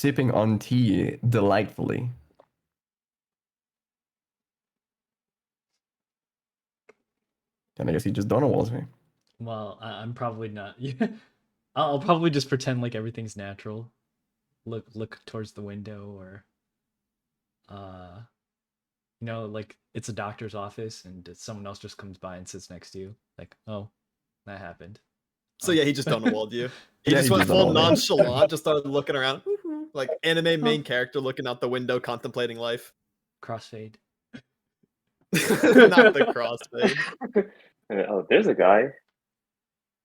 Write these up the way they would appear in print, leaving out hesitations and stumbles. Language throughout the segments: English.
sipping on tea delightfully. And I guess he just Donowalls me. Well, I'm probably not. I'll probably just pretend like everything's natural. Look towards the window, or uh, like it's a doctor's office and someone else just comes by and sits next to you. Like, oh, that happened. So Oh. yeah, he just Donowalled you. He Yeah, just he went just full Donowalled me. nonchalant, just started looking around, like anime Oh. main character looking out the window, contemplating life. Crossfade. Not the crossfade. Oh, there's a guy.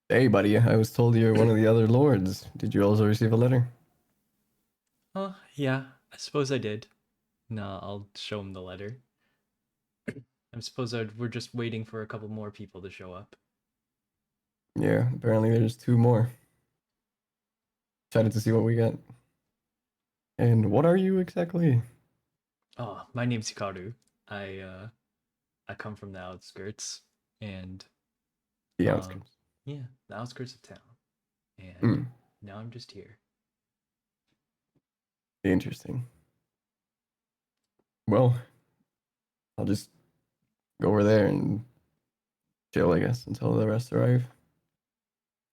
Hey, buddy, I was told you're one of the other lords. Did you also receive a letter? Oh, yeah, I suppose I did. No, I'll show him the letter. I suppose we're just waiting for a couple more people to show up. Yeah, apparently there's 2 more. Excited to see what we get. And what are you exactly? Oh, my name's Hikaru. I come from the outskirts, and The um outskirts. yeah, the outskirts of town. And Hmm, now I'm just here. interesting. Well, I'll just go over there and chill, I guess, until the rest arrive.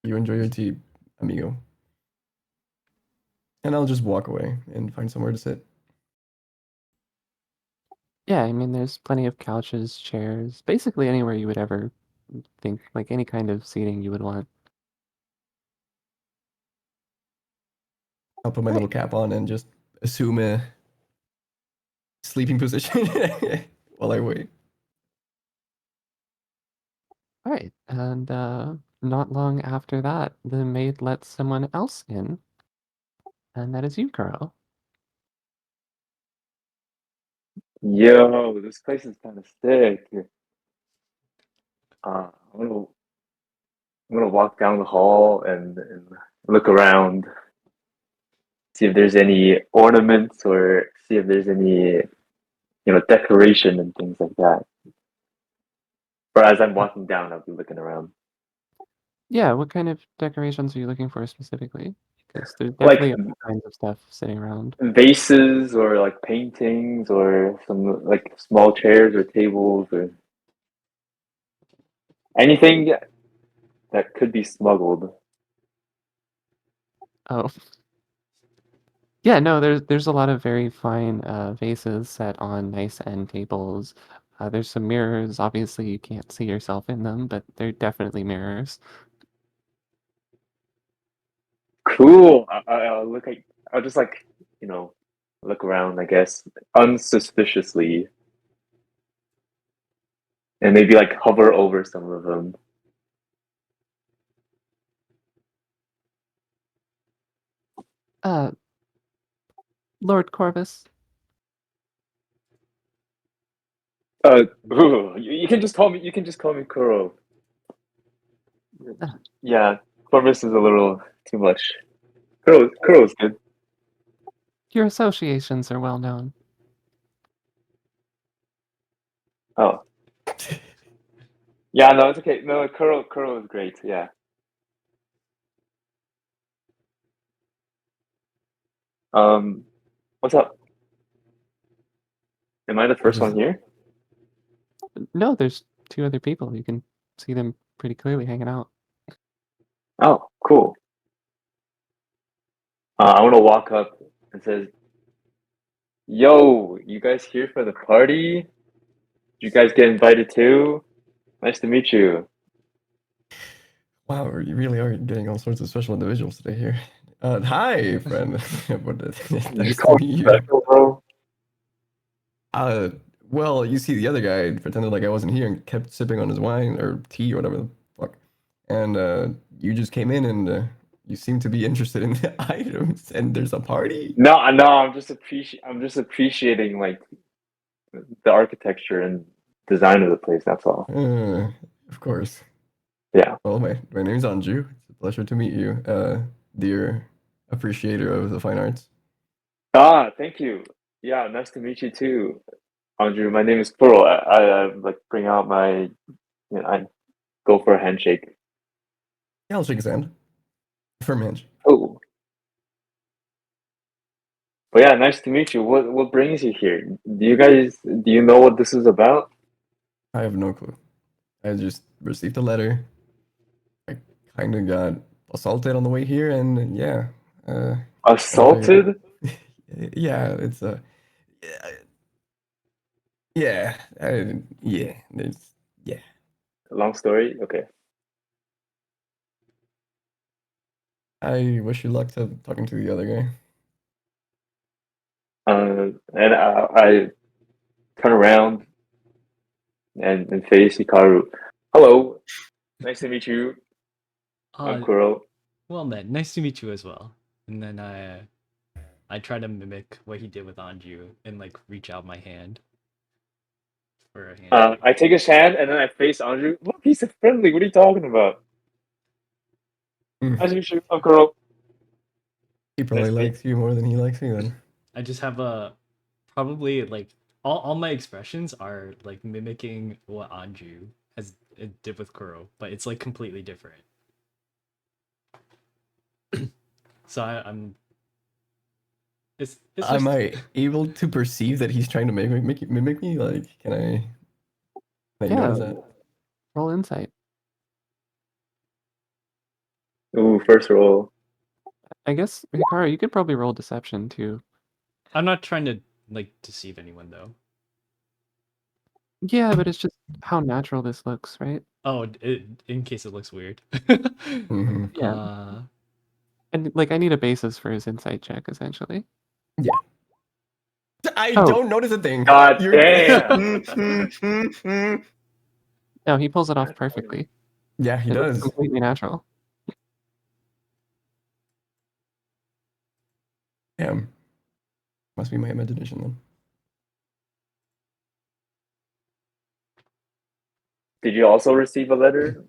You enjoy your tea, amigo. And I'll just walk away and find somewhere to sit. Yeah, I mean, there's plenty of couches, chairs, basically anywhere you would ever think, like any kind of seating you would want. I'll put my little cap on and just assume a sleeping position while I wait. All right, and not long after that, the maid lets someone else in, and that is you, Kuro. Yo, this place is kind of sick. I'm gonna walk down the hall and look around, see if there's any ornaments or see if there's any, decoration and things like that. Or as I'm walking down, I'll be looking around. Yeah, what kind of decorations are you looking for specifically? Because there's Like definitely all kinds of stuff sitting around. vases or like paintings or some like small chairs or tables or anything that could be smuggled. Oh, yeah, no, there's a lot of very fine vases set on nice end tables. There's some mirrors. Obviously, you can't see yourself in them, but they're definitely mirrors. Cool. I'll look at. I'll just you know, look around. I guess unsuspiciously, and maybe like hover over some of them. Uh, Lord Corvus. You can just call me. You can just call me Kuro. Uh, Yeah, Corvus is a little too much. Kuro's good. your associations are well known. Oh, yeah. No, it's okay. No, Kuro is great. Yeah. Um, what's up? Am I the I'll first just one here? No, there's two other people. You can see them pretty clearly hanging out. Oh, cool. I want to walk up and says, "Yo, you guys here for the party? Did you guys get invited too? Nice to meet you." wow, you really are getting all sorts of special individuals today here. Hi, friend. You Nice to call me meet you. special, bro? Uh, well, you see, the other guy pretended like I wasn't here and kept sipping on his wine or tea or whatever the fuck. And you just came in and you seem to be interested in the items, and there's a party. No, no. I'm just appreciating like the architecture and design of the place. That's all. Of course. Yeah. Well, my name's Anju. It's a pleasure to meet you, dear appreciator of the fine arts. Ah, thank you. Yeah, nice to meet you too, Andrew. My name is Kuro. I like bring out my, I go for a handshake. Yeah, I'll shake his hand. Firm hand. Oh, Well, yeah, nice to meet you. What brings you here? Do you know what this is about? I have no clue. I just received a letter. I kind of got assaulted on the way here, and yeah, uh, kind of figured. Assaulted? Yeah, it's a yeah, yeah. It's yeah. Long story. Okay. I wish you luck to talking to the other guy. And I turn around and face Hikaru. Hello, nice to meet you. I'm Uh, Kuro. well then, nice to meet you as well. And then I try to mimic what he did with Anju and like reach out my hand for a handshake. I take his hand and then I face Andrew. Look, he's so friendly. What are you talking about? Mm. Nice to meet you. I'm Kuro. He probably Nice to meet likes you more than he likes me then. I just have a probably like all my expressions are like mimicking what Anju has did with Kuro, but it's like completely different. So I'm it's Am just I able to perceive that he's trying to mimic me? Like, can I Yeah, notice that? roll insight. Ooh, first roll. I guess Hikaru, you could probably roll deception too. I'm not trying to like deceive anyone though. Yeah, but it's just how natural this looks, right? Oh, in case it looks weird. Hmm. Yeah. uh And like I need a basis for his insight check, essentially. Yeah. I Oh. don't notice a thing. God You're... damn. No, he pulls it off perfectly. Yeah, he It looks does. completely natural. Damn. Must be my imagination then. Did you also receive a letter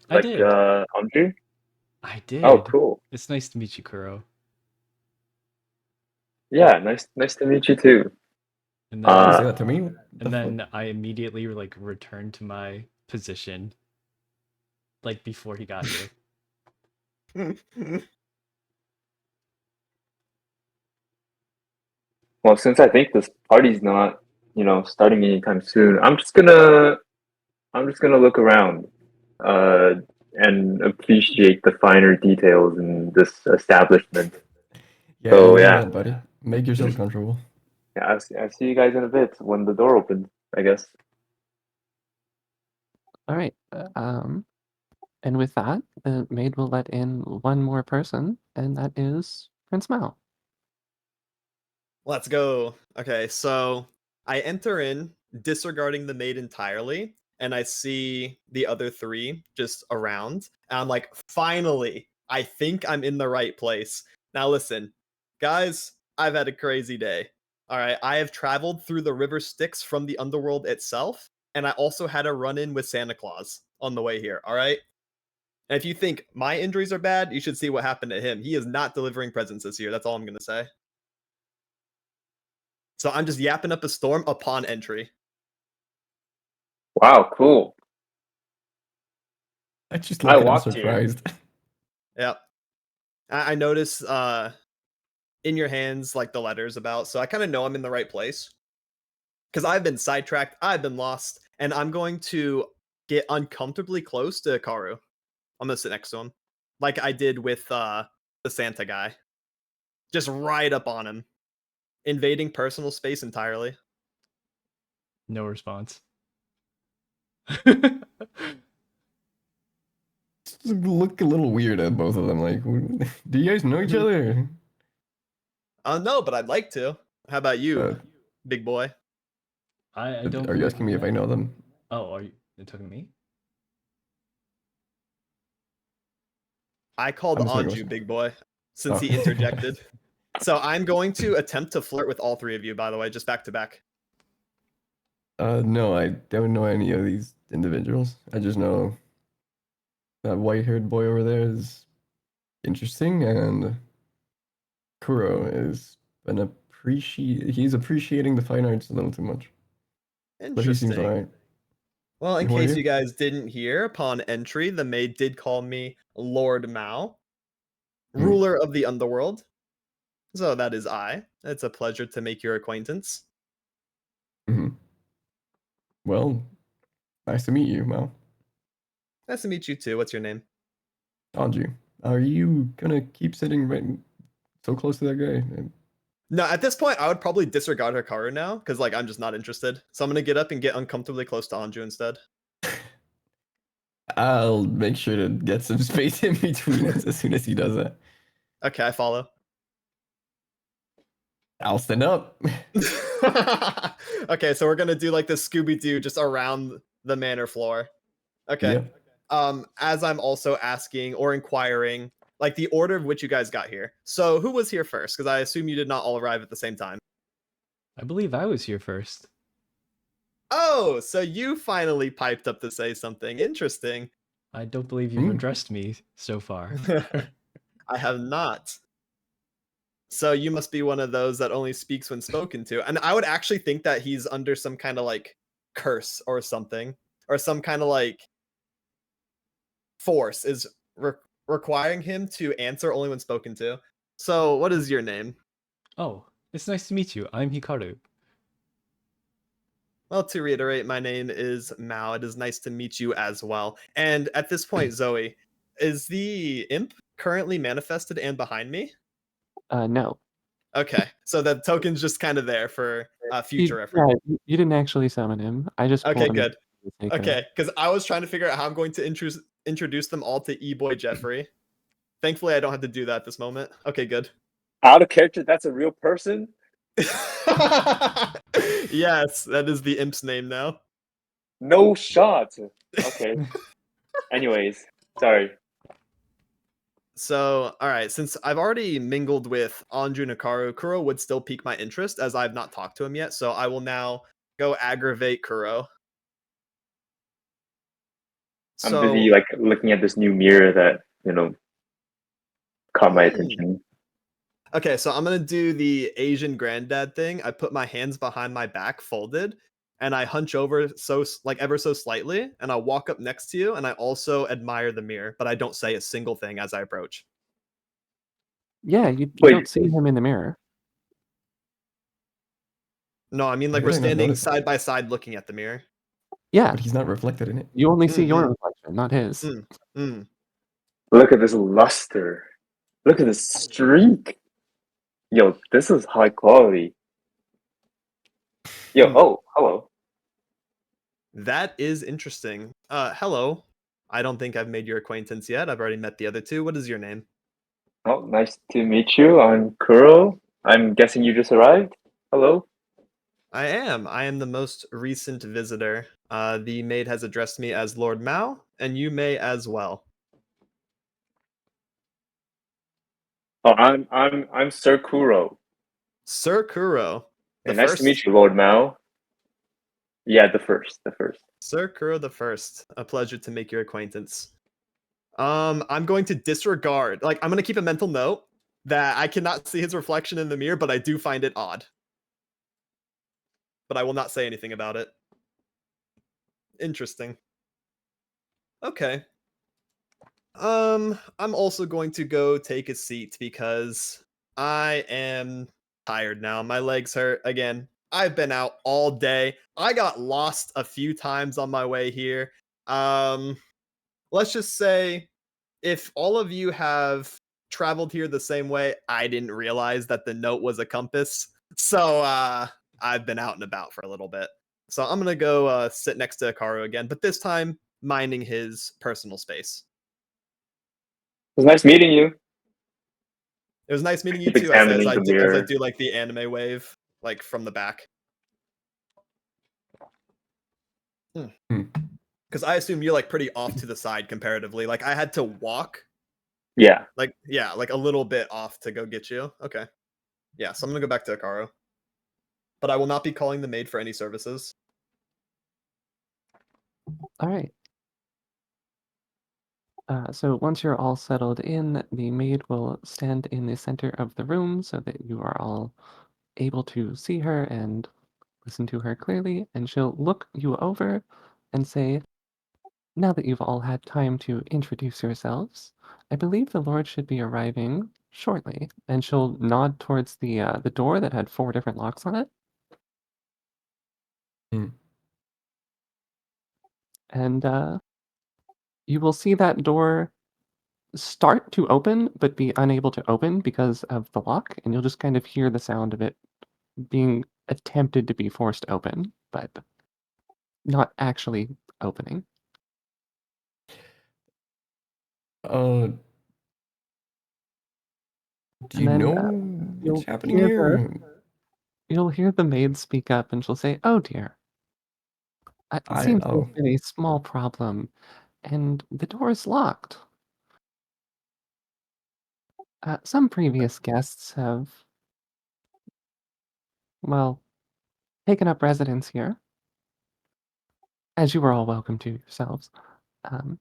I like did. Andrew? I Oh, did. cool. It's nice to meet you, Kuro. Yeah, nice to meet you too. And You then say that to me? What the and fuck? then I immediately like returned to my position like before he got here. Well, since I think this party's not, starting anytime soon, I'm just gonna look around, uh, and appreciate the finer details in this establishment. Yeah, So you do yeah, that, buddy. Make yourself comfortable. yeah, I'll see you guys in a bit when the door opens, I guess. All right. And with that, the maid will let in one more person, and that is Prince Mao. Let's go. Okay, so I enter in, disregarding the maid entirely, and I see the other three just around. And I'm like, finally, I think I'm in the right place. Now, listen, guys, I've had a crazy day. All right, I have traveled through the river Styx from the underworld itself, and I also had a run in with Santa Claus on the way here. All right. And if you think my injuries are bad, you should see what happened to him. He is not delivering presents this year. That's all I'm going to say. So I'm just yapping up a storm upon entry. Wow, cool. I just I look at him walked here. surprised. Yep. I notice in your hands like the letters about, so I kind of know I'm in the right place. Because I've been sidetracked, I've been lost, and I'm going to get uncomfortably close to Karu. I'm gonna sit next to him. Like I did with the Santa guy. Just right up on him. Invading personal space entirely. No response. Just look a little weird at both of them. Like, do you guys know each other? No, but I'd like to. How about you, Uh, big boy? I don't are you believe asking we me if I met. know them? Oh, are you talking to me? I called I'm just making Anju myself. big boy since Oh. he interjected. So I'm going to attempt to flirt with all three of you, by the way, just back to back. No, I don't know any of these individuals. I just know that white-haired boy over there is interesting, and Kuro is he's appreciating the fine arts a little too much, but he seems Interesting. alright. Well, in Who are case you you? guys didn't hear, upon entry, the maid did call me Lord Mao, Hmm. ruler of the underworld. So that is I. It's a pleasure to make your acquaintance. Hmm. Well, nice to meet you, Mal. Nice to meet you too. What's your name? Anju, are you gonna keep sitting right so close to that guy? No, at this point, I would probably disregard Hikaru now because like I'm just not interested. So I'm gonna get up and get uncomfortably close to Anju instead. I'll make sure to get some space in between us as soon as he does that. Okay, I follow. I'll stand up. Okay, so we're gonna do like the Scooby Doo just around the manor floor. Okay. Yep. As I'm also asking or inquiring, like the order of which you guys got here. So who was here first? Because I assume you did not all arrive at the same time. I believe I was here first. Oh, so you finally piped up to say something interesting. I don't believe you've Hmm. addressed me so far. I have not. So you must be one of those that only speaks when spoken to. And I would actually think that he's under some kind of like curse or something, or some kind of like force is requiring him to answer only when spoken to. So, what is your name? Oh, it's nice to meet you. I'm Hikaru. Well, to reiterate, my name is Mao. It is nice to meet you as well. And at this point, Zoe, is the imp currently manifested and behind me? No. Okay, so the token's just kind of there for future Yeah, reference. you didn't actually summon him. I just Okay, pulled him. good. For the sake of- Okay, because I was trying to figure out how I'm going to introduce them all to E-Boy Jeffrey. Thankfully, I don't have to do that at this moment. Okay, good. Out of character, that's a real person. Yes, that is the imp's name now. No shot. Okay. Anyways, sorry. So, all right, since I've already mingled with Anju Nakaru, Kuro would still pique my interest as I've not talked to him yet. So I will now go aggravate Kuro. I'm So, busy like looking at this new mirror that caught my Hmm. attention. okay, so I'm gonna do the Asian granddad thing. I put my hands behind my back, folded, and I hunch over like ever so slightly, and I'll walk up next to you, and I also admire the mirror, but I don't say a single thing as I approach. Yeah, you Wait. don't see him in the mirror. No, I mean How like did we're I not standing notice that? side by side looking at the mirror. Yeah, But he's not reflected in it. you only see your Mhm. reflection, not his. Mm. Mm. Look at this luster. Look at this streak. Yo, this is high quality. Yo, Hmm. oh, hello. That is interesting. Hello. I don't think I've made your acquaintance yet. I've already met the other two. What is your name? Oh, nice to meet you. I'm Kuro. I'm guessing you just arrived. Hello. I am. I am the most recent visitor. The maid has addressed me as Lord Mao, and you may as well. Oh, I'm Sir Kuro. Sir Kuro, the And nice to meet first. you, Lord Mao. Yeah, the first. Sir Kuro the first. A pleasure to make your acquaintance. I'm going to disregard. Like, I'm going to keep a mental note that I cannot see his reflection in the mirror, but I do find it odd. But I will not say anything about it. Interesting. Okay. I'm also going to go take a seat because I am tired now. My legs hurt again. I've been out all day. I got lost a few times on my way here. Um, let's just say if all of you have traveled here the same way, I didn't realize that the note was a compass. So I've been out and about for a little bit. So I'm gonna go sit next to Hikaru again, but this time minding his personal space. It was nice meeting you. It was nice meeting you Keep too. I say examining the as I mirror. do like the anime wave, like from the back. Hmm. Because I assume you're like pretty off to the side comparatively. Like I had to walk, Yeah. like yeah, like a little bit off to go get you. Okay, yeah. So I'm gonna go back to Hikaru, but I will not be calling the maid for any services. All right. So once you're all settled in, the maid will stand in the center of the room so that you are all able to see her and listen to her clearly, and she'll look you over and say, "Now that you've all had time to introduce yourselves, I believe the Lord should be arriving shortly, and she'll nod towards the door that had 4 different locks on it. Hmm. And you will see that door start to open, but be unable to open because of the lock, and you'll just kind of hear the sound of it being attempted to be forced open, but not actually opening. Uh, do And you then know what's you'll happening hear the here? you'll hear the maid speak up, and she'll say, "Oh dear, it seems there's Oh, been a small problem, and the door is locked. Some previous guests have, well, taken up residence here, as you were all welcome to yourselves, um,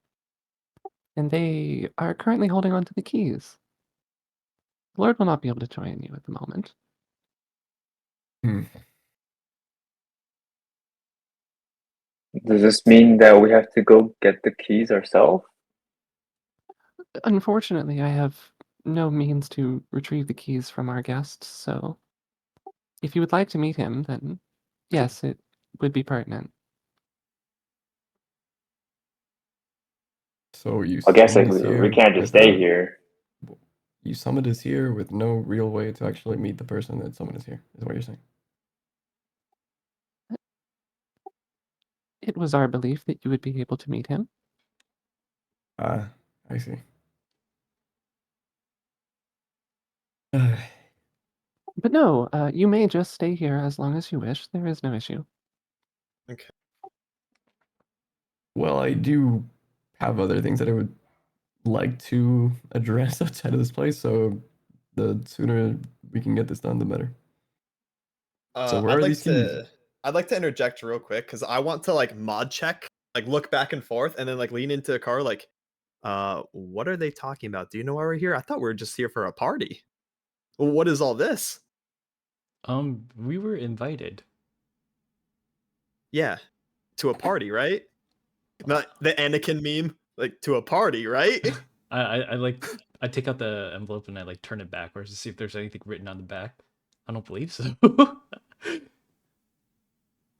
and they are currently holding on to the keys. The Lord will not be able to join you at the moment." hmm. Does this mean that we have to go get the keys ourselves? Unfortunately, I have no means to retrieve the keys from our guests, so if you would like to meet him, then yes, it would be pertinent. So you I guess like summoned us we here can't just stay without. here. You summoned us here with no real way to actually meet the person that summoned us here, is what you're saying. It was our belief that you would be able to meet him. Ah, I see. But no, you may just stay here as long as you wish. There is no issue. Okay. Well, I do have other things that I would like to address outside of this place, so the sooner we can get this done, the better. So where I'd are like these keys? to interject real quick because I want to like mod check, like look back and forth, and then like lean into a car, like, what are they talking about? Do you know why we're here? I thought we were just here for a party. What is all this? We were invited. Yeah, to a party, right? Not the Anakin meme, like to a party, right? I like I take out the envelope and I like turn it backwards to see if there's anything written on the back. I don't believe so.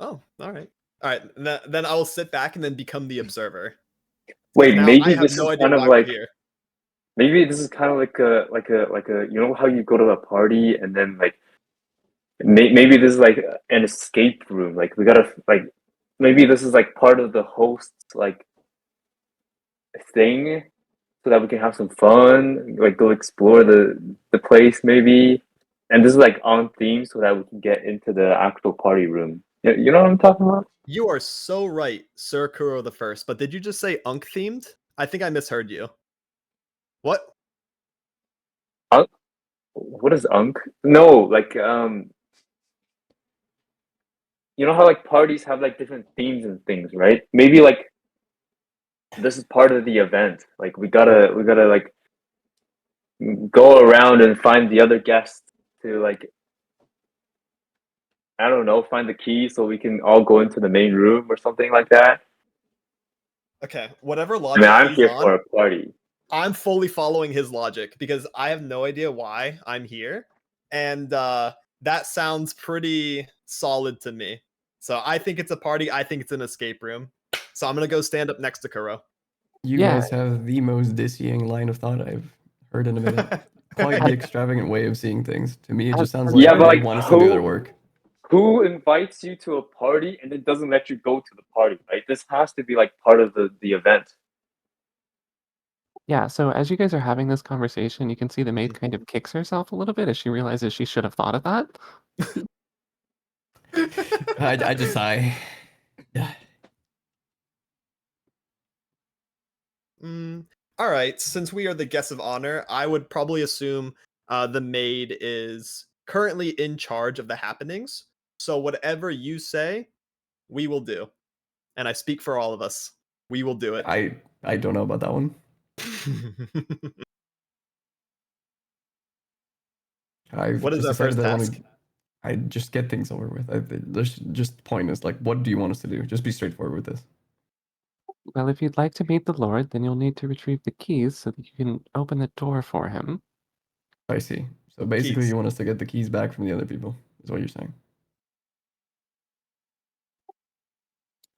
Oh, all right, all right. Then I will sit back and then become the observer. Because Wait, now I maybe have this is no idea kind of why we're like here. maybe this is kind of like a you know how you go to a party and then like maybe this is like an escape room. Like we gotta like maybe this is like part of the host's like thing so that we can have some fun, like go explore the place maybe. And this is like on theme so that we can get into the actual party room. You know what I'm talking about? You are so right, Sir Kuro the First. But did you just say Unk themed? I think I misheard you. What? What is Unk? No, like you know how like parties have like different themes and things, right? Maybe like this is part of the event. Like we gotta like go around and find the other guests to like I don't know, find the key so we can all go into the main room or something like that. Okay, whatever I mean, logic I'm he's here on, for a party. I'm fully following his logic because I have no idea why I'm here, and that sounds pretty solid to me. So I think it's a party. I think it's an escape room. So I'm gonna go stand up next to Kuro. You Yeah, guys have the most dizzying line of thought I've heard in a minute. Quite the I, extravagant way of seeing things. To me, it as just sounds for like Yeah, but they like want us to do their work. who invites you to a party and then doesn't let you go to the party, right? This has to be like part of the event. yeah, so as you guys are having this conversation, you can see the maid kind of kicks herself a little bit as she realizes she should have thought of that. I just sigh. Mm, all right. Since we are the guests of honor, I would probably assume the maid is currently in charge of the happenings. So whatever you say, we will do. And I speak for all of us. We will do it. I don't know about that one. I've What is just our decided first that I task? want to. I just get things over with. There's just pointless. Like, what do you want us to do? Just be straightforward with this. Well, if you'd like to meet the Lord, then you'll need to retrieve the keys so that you can open the door for him. I see. So basically, Keys. you want us to get the keys back from the other people, is what you're saying.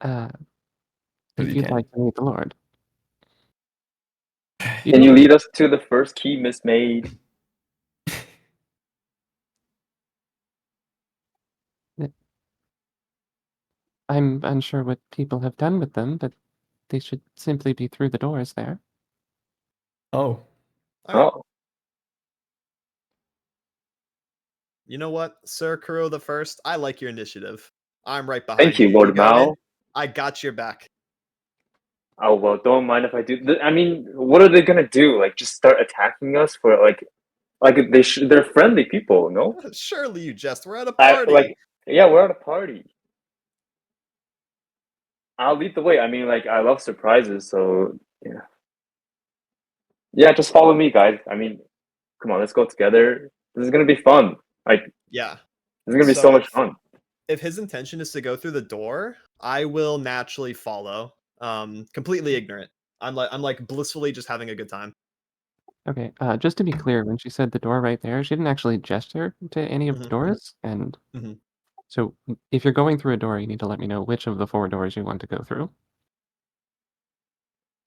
Uh, Because if you you'd can. like to meet the Lord. You Can you don't lead us to the first key Miss Maid? I'm unsure what people have done with them, but they should simply be through the doors there. Oh, All right. Oh, You know what, Sir Kuro the First? I like your initiative. I'm right behind thank you, you. Lord You got it? Mao. I got your back. Oh well, don't mind if I do. I mean, what are they gonna do? Like, just start attacking us for like they're friendly people, no? Surely you jest. We're at a I party. like, yeah, we're at a party. I'll lead the way. I mean, like, I love surprises, so yeah, yeah. Just follow me, guys. I mean, come on, let's go together. This is gonna be fun. Like, this Yeah. is gonna be So so much fun. if his intention is to go through the door, I will naturally follow. Completely ignorant. I'm like blissfully just having a good time. Okay, just to be clear, when she said the door right there, she didn't actually gesture to any of the Mhm. doors. And Mhm. so if you're going through a door, you need to let me know which of the 4 doors you want to go through.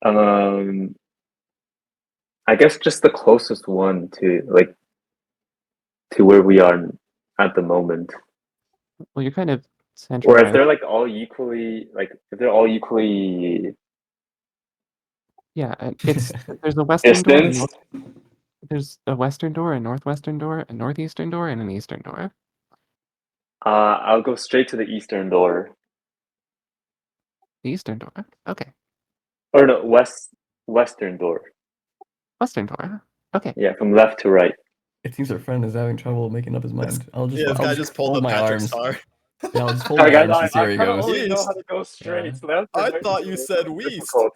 Um, I guess just the closest one to where we are at the moment. Well, you're kind of Or if centralized. they're like all equally, like if they're all equally Yeah, it's there's a western door, distanced, there's a western door, a northwestern door, a northeastern door, and an eastern door. I'll go straight to the eastern door. The eastern door. Okay. Or no, western door. Western door. Okay. Yeah, from left to right. it seems our friend is having trouble making up his This, mind. I'll just, yeah, this I'll guy just just pulled fold the my Patrick's arms. car. Yeah, I'll just fold Sorry my guys, arms to see I where he kind of goes. only know East. how to go straight. Yeah. Left and I right thought is a you little said west. difficult.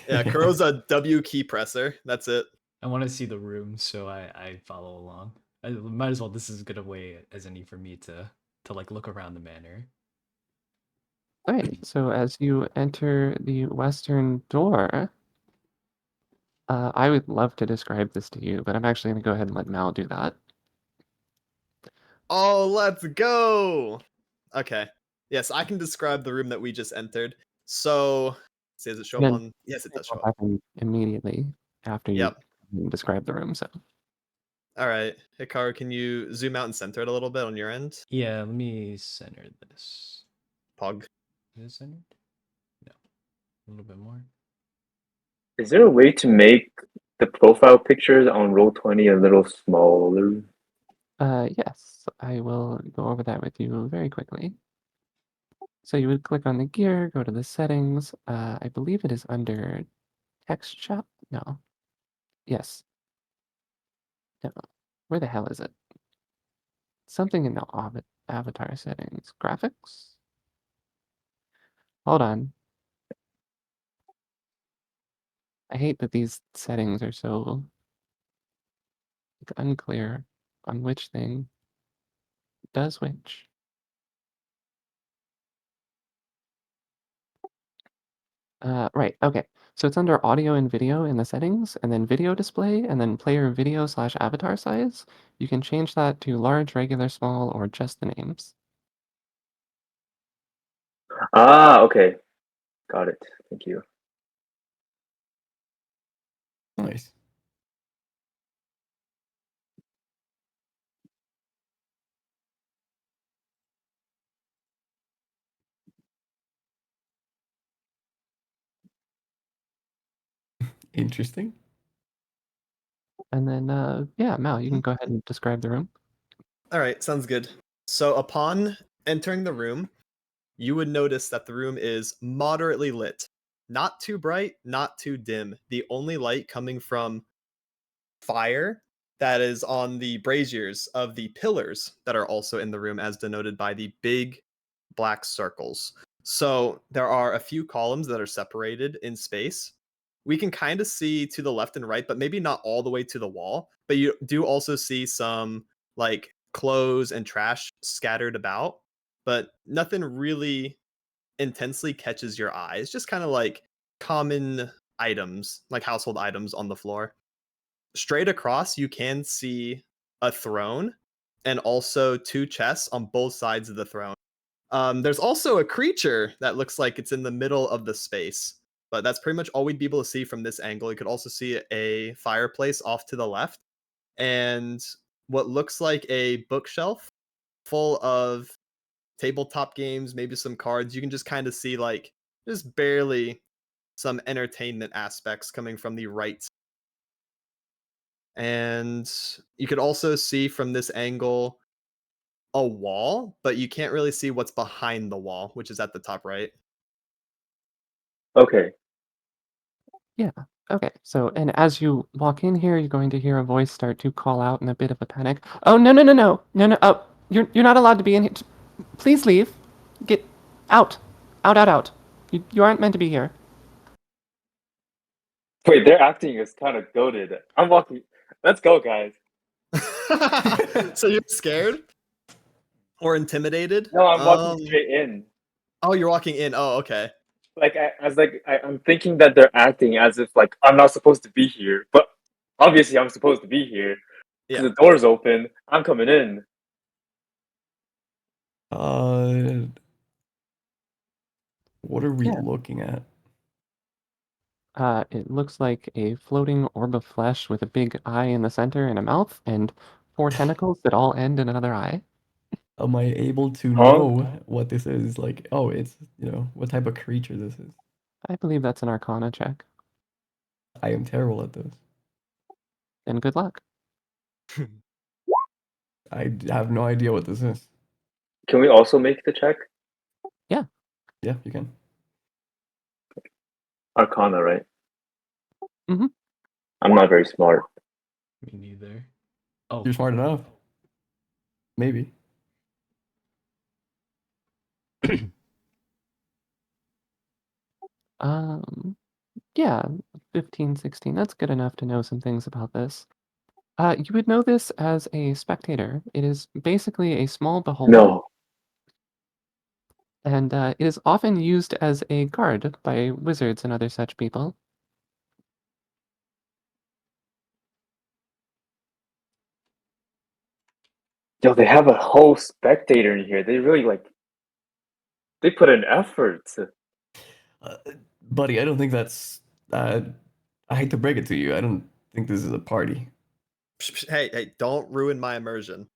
Yeah, Kuro's a W key presser. That's it. I want to see the room, so I follow along. I might as well. This is as good a way as any for me to like look around the manor. All right. So as you enter the western door, I would love to describe this to you, but I'm actually going to go ahead and let Mal do that. Oh, let's go. Okay. Yes, I can describe the room that we just entered. So, does it show And up then on? Yes, it does show will up. happen immediately after you Yep. describe the room. So All right. Hikaru, can you zoom out and center it a little bit on your end? Yeah, let me center this. Pog. Is it centered? No, a little bit more. Is there a way to make the profile pictures on Roll20 a little smaller? yes, I will go over that with you very quickly. So you would click on the gear, go to the settings. I believe it is under text shop. No. Yes. No. Where the hell is it? Something in the avatar settings. Graphics? Hold on. I hate that these settings are so like, unclear on which thing does which. Right, okay. So it's under audio and video in the settings, and then video display, and then player video slash avatar size. You can change that to large, regular, small, or just the names. Ah, okay. Got it. Thank you. Nice. Interesting. And then, yeah, Mal, you can go ahead and describe the room. All right, sounds good. So, upon entering the room, you would notice that the room is moderately lit. Not too bright, not too dim. The only light coming from fire that is on the braziers of the pillars that are also in the room, as denoted by the big black circles. So there are a few columns that are separated in space. We can kind of see to the left and right, but maybe not all the way to the wall. But you do also see some like clothes and trash scattered about, but nothing really intensely catches your eye. It's just kind of like common items, like household items on the floor. straight across, you can see a throne and also 2 chests on both sides of the throne. There's also a creature that looks like it's in the middle of the space, but that's pretty much all we'd be able to see from this angle. You could also see a fireplace off to the left and what looks like a bookshelf full of tabletop games, maybe some cards. You can just kind of see like just barely some entertainment aspects coming from the right. And you could also see from this angle a wall, but you can't really see what's behind the wall, which is at the top right. Okay. Okay, so, and as you walk in here, you're going to hear a voice start to call out in a bit of a panic. Oh, no, no, no, no, no, no, oh, you're not allowed to be in here. Please leave. Get out. Out, out, out. You aren't meant to be here. Wait, their acting is kind of goated. I'm walking. Let's go, guys. So you're scared or intimidated? No, I'm walking straight in. Oh, you're walking in. Oh, okay. Like I'm thinking that they're acting as if like I'm not supposed to be here, but obviously I'm supposed to be here because Yeah. the door's open. I'm coming in. What are we Yeah. looking at? It looks like a floating orb of flesh with a big eye in the center and a mouth, and 4 tentacles that all end in another eye. Am I able to Huh? know what this is? Like, oh, it's, what type of creature this is. I believe that's an Arcana check. I am terrible at this. Then good luck. I have no idea what this is. Can we also make the check? Yeah, you can. Arcana, right? Mhm. I'm not very smart. Me neither. Oh, You're smart enough. Maybe. Yeah, 15, 16. That's good enough to know some things about this. You would know this as a spectator. It is basically a small beholder, No. and it is often used as a guard by wizards and other such people. Yo, they have a whole spectator in here. They really they put an effort. Uh, buddy, I don't think that's. I hate to break it to you. I don't think this is a party. Hey, don't ruin my immersion.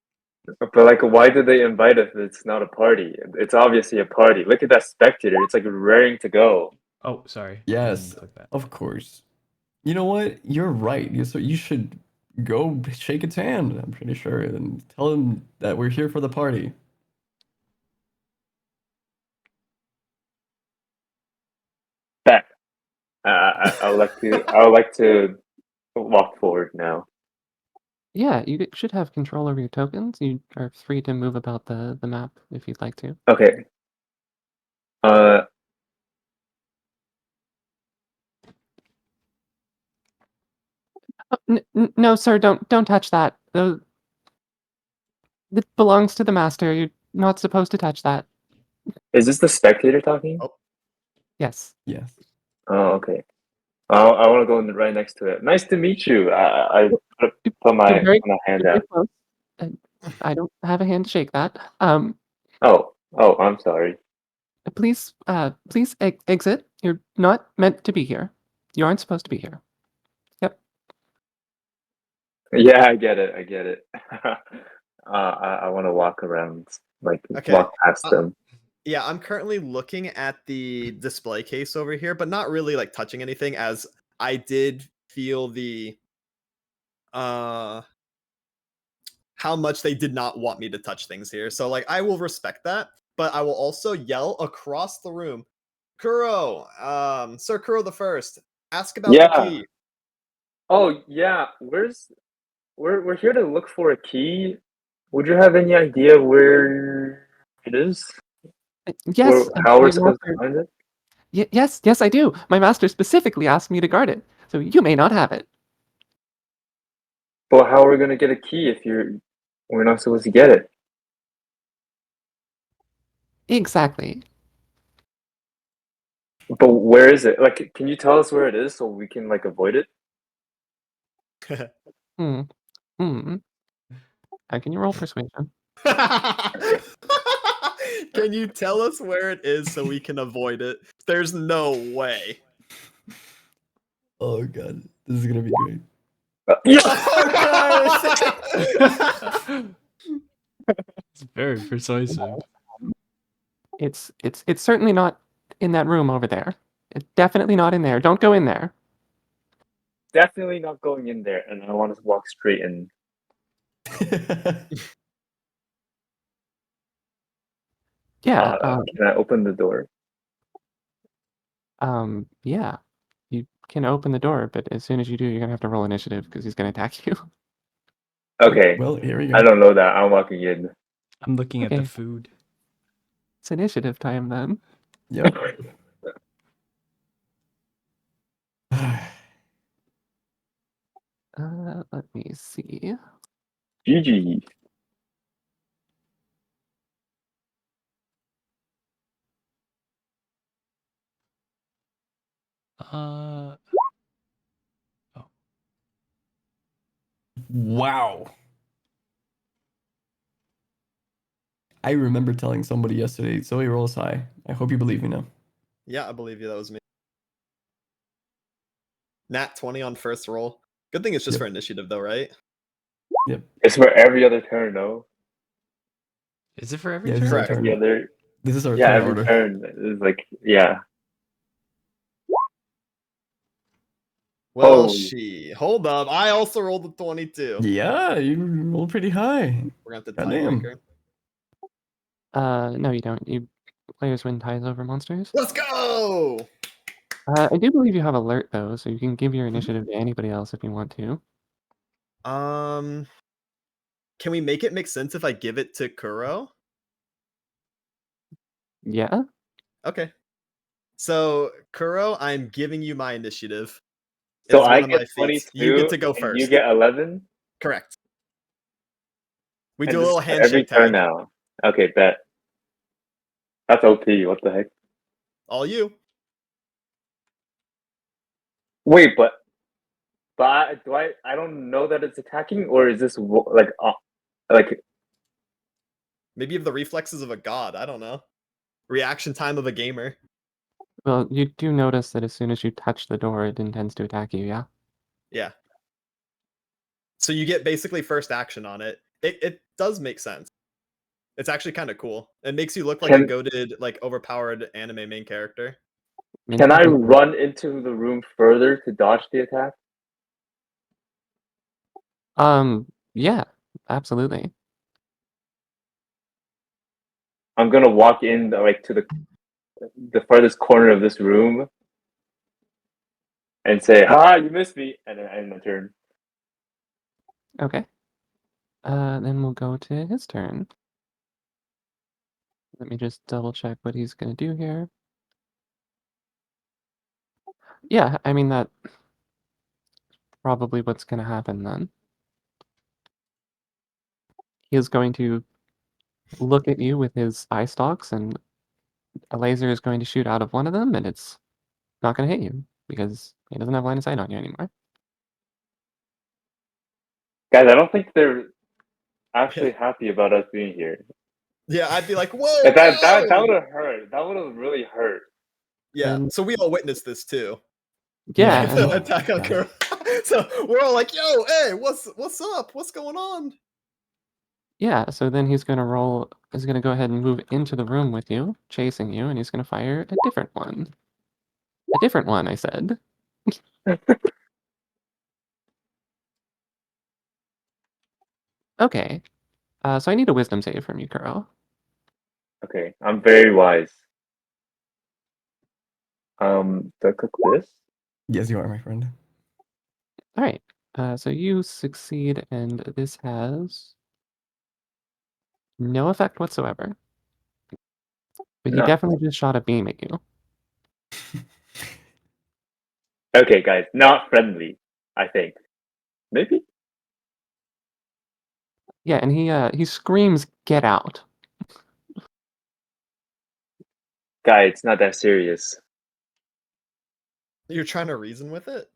But like, why did they invite us if it's not a party? It's obviously a party. Look at that spectator. It's like raring to go. oh, sorry. I Yes, didn't click that. of course. You know what? You're right. So you should go shake its hand. I'm pretty sure, and tell him that we're here for the party. Bet. I would like to. I would like to walk forward now. Yeah, you should have control over your tokens. You are free to move about the map if you'd like to. Okay. No, sir, don't touch that. It belongs to the master. You're not supposed to touch that. Is this the spectator talking? Oh. Yes. Yes. Oh, okay. I want to go right next to it. Nice to meet you. I put You're my very, hand you're very out. close. I don't have a hand to shake that. Oh, I'm sorry. Please, please exit. You're not meant to be here. You aren't supposed to be here. Yep. Yeah, I get it. I get it. I want to walk around, like Okay. walk past them. Yeah, I'm currently looking at the display case over here, but not really like touching anything as I did feel the how much they did not want me to touch things here. So like I will respect that, but I will also yell across the room, Kuro, Sir Kuro the First, ask about the Yeah. key. Oh, yeah. We're here to look for a key. Would you have any idea where it is? Yes. Or how my we're supposed to master- find it? yes, I do. My master specifically asked me to guard it, so you may not have it. But how are we gonna get a key if we're not supposed to get it? Exactly. But where is it? Like, can you tell us where it is so we can like avoid it? Hmm. Hmm. Can you roll persuasion? Can you tell us where it is so we can avoid it? There's no way. Oh god, this is gonna be great. Yes! Oh It's very persuasive. It's certainly not in that room over there. It's definitely not in there. Don't go in there. Definitely not going in there, and I want to walk straight in. Yeah. Can I open the door? Yeah. You can open the door, but as soon as you do, you're gonna have to roll initiative because he's gonna attack you. Okay, Well, here we I go. don't know that. I'm walking in. I'm looking at the Okay. food. It's initiative time then. Yep. Let me see. GG. Oh. Wow. I remember telling somebody yesterday, Zoe rolls high. I hope you believe me now. Yeah, I believe you. That was me. Nat 20 on first roll. Good thing it's just Yep. for initiative, though, right? Yep. It's for every other turn, no? Is it for every Yeah, this turn? is our Correct. turn. Every other, This is our yeah, turn every order. turn is like, yeah. Well, Holy. hold up. I also rolled a 22. Yeah, you rolled pretty high. We're gonna have to Goddamn. tiebreaker. No, you don't. You players win ties over monsters. Let's go! I do believe you have alert though, so you can give your initiative to anybody else if you want to. Can we make it make sense if I give it to Kuro? Yeah. Okay. So, Kuro, I'm giving you my initiative. So It's I one of get my feats. You get 22 to go and you first. get 11? Correct. We And do a this little is for every handshake turn tag. now. Okay, bet. That's OP. What the heck? All you. Wait, but I don't know that it's attacking, or is this like Maybe you have the reflexes of a god. I don't know. Reaction time of a gamer. Well, you do notice that as soon as you touch the door, it intends to attack you. Yeah. Yeah. So you get basically first action on it. It does make sense. It's actually kind of cool. It makes you look like a can goated, like overpowered anime main character. Many can I people do. run into the room further to dodge the attack? Yeah, absolutely. I'm gonna walk in like to the farthest corner of this room and say, "Ha, you missed me," and then end my turn. Okay. Then we'll go to his turn. Let me just double check what he's gonna do here. Yeah, I mean that probably what's gonna happen then. He is going to look at you with his eye stalks, and a laser is going to shoot out of one of them, and it's not gonna hit you because he doesn't have line of sight on you anymore. Guys, I don't think they're actually happy about us being here. Yeah, I'd be like, whoa, Like, that whoa! would have hurt. That would have really hurt. Yeah, And so we all witnessed this too. yeah, The and attack on Yeah. Kuro. So we're all like, yo, hey, what's up? What's going on? yeah, so then he's gonna roll. He's gonna go ahead and move into the room with you, chasing you, and he's gonna fire a different one. A different one, I said. Okay. So I need a wisdom save from you, Kuro. Okay, I'm very wise. Do I click this? Yes, you are, my friend. All right. So you succeed, and this has no effect whatsoever. But he No. definitely just shot a beam at you. Okay, guys, not friendly. I think maybe. Yeah, and he screams, "Get out!" Guy, it's not that serious. You're trying to reason with it?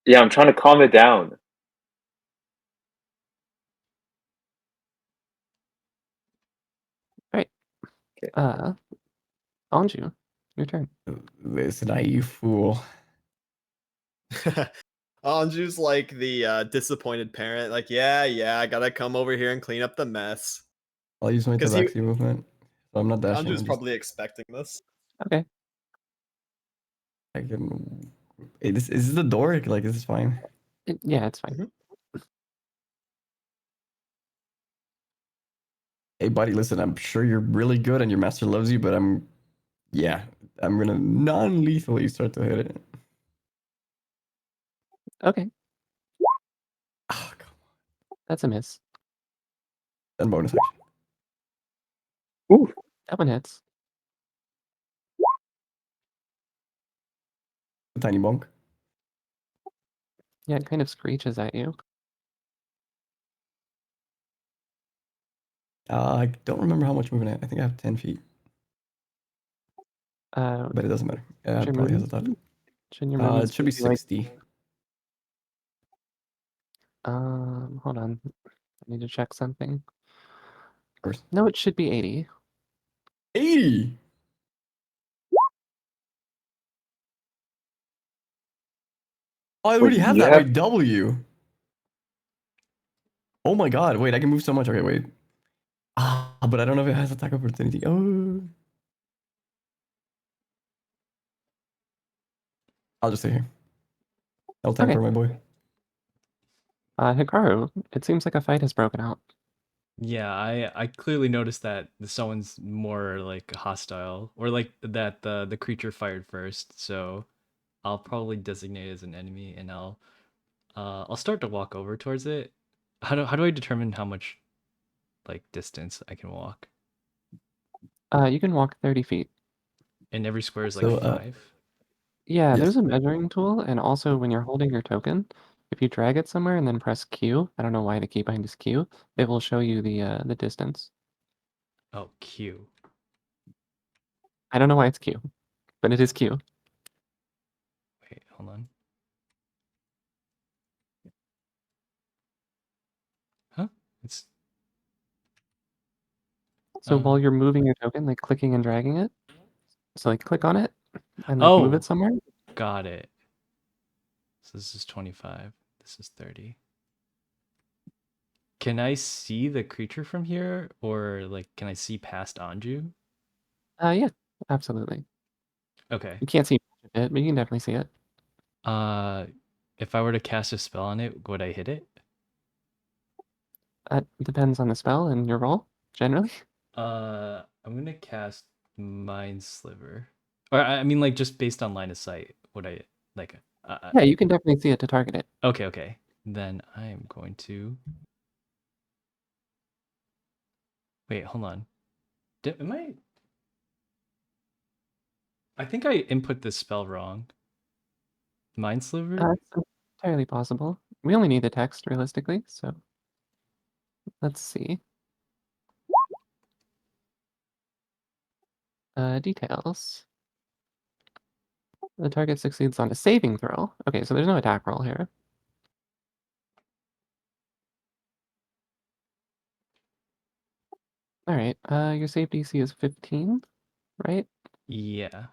Yeah, I'm trying to calm it down. Right. Okay. Anju, your turn. Listen, you fool. Anju's like the disappointed parent. Like, yeah, I gotta come over here and clean up the mess. I'll use my 'Cause he- tabaxi movement. So I'm not dashing. Anju's I'm just probably expecting this. Okay. I can. Hey, is this the door? Like, this is fine. Yeah, it's fine. Mhm. Hey, buddy, listen. I'm sure you're really good and your master loves you, but I'm gonna non-lethally start to hit it. Okay, Oh, come that's a miss. on. And bonus action. Ooh. That one hits. A tiny bonk. Yeah, it kind of screeches at you. I don't remember how much movement I think I have 10 feet, but it doesn't matter. What's It your probably has a movement? thought. Shouldn't your movement It should be speed be like 60. hold on. I need to check something. Of course. No, it should be 80. 80! Oh, I already Wait, have you that. have Wait, W. Oh my god. Wait, I can move so much. Okay, wait. But I don't know if it has attack opportunity. Oh. I'll just stay here. I'll Okay. temper my boy. Hikaru, it seems like a fight has broken out. Yeah, I clearly noticed that someone's more like hostile, or like that the creature fired first. So I'll probably designate it as an enemy, and I'll start to walk over towards it. How do I determine how much like distance I can walk? You can walk 30 feet. And every square is like So, 5. Yeah, yes. there's a measuring tool, and also when you're holding your token, if you drag it somewhere and then press Q, I don't know why the key behind is Q, it will show you the distance. Oh, Q. I don't know why it's Q, but it is Q. Wait, hold on. Huh? It's So while you're moving your token, like clicking and dragging it, so like click on it and like move it oh, somewhere. got it. So this is 25. This is 30. Can I see the creature from here, or like can I see past Anju? Yeah, absolutely. Okay. You can't see it, but you can definitely see it. Uh, if I were to cast a spell on it, would I hit it? That depends on the spell and your roll, generally. I'm gonna cast Mind Sliver, or I mean, like just based on line of sight, would I like? Yeah, you can definitely see it to target it. Okay. Then I am going to wait. Hold on. Am I? I think I input this spell wrong. Mind Sliver. It's entirely possible. We only need the text realistically, so let's see. Details. The target succeeds on a saving throw. Okay, so there's no attack roll here. All right. Your save DC is 15, right? Yeah.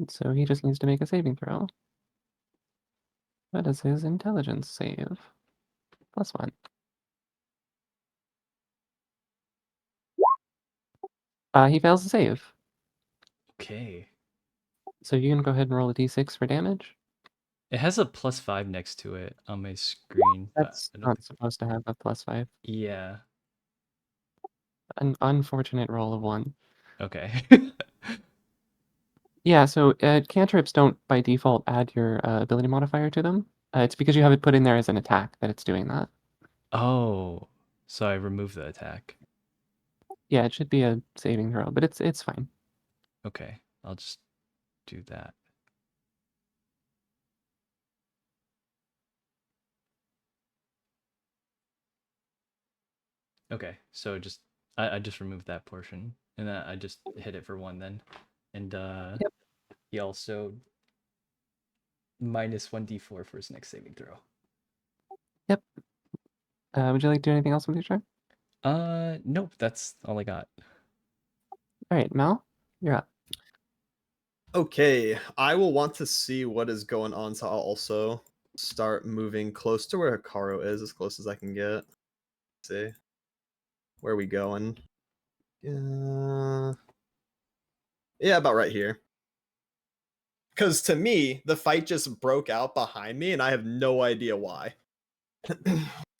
So he just needs to make a saving throw. What is his intelligence save? +1. He fails the save. Okay. So you can go ahead and roll a d6 for damage. It has a +5 next to it on my screen. That's I don't not think. supposed to have a +5. Yeah. An unfortunate roll of 1. Okay. Yeah, so cantrips don't by default add your ability modifier to them. It's because you have it put in there as an attack that it's doing that. Oh, so I remove the attack. Yeah, it should be a saving throw, but it's fine. Okay, I'll just do that. Okay, so just I just removed that portion, and then I just hit it for 1 then, and Yep. he also minus 1d4 for his next saving throw. Would you like to do anything else with your turn? Nope, that's all I got. All right, Mal, you're up. Okay, I will want to see what is going on, so I'll also start moving close to where Hikaru is, as close as I can get. Let's see. Where are we going? Yeah, about right here. Because to me, the fight just broke out behind me, and I have no idea why.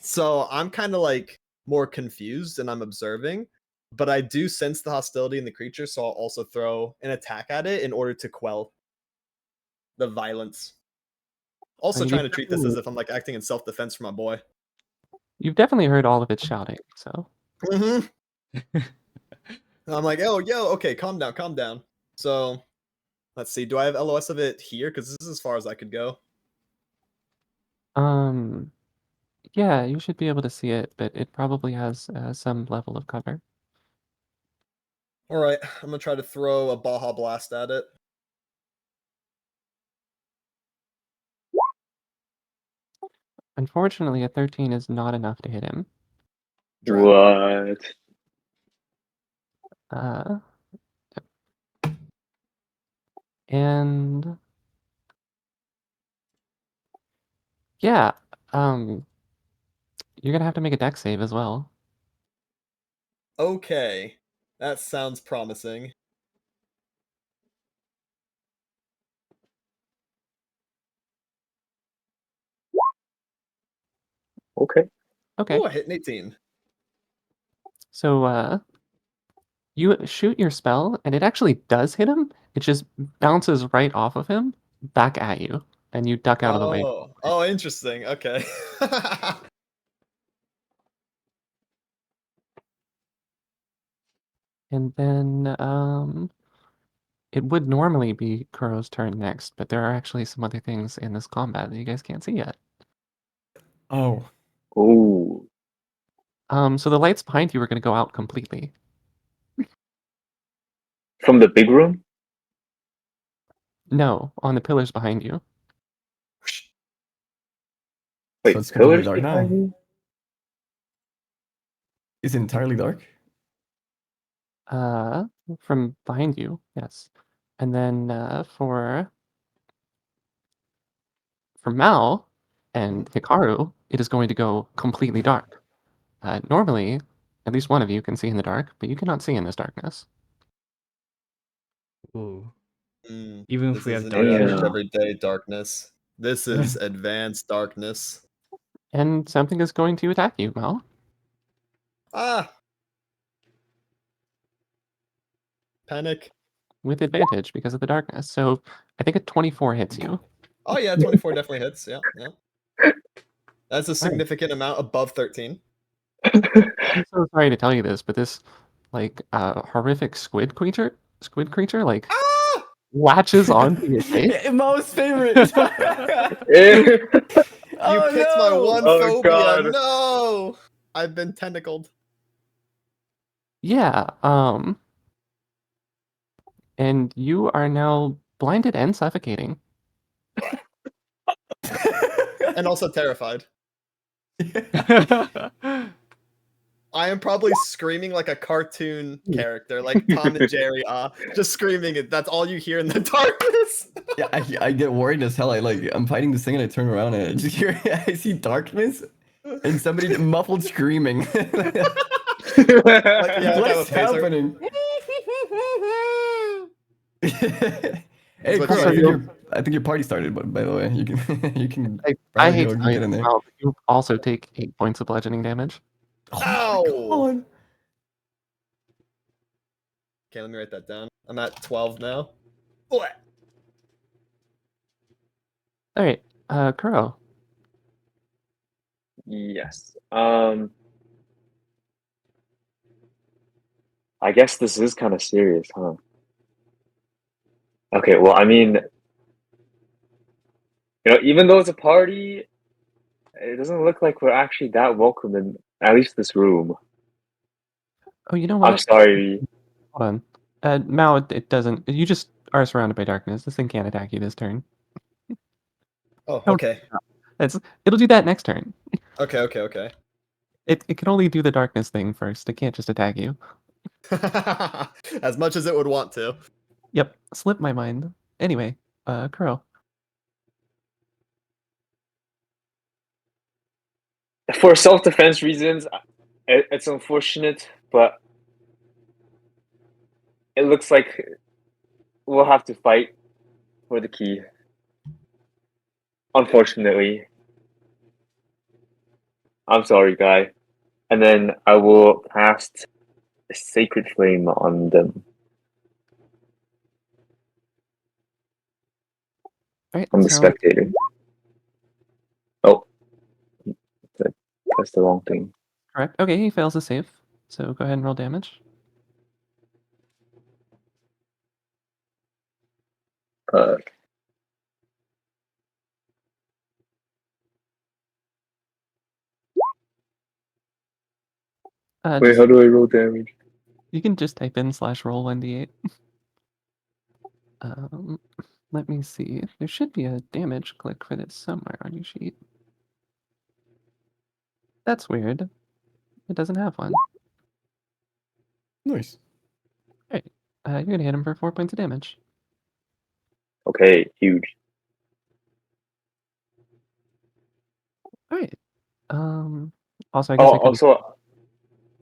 So I'm kind of like more confused, and I'm observing. But I do sense the hostility in the creature, so I'll also throw an attack at it in order to quell the violence. Also you've trying to treat this as definitely- if I'm like acting in self-defense for my boy. You've definitely heard all of it shouting, so I'm like, oh, yo, okay, calm down, calm down. So, let's see. Do I have LOS of it here? Because this is as far as I could go. yeah, you should be able to see it, but it probably has some level of cover. All right, I'm gonna try to throw a Baja Blast at it. Unfortunately, a 13 is not enough to hit him. What? Uh, and yeah, you're gonna have to make a dex save as well. Okay, that sounds promising. Okay. Okay, Oh, I hit an 18. so you shoot your spell, and it actually does hit him. It just bounces right off of him back at you, and you duck out of the way. Oh, interesting. Okay. And then it would normally be Kuro's turn next, but there are actually some other things in this combat that you guys can't see yet. Oh, Ooh. So the lights behind you are going to go out completely. From the big room? No, on the pillars behind you. Wait, so it's completely pillars dark now. behind me? Is it entirely dark? From behind you, yes. And then for Mal and Hikaru, it is going to go completely dark. Normally, at least one of you can see in the dark, but you cannot see in this darkness. Ooh. Mm, Even if this we have isn't dark your Damn. average vision. everyday darkness. This is advanced darkness. And something is going to attack you, Mal, Ah! Panic. with advantage because of the darkness. So I think a 24 hits you. Oh yeah, 24 definitely hits. Yeah, yeah. That's a right. significant amount above 13. I'm so sorry to tell you this, but this like horrific squid creature like Ah! latches onto your face. Most favorite. Eh. You Oh, picked my no! one Oh, phobia. God. No! I've been tentacled. Yeah, and you are now blinded and suffocating. And also terrified. I am probably screaming like a cartoon character, like Tom and Jerry, just screaming it. That's all you hear in the darkness. Yeah, I get worried as hell. I'm fighting this thing and I turn around and I just hear I see darkness and somebody muffled screaming. Like, yeah, What I have a is phaser. happening? Hey, what Kuro, you hear. I think your party started. But by the way, you can you can I probably hate go to tell you get in this, there. Mal, but you also take 8 points of bludgeoning damage. Oh Ow! my God. Okay, let me write that down. I'm at 12 now. What? All right, Kuro. Yes. I guess this is kind of serious, huh? Okay, well, I mean, even though it's a party, it doesn't look like we're actually that welcome in at least this room. Oh, you know I'm what? sorry. Hold on. Mal, it doesn't. You just are surrounded by darkness. This thing can't attack you this turn. Oh, Don't- okay. It'll do that next turn. Okay. It can only do the darkness thing first. It can't just attack you. As much as it would want to. Yep, slipped my mind. Anyway, Kuro. For self-defense reasons, it's unfortunate, but it looks like we'll have to fight for the key. Unfortunately. I'm sorry, guy. And then I will cast a Sacred Flame on them. Alright, On the so spectator. Oh. That's the wrong thing. correct. Okay, he fails the save. So go ahead and roll damage. Uh, wait, Just, how do I roll damage? you can just type in /roll 1d8. Let me see. There should be a damage click for this somewhere on your sheet. That's weird. It doesn't have one. Nice. Alright, you're gonna hit him for 4 points of damage. Okay, huge. Alright. Also, I guess Oh, I could. also,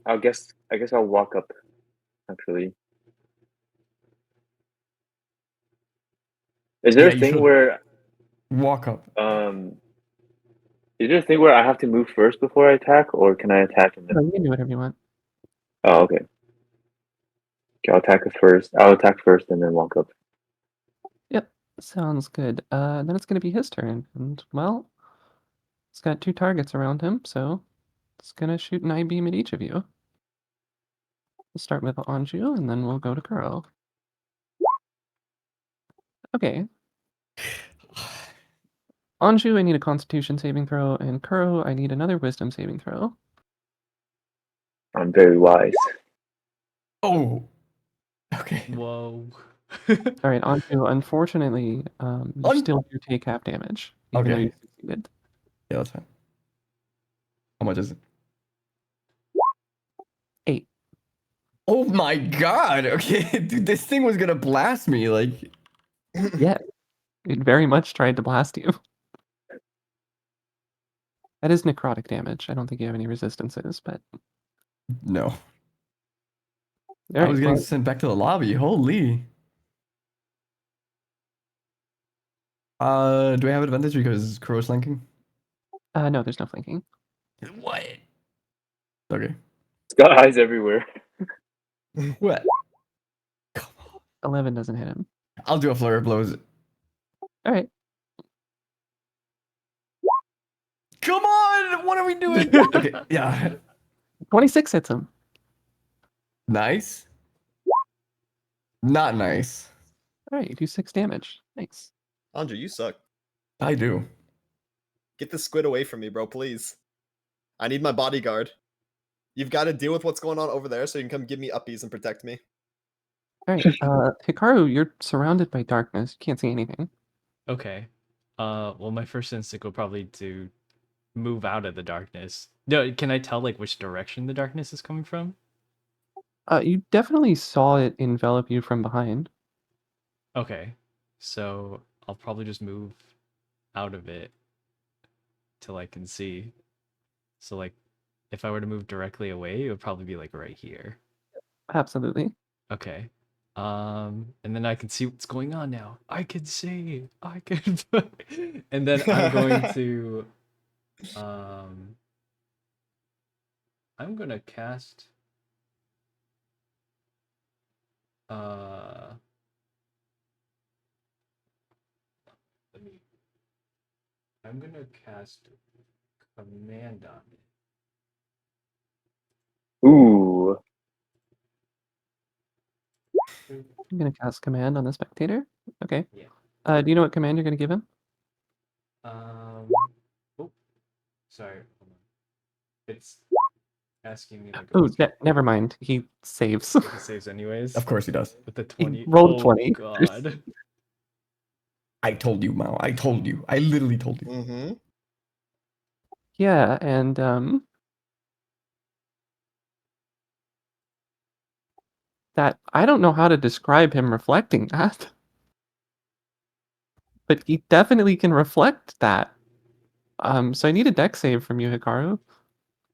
I guess I'll walk up. Actually, is there Yeah, a you thing should where walk up. is there a thing where I have to move first before I attack, or can I attack and No, then? you can do whatever you want. Oh, okay. Okay, I'll attack it first. I'll attack first and then walk up. Yep, sounds good. Then it's gonna be his turn, and well, it's got 2 targets around him, so it's gonna shoot an eye beam at each of you. We'll start with Anju, and then we'll go to Kuro. Okay. Anju, I need a Constitution saving throw, and Kuro, I need another Wisdom saving throw. I'm very wise. Oh. Okay. Whoa. All right, Anju. Unfortunately, you still do take half damage, even though Okay. you succeeded. Yeah, that's fine. How much is it? 8. Oh my god. Okay, dude, this thing was gonna blast me. Like, Yeah, it very much tried to blast you. That is necrotic damage. I don't think you have any resistances, but no. all I was right. getting Well, sent back to the lobby. Holy. Do I have advantage because Kuro's flanking? no, there's no flanking. What? Okay. It's got eyes everywhere. What? 11 doesn't hit him. I'll do a flurry of blows. All right. Come on! What are we doing? Okay, yeah. 26 hits him. Nice. Not nice. All right, you do 6 damage. Nice. Andrew, you suck. I do. Get this squid away from me, bro, please. I need my bodyguard. You've got to deal with what's going on over there so you can come give me uppies and protect me. All right. Hikaru, you're surrounded by darkness. You can't see anything. Okay. Well, my first instinct will probably to move out of the darkness. No, can I tell like which direction the darkness is coming from? You definitely saw it envelop you from behind. Okay. So I'll probably just move out of it till I can see. So like if I were to move directly away, it would probably be like right here. Absolutely. Okay. And then I can see what's going on now. I can see. I can and then I'm gonna cast let me I'm gonna cast command on Ooh. it. I'm going to cast command on the spectator. Okay. Yeah. Do you know what command you're going to give him? Oh, sorry. Hold on. It's asking me like Oh, never mind. He saves. he saves anyways Of course he does. with the He 20. rolled Oh 20. god. I told you, Mao. I told you. I literally told you. Mm-hmm. Yeah, and that I don't know how to describe him reflecting that. But he definitely can reflect that. So I need a deck save from you, Hikaru.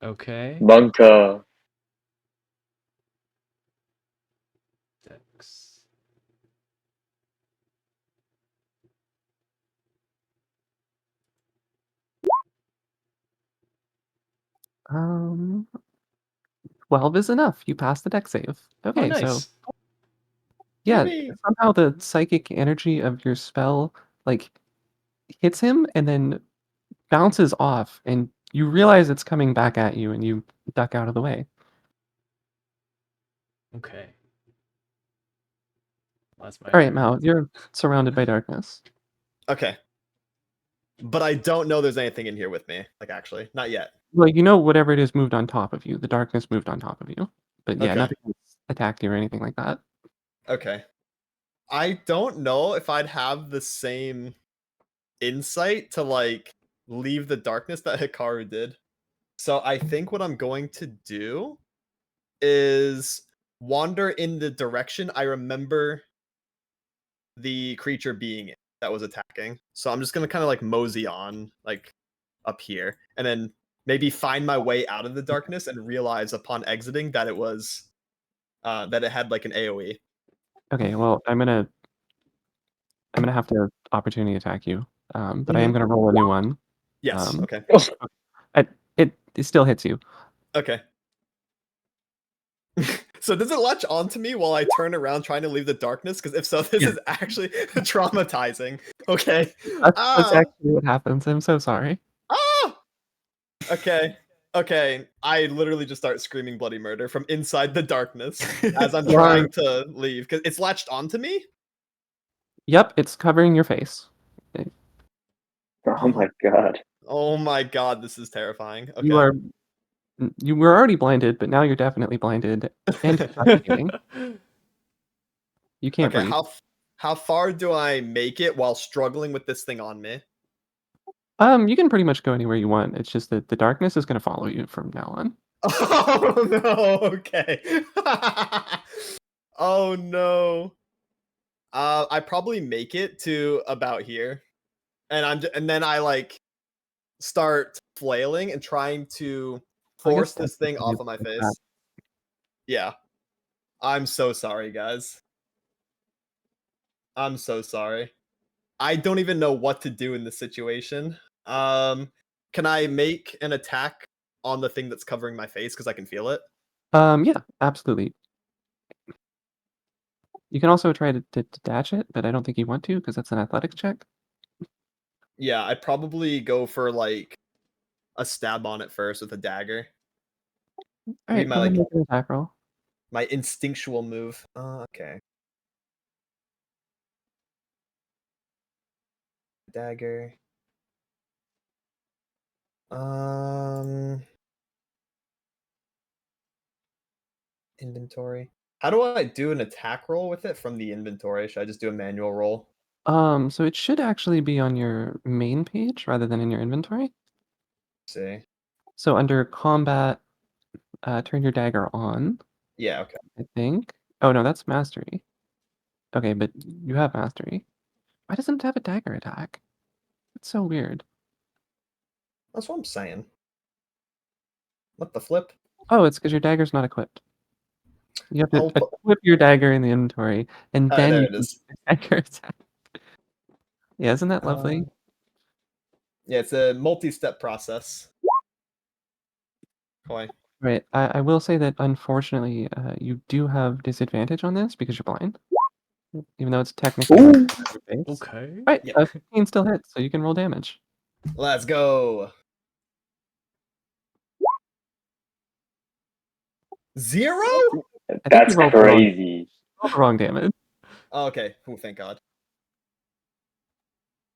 Okay. Monka. Dex. Um, 12 is enough. You pass the deck save. Oh, Okay, so nice. yeah, Yippee. somehow the psychic energy of your spell like hits him and then bounces off, and you realize it's coming back at you, and you duck out of the way. Okay. That's my All right, turn. Mao, you're surrounded by darkness. Okay. But I don't know there's anything in here with me. Like, actually, not yet. Well, you know whatever it is moved on top of you. The darkness moved on top of you. But yeah, Okay. nothing has attacked you or anything like that. Okay. I don't know if I'd have the same insight to like leave the darkness that Hikaru did. So I think what I'm going to do is wander in the direction I remember the creature being in that was attacking. So I'm just gonna kind of like mosey on like up here, and then maybe find my way out of the darkness and realize upon exiting that it was that it had like an AoE. Okay, well, I'm gonna have to opportunity attack you. But I am Mhm. gonna roll a new one. Yes. Um, Okay. it still hits you. Okay. So does it latch onto me while I turn around trying to leave the darkness? Because if so, this Yeah. is actually traumatizing. Okay. That's actually what happens. I'm so sorry. Ah! Okay. Okay. I literally just start screaming bloody murder from inside the darkness as I'm You are- trying to leave because it's latched onto me. Yep, it's covering your face. Oh my god. Oh my god, this is terrifying. You Okay. are you were already blinded, but now you're definitely blinded and you're suffocating. You can't Okay, breathe. how far do I make it while struggling with this thing on me? You can pretty much go anywhere you want. It's just that the darkness is gonna follow you from now on. Oh no, okay. Oh no. I probably make it to about here. And and then I like start flailing and trying to I guess force that's this thing what you off of my do with that. face. Yeah. I'm so sorry, guys. I'm so sorry. I don't even know what to do in this situation. Can I make an attack on the thing that's covering my face because I can feel it? Yeah, absolutely. You can also try to detach it, but I don't think you want to because that's an athletics check. Yeah, I'd probably go for like a stab on it first with a dagger. All Maybe right, my go ahead and like make an attack roll. my instinctual move. Okay. Dagger. Um Inventory. How do I do an attack roll with it from the inventory? Should I just do a manual roll? So it should actually be on your main page rather than in your inventory. See. So under combat, turn your dagger on, Yeah, okay. I think. Oh no, that's mastery. Okay, but you have mastery. Why doesn't it have a dagger attack? That's so weird. That's what I'm saying. What the flip? Oh, it's because your dagger's not equipped. You have to Oh, equip your dagger in the inventory, and then there you it can is. use your dagger attack. Yeah, isn't that Uh, lovely? yeah, it's a multi-step process. Boy. Right. I will say that unfortunately, you do have disadvantage on this because you're blind, even though it's technically like Ooh. your face. Okay. Right. Yep. 15 still hits, so you can roll damage. Let's go. 0? I think you That's rolled crazy. the wrong damage. Oh, okay. Oh, thank God.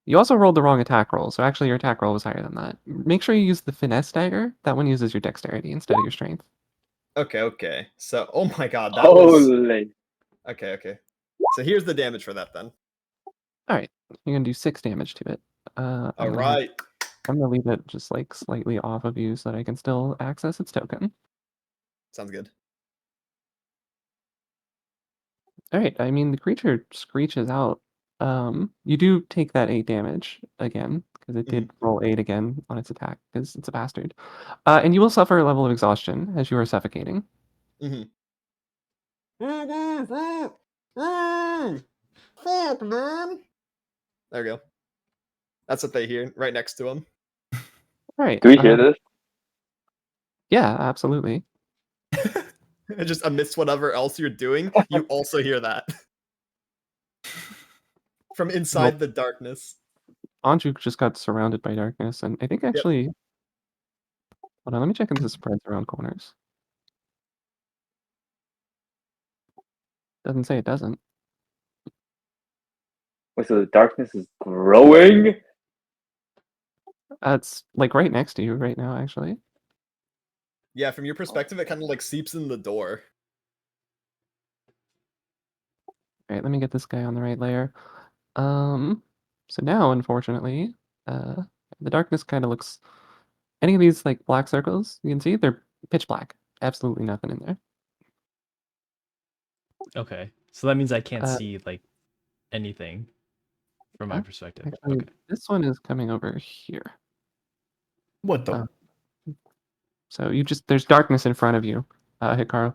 You also rolled the wrong attack roll, so actually your attack roll was higher than that. Make sure you use the finesse dagger. That one uses your dexterity instead of your strength. Okay, okay. So, oh my God, that was Holy. okay. Okay. So here's the damage for that then. All right, you're gonna do 6 damage to it. All I'm right. gonna leave it just like slightly off of you so that I can still access its token. Sounds good. All right, I mean the creature screeches out. You do take that 8 damage again because it did roll 8 again on its attack because it's a bastard. And you will suffer a level of exhaustion as you are suffocating. Mm-hmm. Fuck, man. There we go. That's what they hear right next to him. All right. Do we hear this? Yeah, absolutely. Just amidst whatever else you're doing, you also hear that from inside the darkness. Anju just got surrounded by darkness, and I think actually, hold on, let me check into the spreads around corners. Doesn't say it doesn't. Wait, so the darkness is growing? It's like right next to you right now, actually. Yeah, from your perspective, it kind of like seeps in the door. All right, let me get this guy on the right layer. So now, unfortunately, the darkness kind of looks. Any of these like black circles you can see, they're pitch black. Absolutely nothing in there. Okay, so that means I can't Uh, see like anything from my yeah, perspective. actually, Okay. this one is coming over here. What the? Uh, so there's darkness in front of you, Hikaru.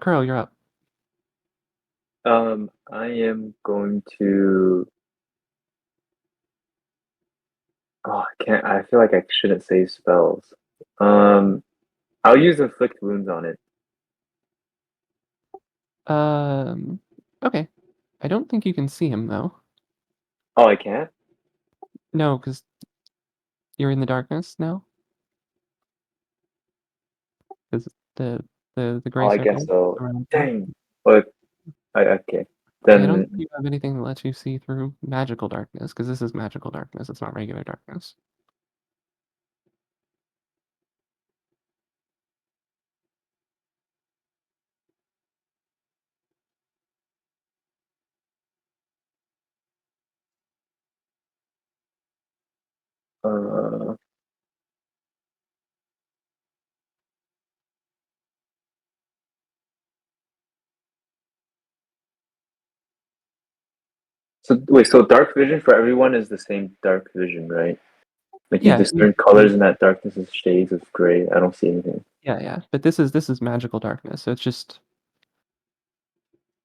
Kuro, you're up. I am going to. Oh, I can't. I feel like I shouldn't say spells. I'll use inflict wounds on it. Okay. I don't think you can see him though. Oh, I can't. No, because you're in the darkness now. Because the Oh, gray I guess circle so. around you. Dang. But okay. Yeah, I don't Then think you have anything that lets you see through magical darkness, because this is magical darkness. It's not regular darkness. uh, so wait, so dark vision for everyone is the same dark vision, right? Like you Yeah, discern colors in that darkness as shades of gray. I don't see anything. yeah. But this is magical darkness, so it's just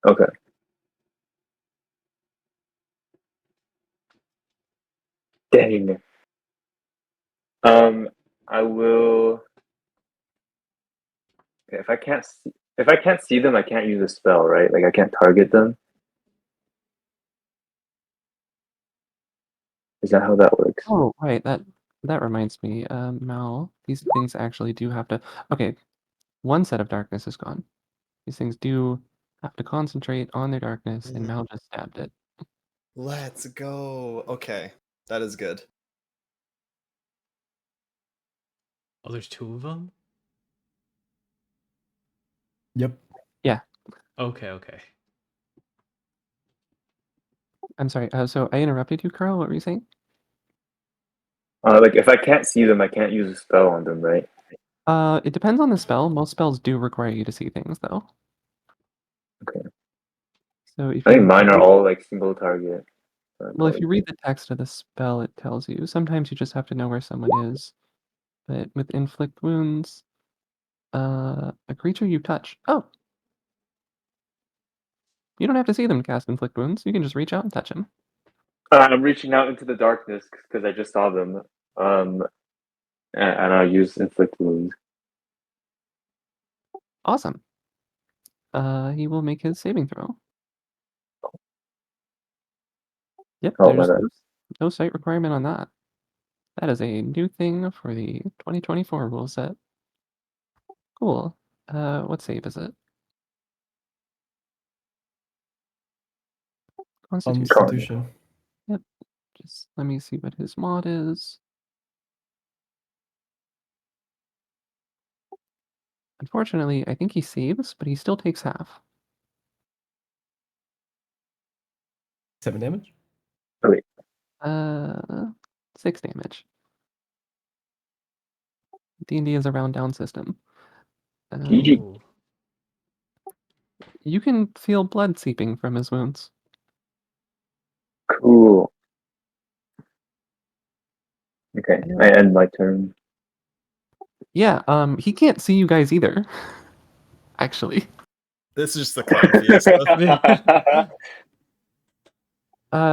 Okay. Dang. I will. Okay, if I can't see them, I can't use a spell, right? Like I can't target them. Is that how that works? oh right, that reminds me, Mal, these things actually do have to okay, one set of darkness is gone. These things do have to concentrate on their darkness, and Mal just stabbed it. Let's go. Okay, that is good. Oh, there's 2 of them. Yep. Yeah, Okay, okay. I'm sorry. So I interrupted you, Carl. What were you saying? Like if I can't see them, I can't use a spell on them, right? It depends on the spell. Most spells do require you to see things, though. Okay. So if I think you mine are read, all like single target. well, if you read the text of the spell, it tells you. Sometimes you just have to know where someone is. But with inflict wounds, a creature you touch. Oh, you don't have to see them to cast inflict wounds. You can just reach out and touch them. I'm reaching out into the darkness because I just saw them. And I'll use inflict wounds. Awesome. He will make his saving throw. Yep, Oh my there's god. no sight requirement on that. That is a new thing for the 2024 rule set. Cool. What save is it? Constitution. Constitution. Yep. Just let me see what his mod is. Unfortunately, I think he saves, but he still takes half. 7 damage. Wait. 6 damage. D&D is a round down system. GG. Ooh. You can feel blood seeping from his wounds. Cool. Okay, I end my turn. Yeah, he can't see you guys either. Actually. This is just a clown fiesta.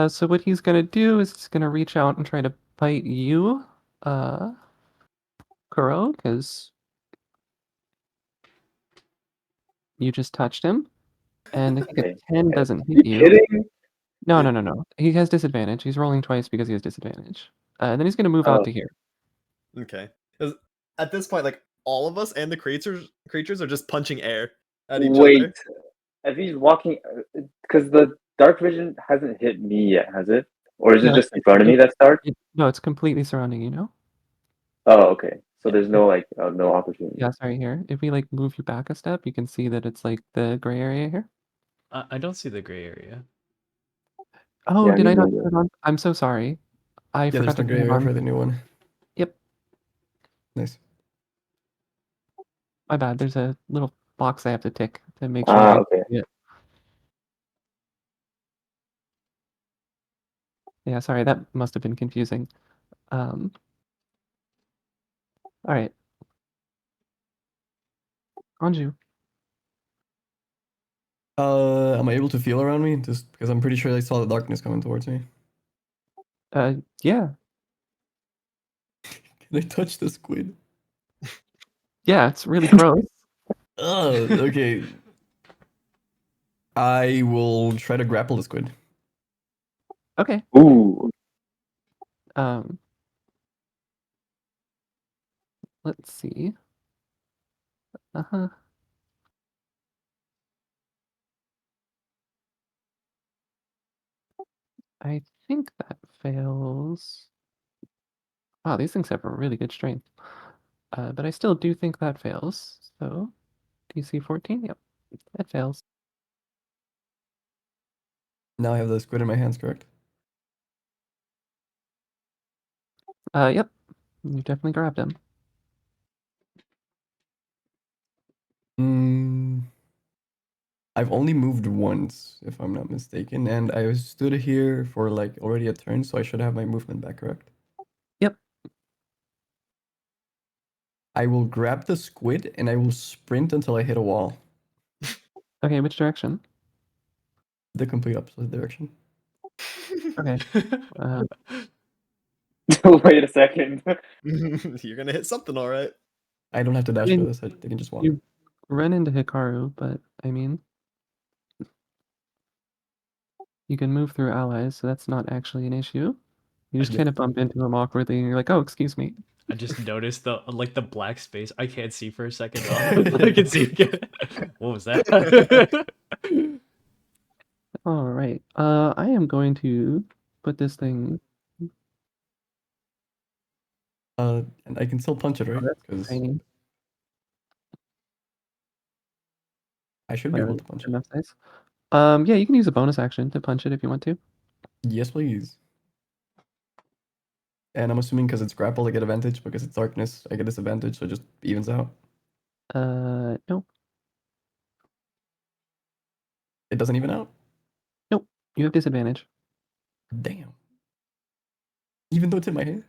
So what he's gonna do is he's gonna reach out and try to bite you, Kuro, because you just touched him. And I think Okay. a 10 doesn't You hit you. kidding? No, no, no, no. He has disadvantage. He's rolling twice because he has disadvantage. And then he's gonna move Oh. out to here. Okay. 'Cause at this point, like all of us and the creatures are just punching air at each Wait, other. if he's walking, because the dark vision hasn't hit me yet, has it? Or is it No, just in front of me that's dark? No, it's completely surrounding you now. Oh, okay. So Yeah. there's no like no opportunity. Yeah, sorry, here. If we like move you back a step, you can see that it's like the gray area here. I don't see the gray area. Oh, Yeah, did me I not neither. turn it on? I'm so sorry. I Yeah, there's forgot to no turn gray it area for on. the new one. Yep, Nice. my bad. There's a little box I have to tick to make sure you Ah, guys okay. see it. Yeah, sorry, that must have been confusing. All right. Anju. Am I able to feel around me? Just because I'm pretty sure I saw the darkness coming towards me. Yeah. Can I touch the squid? Yeah, it's really gross. Oh, okay. I will try to grapple the squid. Okay. Ooh. Um, let's see. Uh-huh. I think that fails. Wow, these things have a really good strength. But I still do think that fails. So, DC 14? Yep, that fails. Now I have the squid in my hands, correct? Yep, you definitely grabbed him. I've only moved once, if I'm not mistaken, and I stood here for like already a turn, so I should have my movement back, correct? Yep. I will grab the squid and I will sprint until I hit a wall. Okay, which direction? The complete opposite direction. Okay. Wait a second. You're gonna hit something, all right. I don't have to I dash for mean, this, I can just walk. you run into Hikaru, but I mean, you can move through allies, so that's not actually an issue. You just Yep. kind of bump into him awkwardly, and you're like, "Oh, excuse me." I just noticed the black space. I can't see for a second. I can see again. What was that? All right. I am going to put this thing. And I can still punch it, Oh, right? that's Because tiny. I should be able to punch it. Enough size. Yeah, you can use a bonus action to punch it if you want to. Yes, please. And I'm assuming because it's grapple, I get advantage. Because it's darkness, I get disadvantage, so it just evens out. No, It doesn't even out? nope. You have disadvantage, Damn. Even though it's in my hands?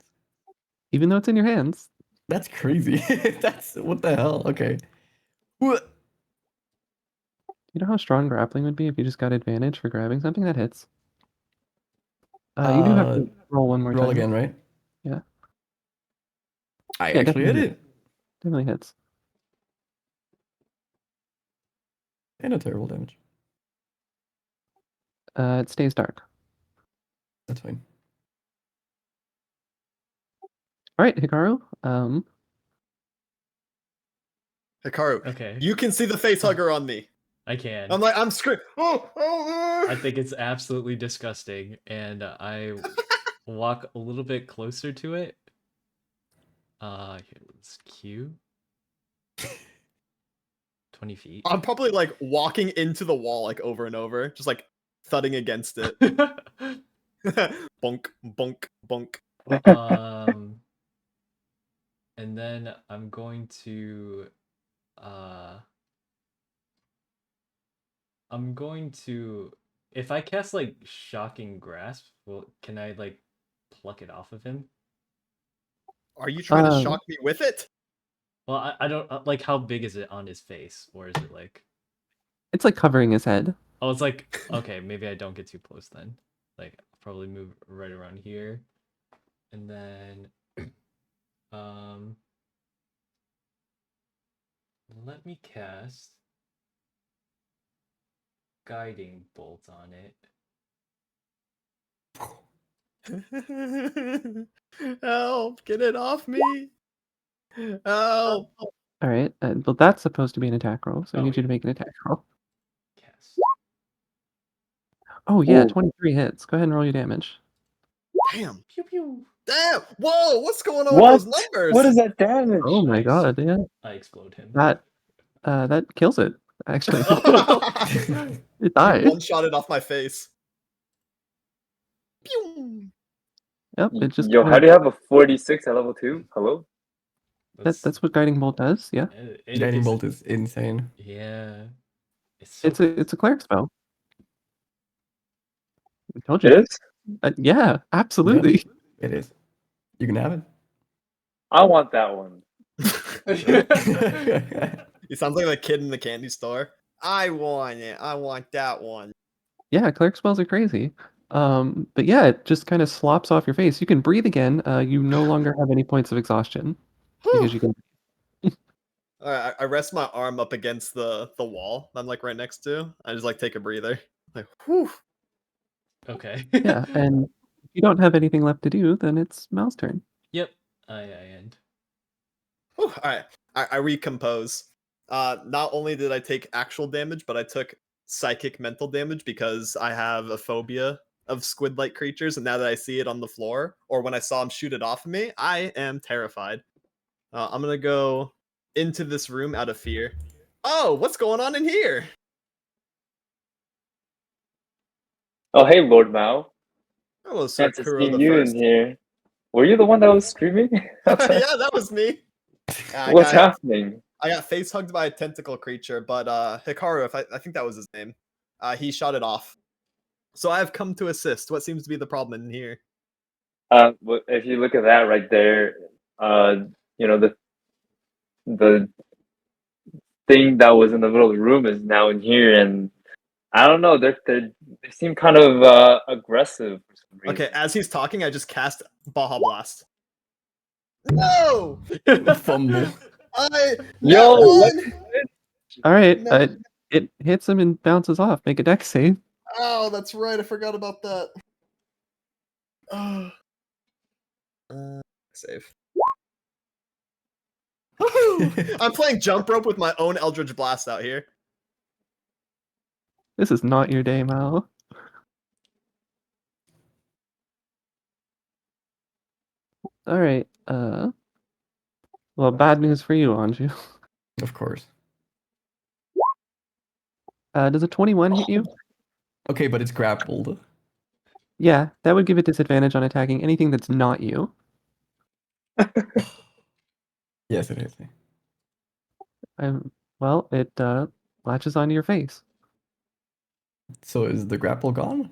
even though it's in your hands. That's crazy. That's what the hell? Okay. What? You know how strong grappling would be if you just got advantage for grabbing something that hits? You do have to roll one more Roll time. again, right? Yeah. I Yeah, actually hit definitely it. Definitely hits. And a terrible damage. It stays dark. That's fine. All right, Hikaru. Hikaru, Okay. you can see the face hugger on me. I can. I'm screaming. I think it's absolutely disgusting, and I walk a little bit closer to it. Here, let's Q. 20 feet. I'm probably like walking into the wall like over and over, just like thudding against it. Bonk, bonk, bonk. And then I'm going to if I cast like shocking grasp, well, can I like pluck it off of him? Are you trying to Um, shock me with it? Well, I don't like how big is it on his face, or is it like it's like covering his head. oh, it's like okay, maybe I don't get too close then. Like I'll probably move right around here, and then um, let me cast guiding bolt on it. Help! Get it off me! Help! All right, well, that's supposed to be an attack roll, so I Oh, need you yeah. to make an attack roll. Cast. Oh yeah, Ooh. 23 hits. Go ahead and roll your damage. Damn! Pew pew. Damn! Whoa! What's going on What? with those numbers? What is that damage? Oh my god, yeah. I explode him. That kills it, actually. It You died. one-shotted off my face. Pew! Yep, it just Yo, kind how of do you have a 46 at level 2? Hello? that's what guiding bolt does. Yeah, Guiding bolt is insane. Yeah. It's so it's a cleric spell. I told It you. is? Yeah, absolutely. It is. You can have I want that one. it. He sounds like the kid in the candy store. I want it. I want that one. Yeah, cleric spells are crazy. But yeah, it just kind of slops off your face. You can breathe again. You no longer have any points of exhaustion because you Whew. can. All right, I rest my arm up against the wall I'm like right next to. I just like take a breather. Like, whew. okay. Yeah, and if you don't have anything left to do, then it's Mal's turn. Yep. I end. Whew. All right, I recompose. Not only did I take actual damage, but I took psychic mental damage because I have a phobia of squid-like creatures, and now that I see it on the floor, or when I saw him shoot it off of me, I am terrified. I'm gonna go into this room out of fear. Oh, what's going on in here? Oh, hey, Lord Mao. Hello, Sir Nice to see Kuro the you in First. here. Were you the one that was screaming outside? Yeah, that was me. What's happening? I got face hugged by a tentacle creature, but Hikaru, if I think that was his name, he shot it off. So I have come to assist. What seems to be the problem in here? If you look at that right there, uh, you know, the thing that was in the middle of the room is now in here, and I don't know, they seem kind of aggressive for some reason. Okay, as he's talking, I just cast Baja Blast. No! Fumble. I Yo, that one! All right, No. it hits him and bounces off. Make a dex save. Oh, that's right. I forgot about that. Oh. Save. Woohoo! I'm playing jump rope with my own Eldritch Blast out here. This is not your day, Mal. All right. Well, bad news for you, Anju. Of course. Does a 21 hit you? Okay, but it's grappled. Yeah, that would give it disadvantage on attacking anything that's not you. Yes, it is. Well, it latches onto your face. So is the grapple gone?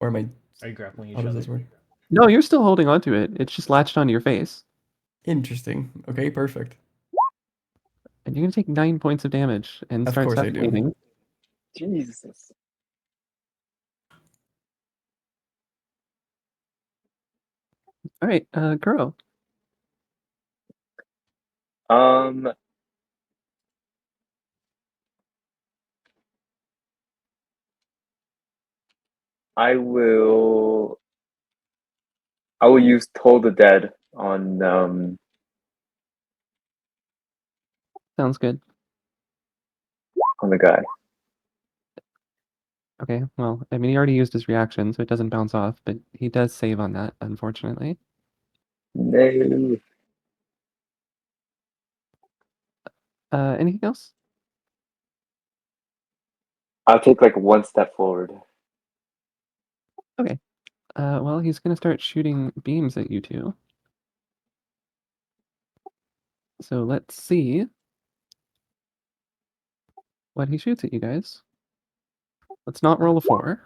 Or am I? Are you grappling each How does other? this work? No, you're still holding onto it. It's just latched onto your face. Interesting. Okay, perfect. And you're gonna take 9 points of damage and Of start course I do. suffocating. Jesus. All right, Kuro. Um, I will. I will use Toll the Dead Sounds good. on the guy. Okay, well, I mean, he already used his reaction, so it doesn't bounce off, but he does save on that, unfortunately. No. Anything else? I'll take like one step forward. Okay. Well, he's gonna start shooting beams at you two. So let's see what he shoots at you guys. Let's not roll a 4.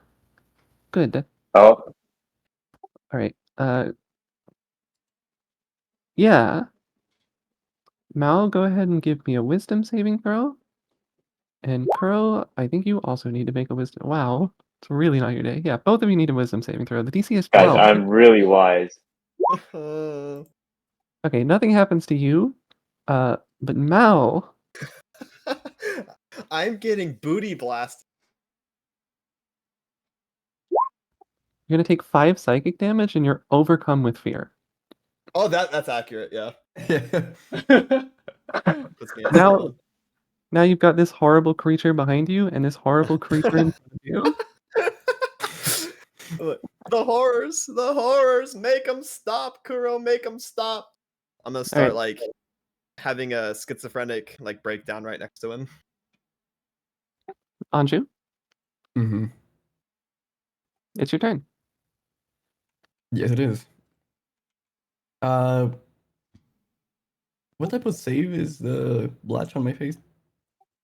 Good. Oh, All right. Yeah. Mal, go ahead and give me a wisdom saving throw. And Kuro, I think you also need to make a wisdom. Wow. It's really not your day. Yeah, both of you need a wisdom saving throw. The DC is guys, 12. I'm really wise. Okay, nothing happens to you. But Mal, I'm getting booty blasted. you're gonna take 5 psychic damage and you're overcome with fear. Oh, that's accurate. Yeah, Yeah. puts me at Now, zero. now you've got this horrible creature behind you and this horrible creature in front of you. Look, the horrors, make them stop, Kuro, make them stop. I'm gonna start right. like having a schizophrenic like breakdown right next to him. Anju, Mm-hmm. it's your turn. Yes, it is. Uh, what type of save is the blotch on my face?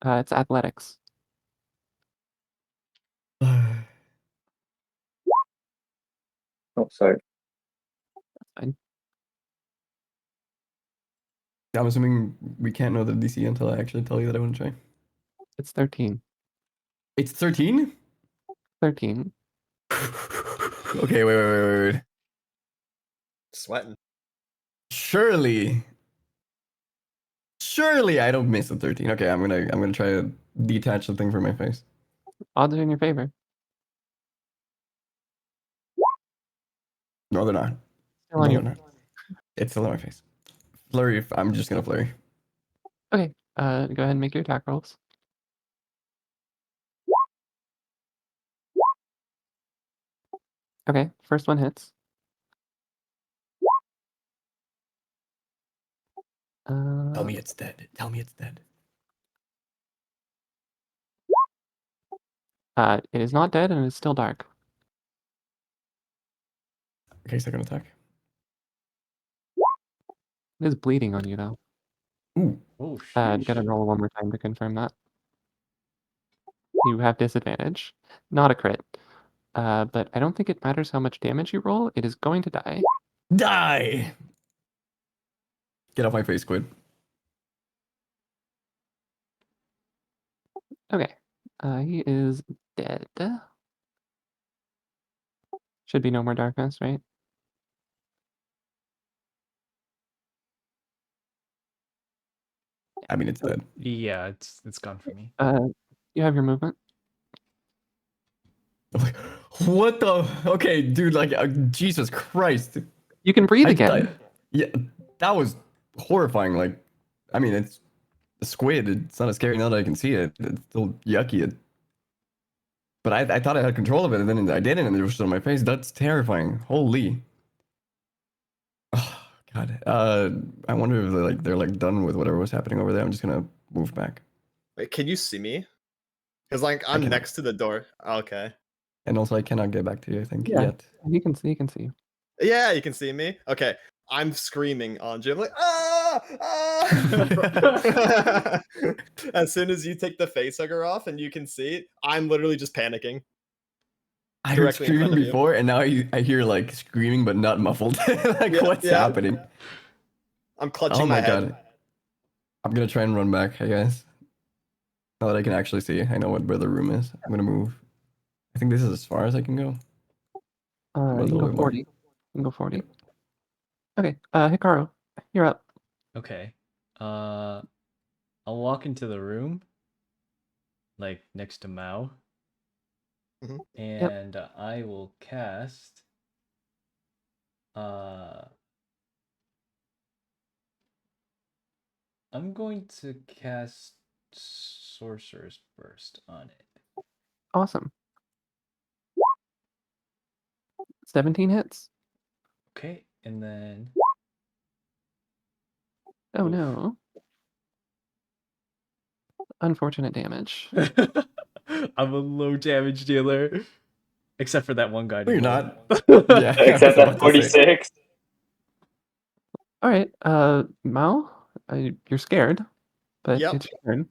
It's athletics. Oh, sorry. Fine. I'm assuming we can't know the DC until I actually tell you that I want to try. It's 13. It's 13? 13. Okay, wait. Sweating. Surely I don't miss a 13. Okay, I'm gonna try to detach the thing from my face. Odds are in your favor. No, they're not. Still No, on they're your. not. It's still on my face. Flurry. I'm just gonna flurry. Okay. Go ahead and make your attack rolls. Okay, first one hits. Tell me it's dead. Tell me it's dead. It is not dead and it's still dark. Okay, second attack. It is bleeding on you though. Ooh. Oh, Gotta sheesh. roll one more time to confirm that. You have disadvantage. Not a crit. But I don't think it matters how much damage you roll. It is going to die. Die! Get off my face, Squid. Okay. He is dead. Should be no more darkness, right? I mean, it's dead. Yeah, it's gone for me. You have your movement. I'm like, what the? Okay, dude, like, Jesus Christ. You can breathe I again. thought- yeah, that was horrifying. Like, I mean, it's a squid. It's not as scary now that I can see it. It's still yucky. But I thought I had control of it, and then I didn't, and it was still on my face. That's terrifying. Holy. Oh, God. I wonder if they're like done with whatever was happening over there. I'm just gonna move back. Wait, can you see me? Because like I I'm cannot. next to the door. Okay. And also, I cannot get back to you, I think, Yeah. yet. You can see. You can see. Yeah, you can see me. Okay. I'm screaming on Jim like ah! As soon as you take the facehugger off and you can see it, I'm literally just panicking. I heard Directly in front screaming of you. before, and now I hear like screaming, but not muffled. Like, Yeah, what's yeah. happening? I'm clutching Oh my my head. God. I'm gonna try and run back, I guess. Now that I can actually see, I know where the room is. I'm gonna move. I think this is as far as I can go. You But a can little go bit more. 40. You can go 40. Okay. Hikaru, you're up. Okay. I'll walk into the room, like next to Mao, Mhm. and I will cast. I'm going to cast Sorcerer's Burst on it. Awesome. 17 hits. Okay, and then. Oh Oof. no. Unfortunate damage. I'm a low damage dealer. Except for that one guy. No, you're not. Yeah. Yeah, I was Except about at to say. 46. All right, Mao, you're scared, but Yep. it's your turn.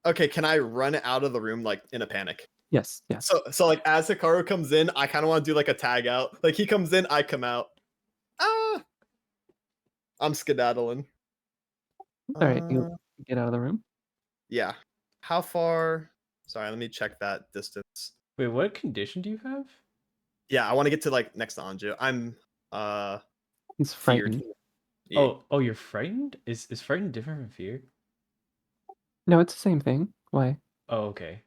Okay, can I run out of the room like in a panic? Yes, yes. So like as Hikaru comes in, I kind of want to do like a tag out. Like he comes in, I come out. Ah, I'm skedaddling. All right, you get out of the room. Yeah. How far? Sorry, let me check that distance. Wait, what condition do you have? Yeah, I want to get to like next to Anju. I'm He's feared. frightened. Yeah. Oh, you're frightened? Is frightened different from fear? No, it's the same thing. Why? Oh, okay.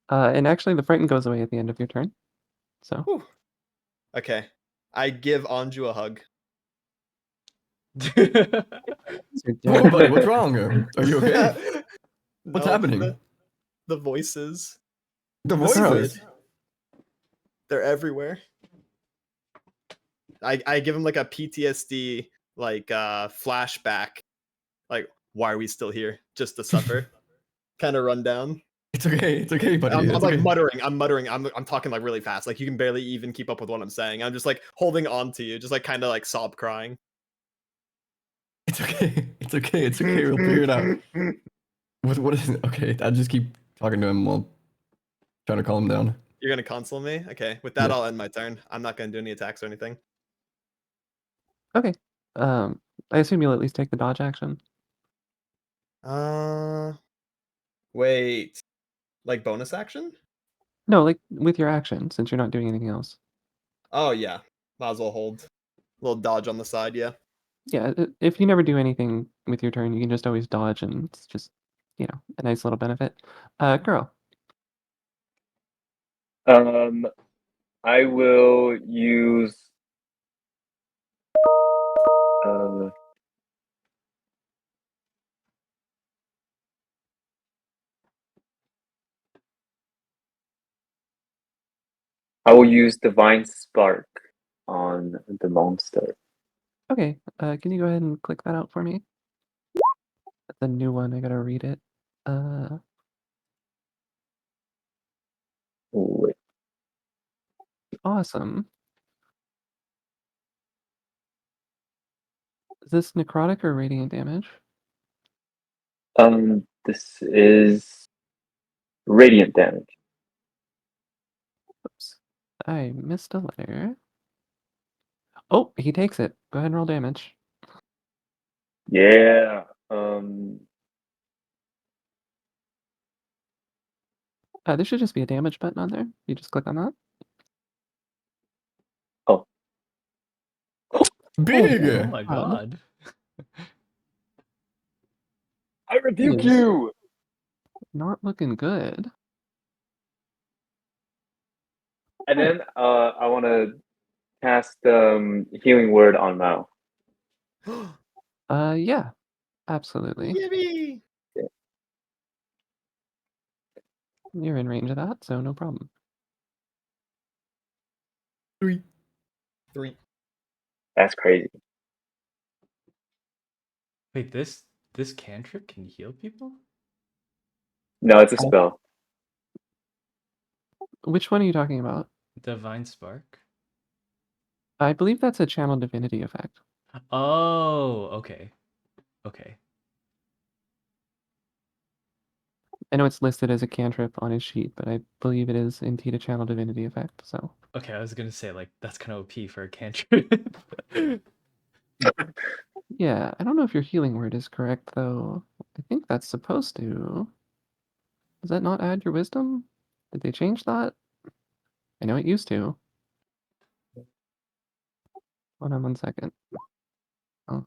And actually, the frightened goes away at the end of your turn. So Whew. Okay. I give Anju a hug. you're Whoa, dead. buddy, what's wrong? Are you okay? What's No, happening? The voices. The This is voices. it. They're everywhere. I give him like a PTSD like flashback. Like, why are we still here? Just to suffer. Kind of rundown. It's okay, buddy. I'm It's like okay. muttering. I'm talking like really fast. Like you can barely even keep up with what I'm saying. I'm just like holding on to you, just like kind of like sob crying. It's okay. It's okay. It's okay. We'll figure it out. What is it? Okay, I just keep talking to him while trying to calm him down. You're gonna console me? Okay. With that, Yeah. I'll end my turn. I'm not gonna do any attacks or anything. Okay. I assume you'll at least take the dodge action. Wait. Like bonus action? No, like with your action, since you're not doing anything else. Oh yeah. Might as well hold. Little dodge on the side, yeah. Yeah, if you never do anything with your turn, you can just always dodge, and it's just, a nice little benefit. Girl. I will use. I will use Divine Spark on the monster. Okay, can you go ahead and click that out for me? That's a new one. I gotta read it. Wait. Awesome. Is this necrotic or radiant damage? This is radiant damage. Oops. I missed a letter. Oh, he takes it. Go ahead and roll damage. Yeah. There should just be a damage button on there. You just click on that. Oh. Big. Oh my god. I rebuke Yes. you. Not looking good. And then I want to cast healing word on Mao. Yeah, absolutely. Yippee! You're in range of that, so no problem. 3. That's crazy. Wait, this cantrip can heal people? No, it's a spell. Which one are you talking about? Divine Spark? I believe that's a channel divinity effect. Oh, okay. Okay. I know it's listed as a cantrip on his sheet, but I believe it is indeed a channel divinity effect. So Okay, I was gonna say like that's kind of OP for a cantrip. yeah, I don't know if your healing word is correct though. I think that's supposed to. Does that not add your wisdom? Did they change that? I know it used to. Hold on one second. Oh.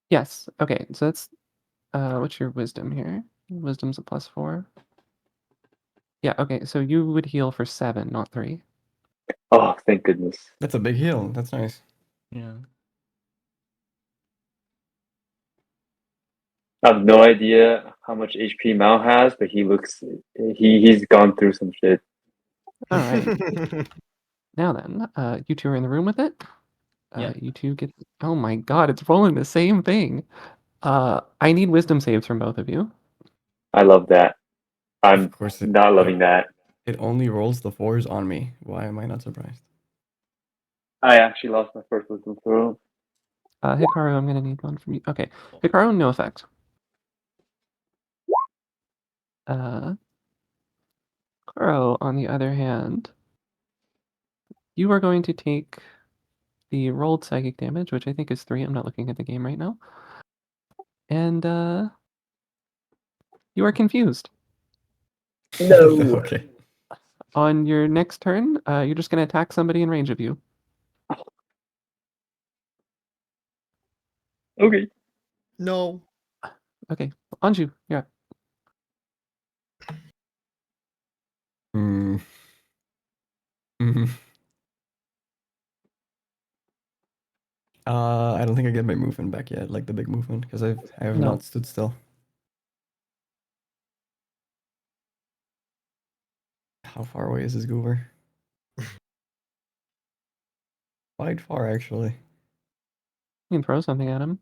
Yes. Okay. So that's what's your wisdom here? Wisdom's a +4. Yeah. Okay. So you would heal for 7, not 3. Oh, thank goodness. That's a big heal. That's nice. Yeah. I have no idea how much HP Mao has, but he's gone through some shit. All right. Now then, you two are in the room with it. Yeah. You two get. Oh my God! It's rolling the same thing. I need wisdom saves from both of you. I love that. I'm Of course, not loving that. it only rolls the 4s on me. Why am I not surprised? I actually lost my first wisdom throw. Hikaru, I'm gonna need one from you. Okay, Hikaru, no effect. Kuro, on the other hand, you are going to take the rolled psychic damage, which I think is 3. I'm not looking at the game right now. And you are confused. No. Okay. On your next turn, you're just going to attack somebody in range of you. Okay. No. Okay, Anju, yeah. Hmm. Mhm. I don't think I get my movement back yet, like the big movement, because I have No. not stood still. How far away is this goober? Quite far, actually. You can throw something at him.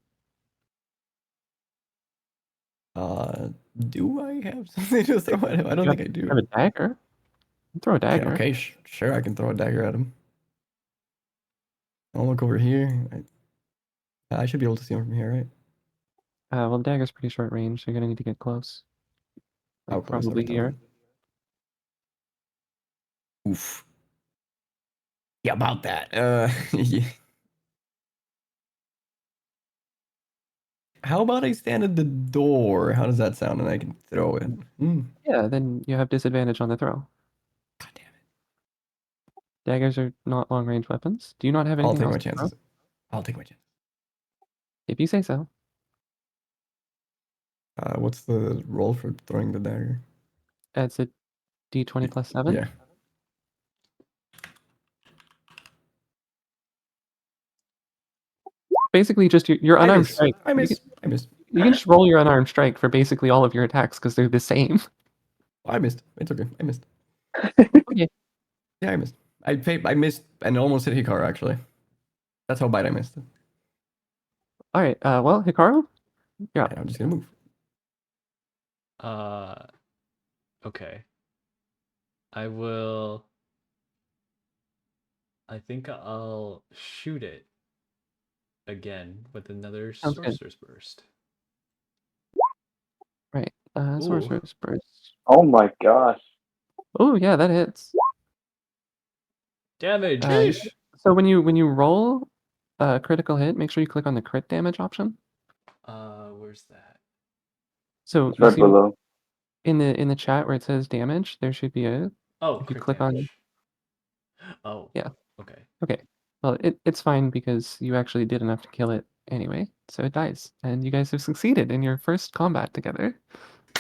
Do I have something to throw at him? I don't You think I do. have a dagger. Throw a Okay, dagger. okay, sure, I can throw a dagger at him. I'll look over here. I should be able to see him from here, right? Well, the dagger's pretty short range, so you're gonna need to get close. How Like close? probably Okay, tell me. here. Oof. Yeah, about that. Yeah. How about I stand at the door? How does that sound? And I can throw it. Hmm. Yeah, then you have disadvantage on the throw. God damn it. Daggers are not long range weapons. Do you not have I'll anything take else my to throw? chances. I'll take my chance. If you say so. What's the roll for throwing the dagger? It's a d20 plus 7. Yeah. Basically, just your I unarmed miss. strike. I miss. I missed. You can just roll your unarmed strike for basically all of your attacks because they're the same. I missed. It's okay. I missed. Okay. Yeah, I missed. I missed and almost hit Hikaru, actually. That's how bad I missed. All right. Well, Hikaru, you're up. And I'm just gonna move. Okay. I will. I think I'll shoot it again with another Sounds good. sorcerer's burst. Right. Ooh. Sorcerer's burst. Oh my gosh. Oh yeah, that hits. Damage. So when you roll a critical hit, make sure you click on the crit damage option. Where's that? So It's you right see below. in the chat where it says damage, there should be a. Oh, If you crit click on. damage. Oh. Yeah. Okay. Okay. Well, it's fine because you actually did enough to kill it anyway, so it dies, and you guys have succeeded in your first combat together.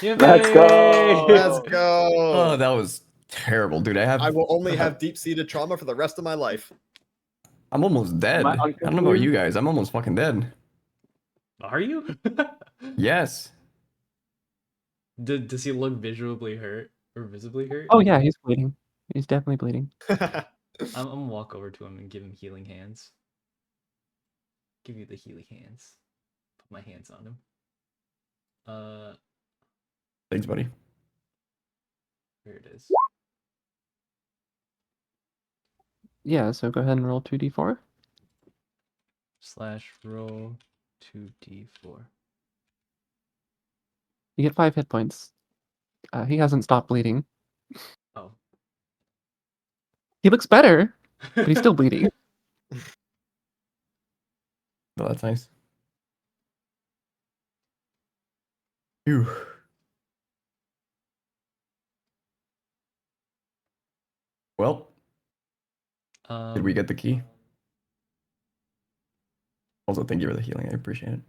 Let's go. Let's Oh, go. that was terrible, dude. I will only have deep-seated trauma for the rest of my life. I'm almost dead. Am I I don't know about unconfused? you guys. I'm almost fucking dead. Are you? Yes. Does he look visually hurt or visibly hurt? Oh yeah, he's bleeding. He's definitely bleeding. I'm gonna walk over to him and give him healing hands. Give you the healing hands. Put my hands on him. Thanks, buddy. Here it is. Yeah, so go ahead and roll 2d4. Slash roll 2d4. You get 5 hit points. He hasn't stopped bleeding. Oh. He looks better, but he's still bleeding. Oh, that's nice. Phew. Well, did we get the key? Also, thank you for the healing. I appreciate it.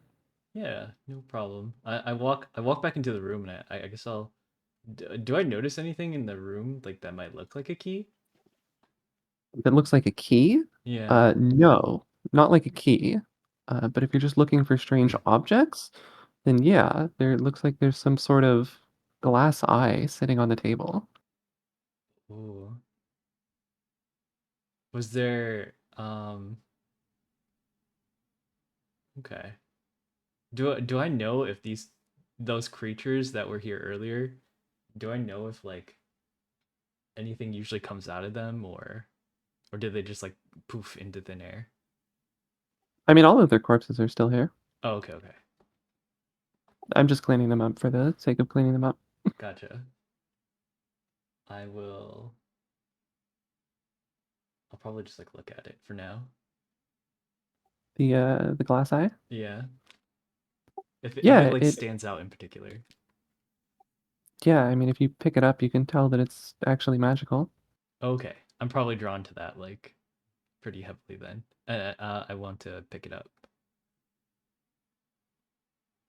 Yeah, no problem. I walk back into the room and I guess I'll do I notice anything in the room like that might look like a key? That looks like a key? Yeah. No, not like a key. But if you're just looking for strange objects, then yeah, there looks like there's some sort of glass eye sitting on the table. Ooh. Was there okay. Do I know if those creatures that were here earlier, do I know if like anything usually comes out of them, or did they just like poof into thin air? I mean, all of their corpses are still here. Oh, okay, okay. I'm just cleaning them up for the sake of cleaning them up. Gotcha. I will. I'll probably just like look at it for now. The glass eye. Yeah. If Yeah, it like it. stands out in particular. Yeah, I mean, if you pick it up, you can tell that it's actually magical. Okay, I'm probably drawn to that like pretty heavily then. I want to pick it up.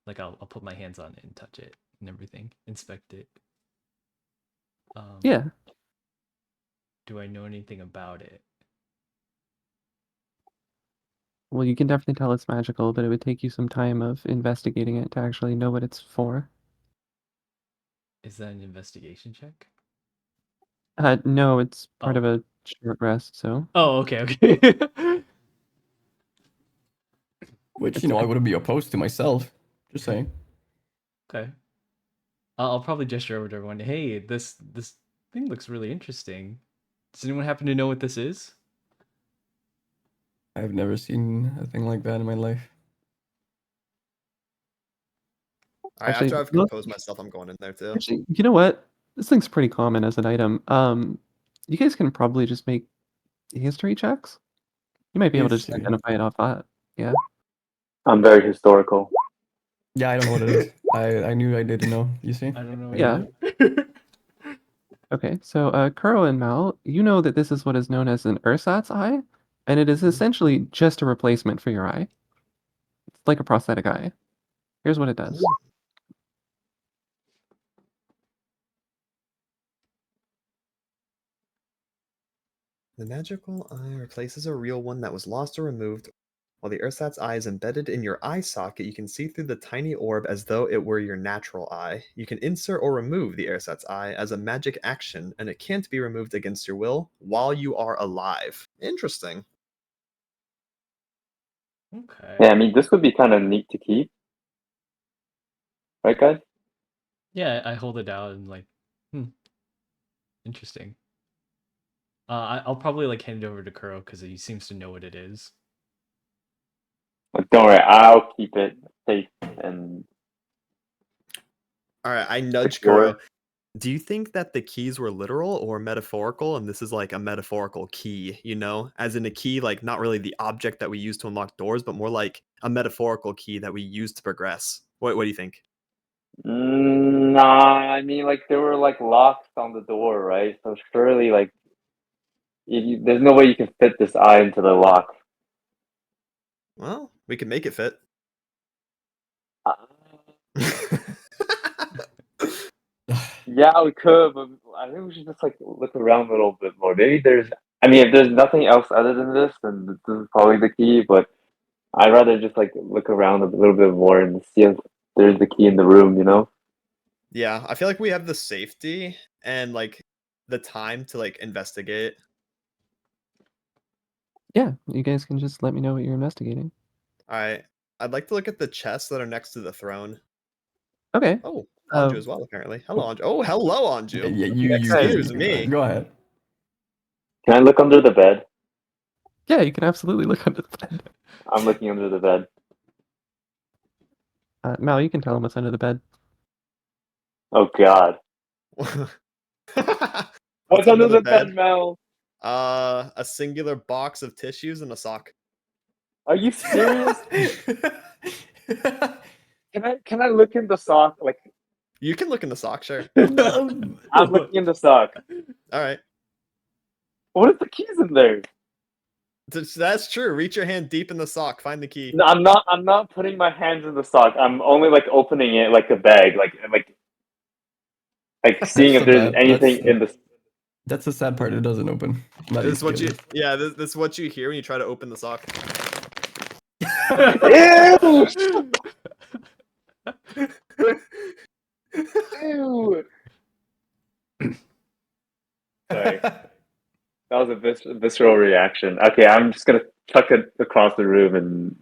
Like I'll put my hands on it and touch it and everything, inspect it. Yeah. Do I know anything about it? Well, you can definitely tell it's magical, but it would take you some time of investigating it to actually know what it's for. Is that an investigation check? No, it's part of Oh. a short rest, so Oh, okay, okay. Which, it's I fine. wouldn't be opposed to myself. Just saying. Okay. I'll probably gesture over to everyone. Hey, this thing looks really interesting. Does anyone happen to know what this is? I've never seen a thing like that in my life. All right, Actually, after I've look, composed myself, I'm going in there too. actually, you know what? This thing's pretty common as an item. You guys can probably just make history checks. You might be able to just History. identify it off that. Yeah. I'm very historical. Yeah, I don't know what it is. I knew I didn't know. You see? I don't know Yeah. either. Okay, so Kuro and Mal, you know that this is what is known as an ersatz eye, and it is essentially just a replacement for your eye. It's like a prosthetic eye. Here's what it does. The magical eye replaces a real one that was lost or removed. While the ersatz eye is embedded in your eye socket, you can see through the tiny orb as though it were your natural eye. You can insert or remove the ersatz eye as a magic action, and it can't be removed against your will while you are alive. Interesting. Okay. Yeah, I mean, this would be kind of neat to keep, right, guys? Yeah, I hold it out and like, interesting. I'll probably like hand it over to Kuro because he seems to know what it is. Like, don't worry, I'll keep it safe and All right, I nudge secure. Kuro. Do you think that the keys were literal or metaphorical? And this is like a metaphorical key, as in a key, like not really the object that we use to unlock doors, but more like a metaphorical key that we use to progress. What do you think? Nah, I mean, like there were like locks on the door, right? So surely, like, there's no way you can fit this eye into the lock. Well, we can make it fit. Uh, Yeah, we could, but I think we should just like look around a little bit more. Maybe there's, I mean, if there's nothing else other than this, then this is probably the key. But I'd rather just like look around a little bit more and see if there's the key in the room, you know? Yeah, I feel like we have the safety and like the time to like investigate. Yeah, you guys can just let me know what you're investigating. All right, I'd like to look at the chests that are next to the throne. Okay. Oh, Uh, Anju as well, apparently. Hello, Anju. Oh, hello, Yeah, Anju. you Guys, Excuse can me. go ahead. Can I look under the bed? yeah, you can absolutely look under the bed. I'm looking under the bed. Mal, you can tell him what's under the bed. Oh God, What's under under the the bed, bed? Mel? A singular box of tissues and a sock. Are you serious? Can I look in the sock? Like, You can look in the sock, sure. No. I'm looking in the sock. All right. What if the key's in there? That's true. Reach your hand deep in the sock. Find the key. No, I'm not. I'm not putting my hands in the sock. I'm only like opening it like a bag, like seeing That's if the there's bad. anything in the. That's the sad part. It doesn't open. I'm not This is used to what you. this. Yeah, this is what you hear when you try to open the sock. Ew! Ew! Sorry, that was a visceral reaction. Okay, I'm just gonna chuck it across the room and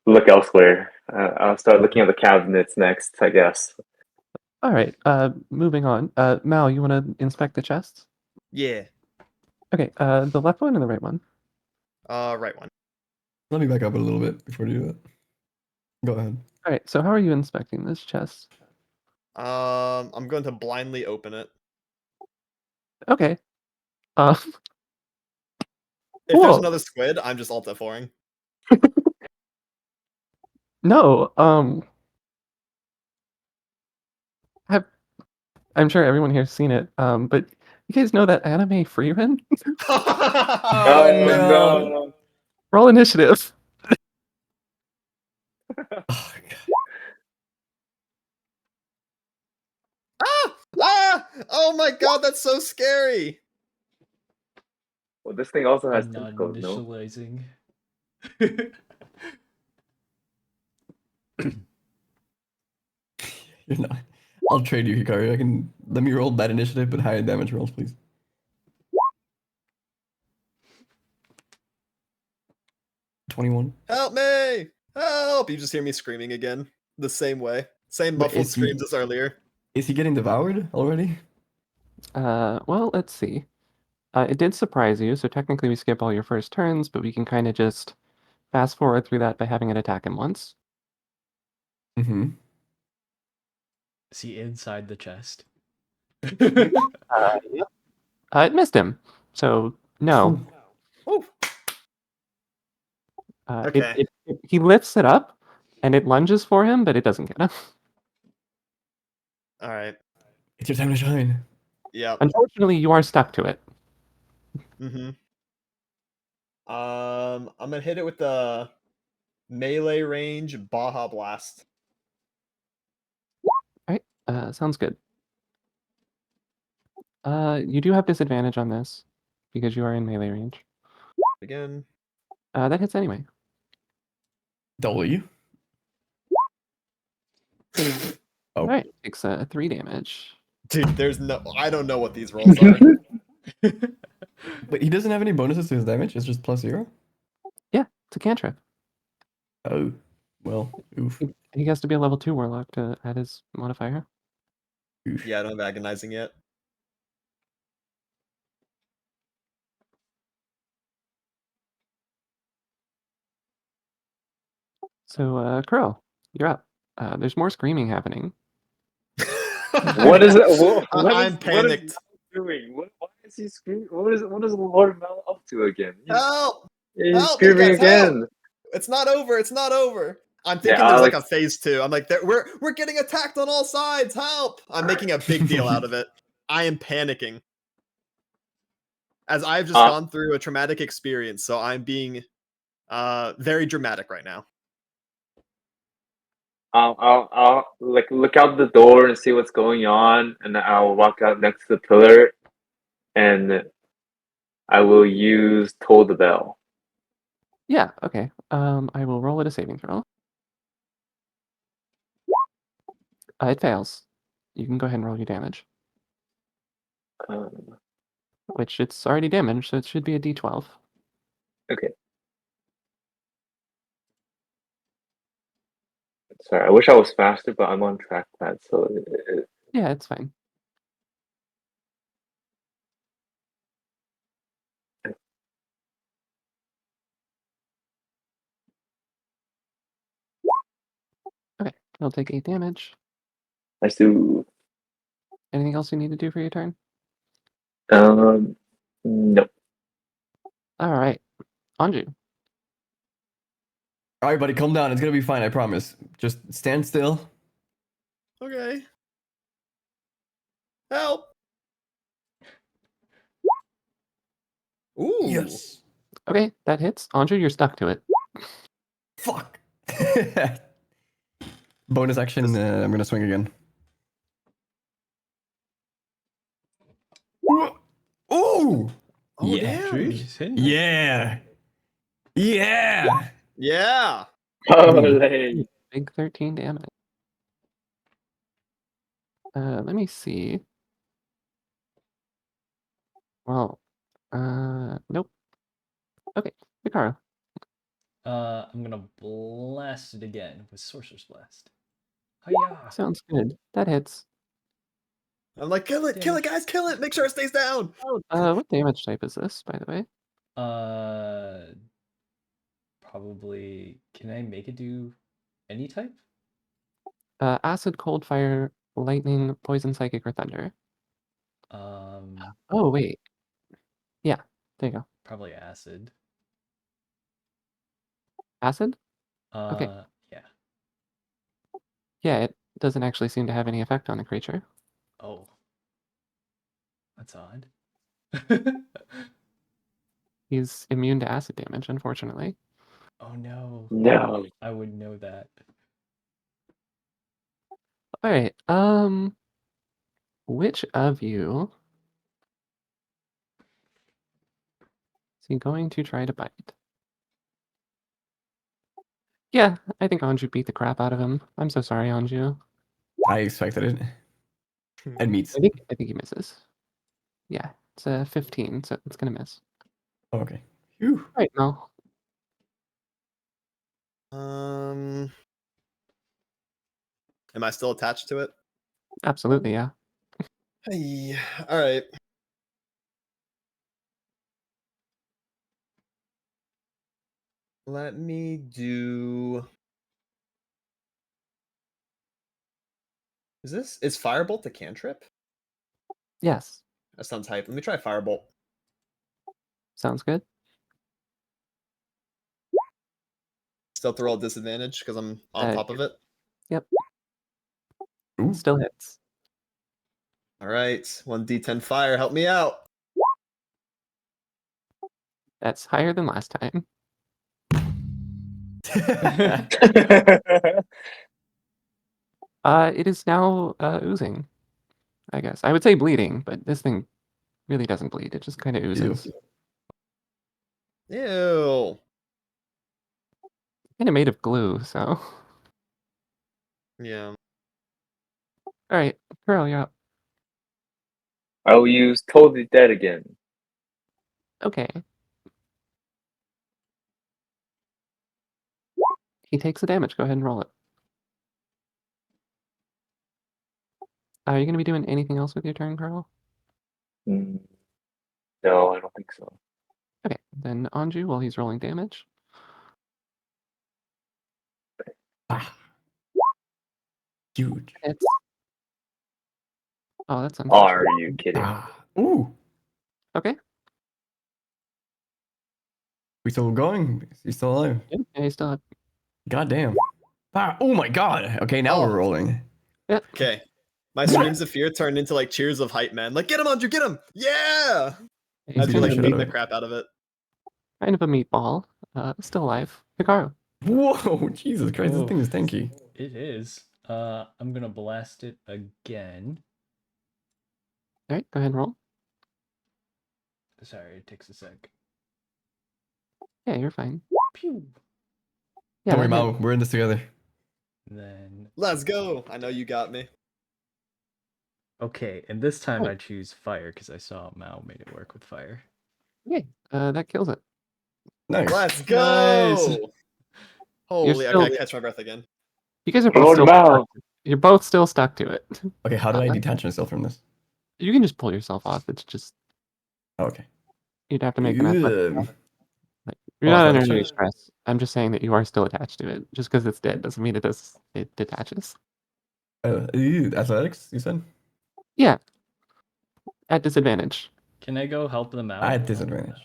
look elsewhere. I'll start looking at the cabinets next, I guess. All right. Moving on. Mal, you want to inspect the chests? Yeah. Okay. The left one and the right one. Right one. Let me back up a little bit before you do that. Go ahead. All right. So how are you inspecting this chest? I'm going to blindly open it. Okay. If there's Cool. another squid, I'm just alt F4ing. No. Have I'm sure everyone here's seen it. But you guys know that anime Freeman? Oh Oh no! no! Roll initiative. Oh, God. Ah! Ah! Oh my god, that's so scary! Well, this thing also has I'm not tentacles, no? initializing. You're not. I'll trade you, Hikari. I can let me roll bad initiative, but high damage rolls, please. $21. Help me! Help! You just hear me screaming again. The same way. Same But muffled screams as earlier. is he getting devoured already? Well, let's see. It did surprise you, so technically we skip all your first turns, but we can kind of just fast forward through that by having it attack him once. Mm-hmm. Is he inside the chest? Yep. It missed him, so no. Oh, It, okay. he lifts it up, and it lunges for him, but it doesn't get him. Alright. It's your time to shine. Yep. Unfortunately, you are stuck to it. Mm-hmm. I'm gonna hit it with the melee range Baja Blast. All right, sounds good. You do have disadvantage on this because you are in melee range. Again. That hits anyway. W. All Oh, right, takes 3 damage. Dude, there's no I don't know what these rolls are. but he doesn't have any bonuses to his damage. It's just +0. Yeah, it's a cantrip. Oh, well, oof, He has to be a level 2 warlock to add his modifier. oof. Yeah, I don't have agonizing yet. So, Kuro, you're up. There's more screaming happening. What is it? I'm What is panicked. Mal doing? Why is he screaming? What is Lord Mal up to again? Help! He's Help me, screaming guys! Help! again. It's not over. It's not over. I'm Yeah, thinking there's like Alex. a phase 2. I'm like, we're getting attacked on all sides. Help! I'm making a big deal out of it. I am panicking as I've just Uh, gone through a traumatic experience, so I'm being very dramatic right now. I'll like look out the door and see what's going on, and I'll walk out next to the pillar, and I will use Toll the Bell. Yeah, okay. I will roll it a saving throw. It fails. You can go ahead and roll your damage, Um, which it's already damaged, so it should be a d12. okay. Sorry, I wish I was faster, but I'm on trackpad, so Yeah, it's fine. Okay, you'll take 8 damage. I do. Anything else you need to do for your turn? No. All right, Anju. All right, buddy, calm down. It's gonna be fine. I promise. Just stand still. Okay. Help! Ooh. Yes. Okay, that hits. Anju, you're stuck to it. Fuck. Bonus action. I'm gonna swing again. Ooh. Oh Yeah. damn. He's hitting it. Yeah. Yeah. Yeah. Olé. Big 13 damage. Let me see. Well, nope. Okay, Hikaru. I'm gonna blast it again with Sorcerer's Blast. Hiya! Sounds good. That hits. I'm like, kill it, guys, kill it. Make sure it stays down. What damage type is this, by the way? Probably. Can I make it do any type? Acid, cold, fire, lightning, poison, psychic, or thunder. Um, Oh, wait. Yeah, there you go. probably acid. Acid? Okay. Yeah. Yeah, it doesn't actually seem to have any effect on the creature. Oh, that's odd. He's immune to acid damage, unfortunately. Oh no, No. I wouldn't know that. All right. Which of you is he going to try to bite? Yeah, I think Anju beat the crap out of him. I'm so sorry, Anju. I expected it. And meets. I think he misses. Yeah, it's a 15, so it's gonna miss. Oh, okay. Phew. All right, Mel. Am I still attached to it? Absolutely, yeah. Hey, all right. Let me do. Is Firebolt a cantrip? Yes, That sounds hype. Let me try Firebolt. sounds good. Still have to roll a disadvantage because I'm on top of it. Yep, Ooh. still hits. All right, 1d10 fire. Help me out. That's higher than last time. It is now oozing, I guess. I would say bleeding, but this thing really doesn't bleed. It just kind of oozes. Ew. Kind of made of glue, so. Yeah. All right, Kuro, you're up. I will use Totally Dead again. Okay. He takes the damage. Go ahead and roll it. Are you going to be doing anything else with your turn, Kuro? Mm, no, I don't think so. Okay, then Anju, while he's rolling damage. Ah. Huge. Hits. Oh, that's Are unfortunate. you kidding? Ah. Ooh. Okay. We still going? He's still alive. Yeah, he's still up. God damn. Ah. Oh my god. Okay, now we're Oh. rolling. Yeah. Okay. My screams of fear turned into like cheers of hype, man. Like, get him, Andrew, get him! Yeah! He's As beat we the like shit out beat of the it. crap out of it. kind of a meatball. Still alive. Hikaru. Whoa, Jesus Christ, this Oof. thing is tanky. It is. I'm gonna blast it again. All right, go ahead and roll. Sorry, it takes a sec. Yeah, you're fine. Pew. Yeah, Don't worry, that hit. Mao. We're in this together. Then Let's go! I know you got me. okay, and this time Right. I choose fire because I saw Mao made it work with fire. Okay, that kills it. Nice. Let's go! Nice. Holy, I still- gotta catch my breath again. You guys are both Lord still Mao. stuck. You're both still stuck to it. Okay, how do I detach myself from this? You can just pull yourself off. It's just Oh, okay. you'd have to make an athletic. Ugh. You're Oh, not under athletic any check. stress. I'm just saying that you are still attached to it. Just because it's dead doesn't mean it detaches. Athletics, you said? Yeah. At disadvantage. Can I go help them out? I had disadvantage.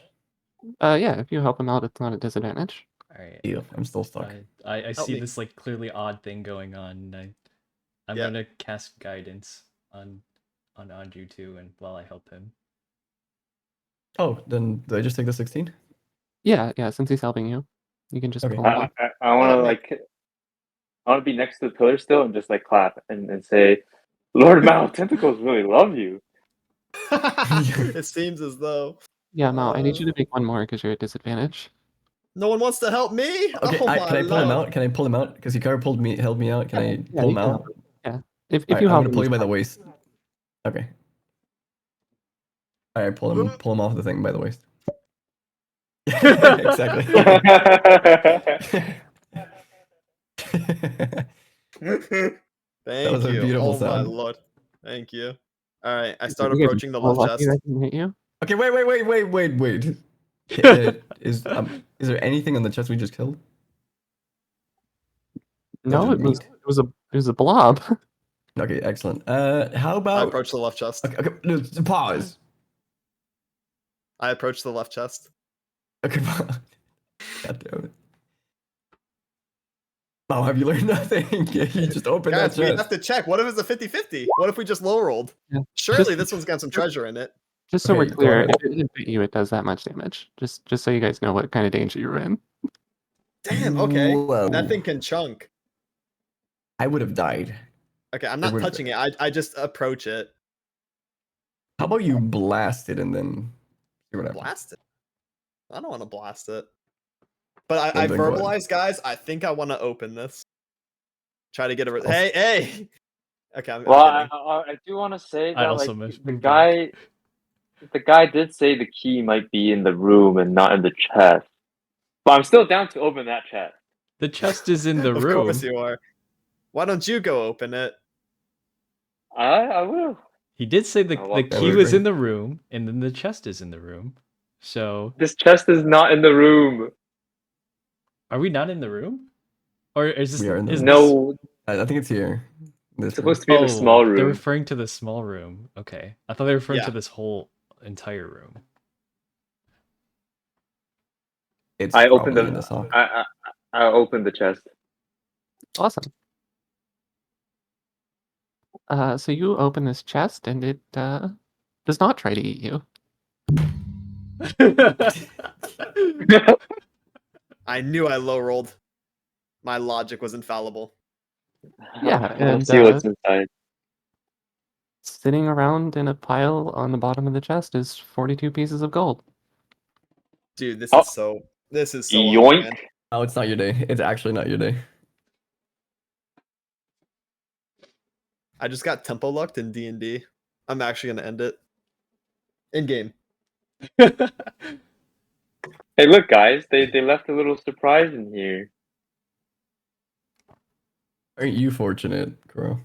Yeah, if you help him out, it's not a disadvantage. All right. Ew, I'm still stuck. I see me. this like clearly odd thing going on. And I'm Yeah. gonna cast guidance on Anju too, and while I help him. Oh, then did I just take the 16? Yeah, since he's helping you. You can just Okay. pull him off. I want to me. like, I want to be next to the pillar still and just like clap and say, Lord Mao, tentacles really love you. It seems as though Yeah, Mao, I need you to make one more because you're at disadvantage. no one wants to help me. Okay, Oh my can I pull him lord. out? Can I pull him out? Because Hikaru helped me out. Can I Yeah, pull you him can out? help him. Yeah. If Alright, you I'm help gonna him, pull he's you by the fine. waist. Okay. Alright, pull him off the thing by the waist. Exactly. Thank was a you. beautiful Oh my sound. lord. Thank you. All right, I start You guys are approaching the so left lucky chest. that didn't hit you. Okay, wait. Is there anything on the chest we just killed? No, just it was meat? it was a blob. Okay, excellent. How I about approach the left chest. okay, no, pause. I approach the left chest. Okay, pause. God damn it. Oh, have you learned nothing? Yeah, you just opened that Guys, we have chest. to check. What if it's a 50-50? What if we just low rolled? Yeah. Surely Just- this one's got some treasure in it. Just so we're Okay, go clear, ahead. if it hit you, it does that much damage. Just so you guys know what kind of danger you're in. Damn, okay. Whoa. That thing can chunk. I would have died. Okay, I'm It not would've- touching it. I just approach it. How about you blast it and then see what happens? Blast it. I don't want to blast it. But I Well, then go ahead. verbalized, guys. I think I want to open this. Try to get a. Hey! Okay, I'm Well, kidding. I do want to say I that also like moved the back. guy did say the key might be in the room and not in the chest. But I'm still down to open that chest. The chest is in the Of room. course you are. Why don't you go open it? I will. He did say the I'll walk key over. was in the room, and then the chest is in the room. So This chest is not in the room. are we not in the room? Or is this We are in the is room. this No, I think it's here. This it's supposed to be in the Oh, small they're room. referring to the small room. Okay. I thought they were referring Yeah. to this whole entire room. It's I opened probably in the the sock. I opened the chest. Awesome. So you open this chest and it does not try to eat you. I knew I low rolled. My logic was infallible. Yeah, Let's and see what's inside. sitting around in a pile on the bottom of the chest is 42 pieces of gold. Dude, this Oh. is so. This is so on Yoink! brand. Oh, it's not your day. It's actually not your day. I just got tempo locked in D&D. I'm actually gonna end it. In game. Hey, look, guys, they left a little surprise in here. Aren't you fortunate, Kuro?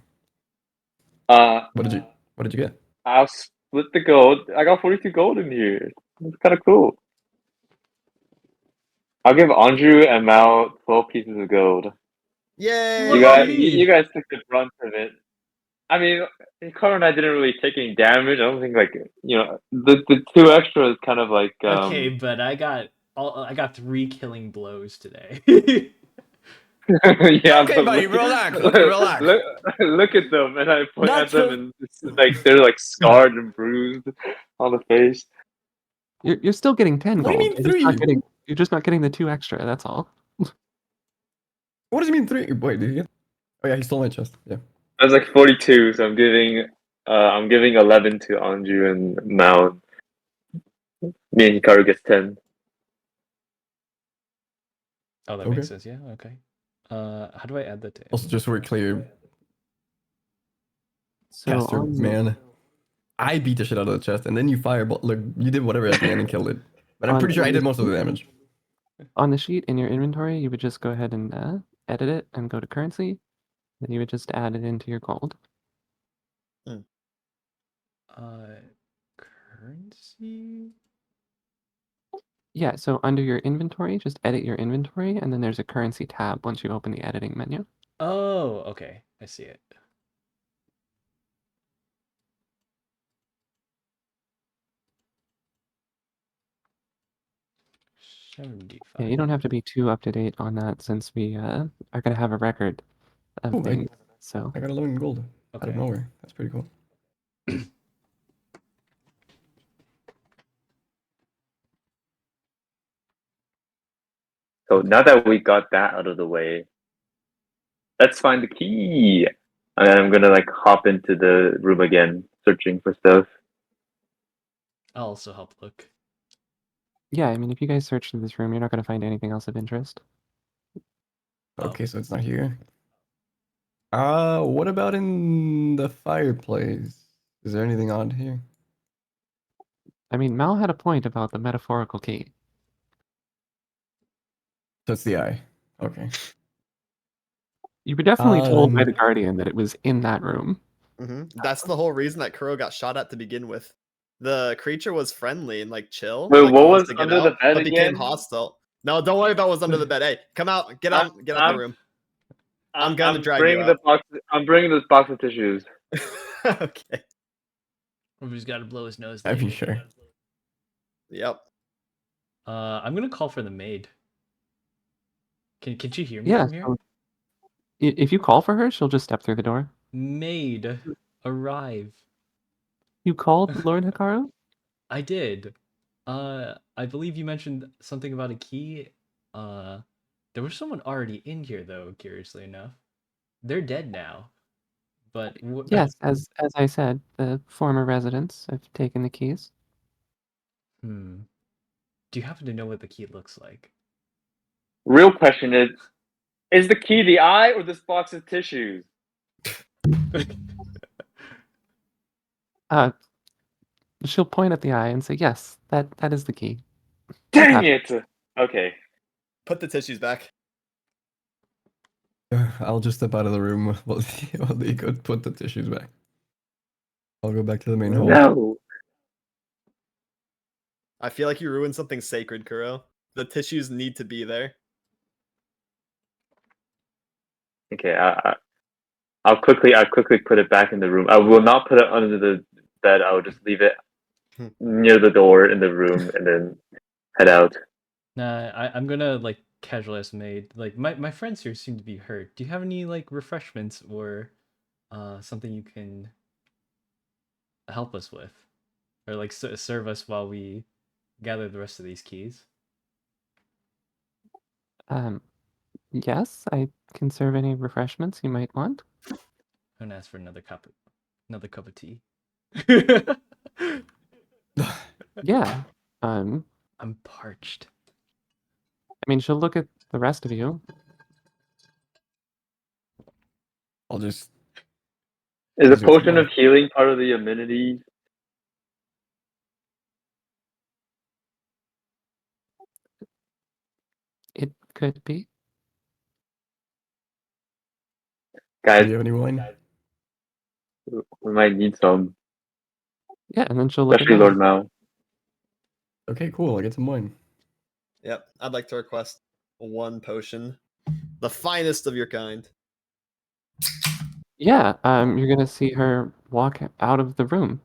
Uh, What did you get? I'll split the gold. I got 42 gold in here. It's kind of cool. I'll give Andrew and Mal 12 pieces of gold. Yay! Look at me. You guys took the brunt of it. I mean, Kuro and I didn't really take any damage. I don't think the 2 extra is kind of like Okay, but I got 3 killing blows today. yeah. Okay, but buddy, relax. Okay, relax. Look at them, and I point Not at them, so- and it's like they're like scarred and bruised on the face. You're still getting 10 What do you gold. mean 3? You're just not getting the 2 extra, that's all. What does he mean 3? Wait, did he get? Oh yeah, he stole my chest. Yeah. I was like 42, so I'm giving 11 to Andrew and Mao. Me and Hikaru gets 10. Oh, that Okay. makes sense. Yeah, okay. How do I add that to Also, just so we're clear, So Caster, on, man, I beat the shit out of the chest, and then you fireball. Look, you did whatever at the end and killed it. But I'm On- pretty sure I on did the most of the sheet? damage. on the sheet in your inventory, you would just go ahead and edit it and go to currency. Then you would just add it into your gold. currency? Yeah, so under your inventory, just edit your inventory, and then there's a currency tab once you open the editing menu. Oh, okay. I see it. Yeah, 75. you don't have to be too up to date on that since we are going to have a record of Ooh, things. So I got 11 gold out Okay. of nowhere. That's pretty cool. So now that we got that out of the way, let's find the key. And then I'm gonna like hop into the room again, searching for stuff. I'll also help look. yeah, I mean, if you guys search through this room, you're not going to find anything else of interest. Oh. Okay, so it's not here. What about in the fireplace? Is there anything odd here? I mean, Mal had a point about the metaphorical key. So it's the eye. Okay. You were definitely told by the Then guardian that it was in that room. That's the whole reason that Kuro got shot at to begin with. The creature was friendly and like chill, Wait, like what he wants was to get under the out, bed but became again? hostile. No, don't worry about what's under the bed. Hey, come out, get out the room. I'm gonna drag you bringing the out. box. I'm bringing this box of tissues. Okay. Who's got to blow his nose are you later. sure? Yep. I'm gonna call for the maid. Can she hear me Yeah. from here? So if you call for her, she'll just step through the door. Maid, arrive. You called Lord Hikaru? I did. I believe you mentioned something about a key. There was someone already in here though, curiously enough. They're dead now. But Yes, as I said, the former residents have taken the keys. Do you happen to know what the key looks like? Real question is the key the eye or this box of tissues? She'll point at the eye and say, "Yes, that is the key." Dang it! Okay. Put the tissues back. I'll just step out of the room while they go put the tissues back. I'll go back to the main hall. No. I feel like you ruined something sacred, Kuro. The tissues need to be there. Okay. I'll quickly put it back in the room. I will not put it under the bed. I will just leave it near the door in the room and then head out. Nah, I'm gonna like casual as maid. Like my friends here seem to be hurt. Do you have any like refreshments or something you can help us with? Or like serve us while we gather the rest of these keys? Yes, I can serve any refreshments you might want. I'm gonna ask for another cup of tea. Yeah. I I'm parched. mean, she'll look at the rest of you. I'll just Is a use it for potion of healing part of the amenities? It could be. Do Guys, you have any wine? we might need some. Yeah, and then she'll look Especially at Lord Mao. Mao. Okay, cool. I'll get some wine. Yep. I'd like to request one potion. The finest of your kind. Yeah, you're gonna see her walk out of the room.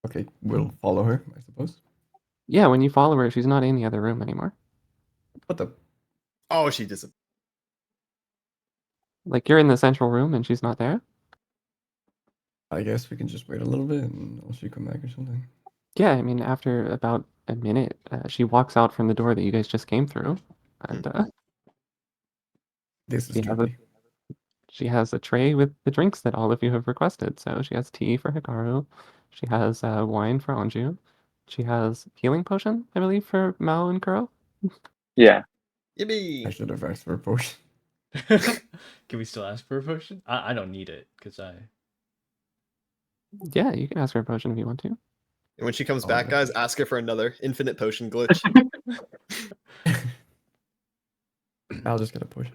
Okay, we'll follow her, I suppose. Yeah, when you follow her, she's not in the other room anymore. What the? Oh, she disappeared. Like, you're in the central room and she's not there. I guess we can just wait a little bit and she come back or something. Yeah, I mean, after about a minute, she walks out from the door that you guys just came through, and This is she has a tricky. she has a tray with the drinks that all of you have requested. So she has tea for Hikaru, she has wine for Anju, she has healing potion, I believe, for Mao and Kuro. Yeah. I Yippee! should have asked for a potion. Can we still ask for a potion? I don't need it because I. Yeah, you can ask for a potion if you want to. And when she comes Oh, back, yeah. guys, ask her for another infinite potion glitch. I'll just get a potion.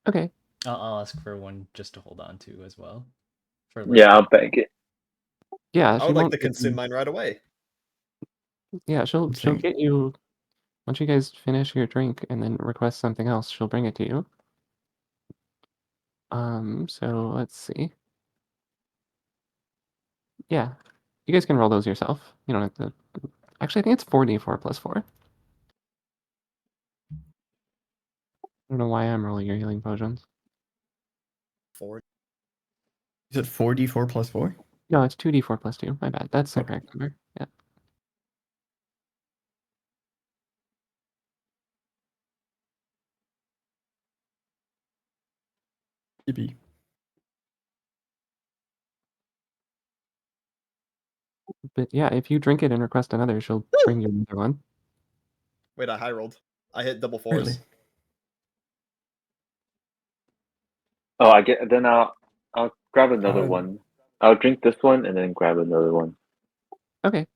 Okay. I'll ask for one just to hold on to as well. For Yeah, later. I'll beg it. Yeah, I she would like won't to give consume you- mine right away. Yeah, she'll Same. get you once you guys finish your drink and then request something else. She'll bring it to you. So let's see. Yeah, you guys can roll those yourself. You don't have to. Actually, I think it's 4d4 plus 4. I don't know why I'm rolling your healing potions. 4. Is it 4d4 plus 4? No, it's 2d4 plus 2. My bad. That's the Okay. correct number. Yeah. Yippee. But yeah, if you drink it and request another, she'll bring you another one. Wait, I high rolled. I hit double fours. Really? Oh, I'll grab another one. I'll drink this one and then grab another one. Okay.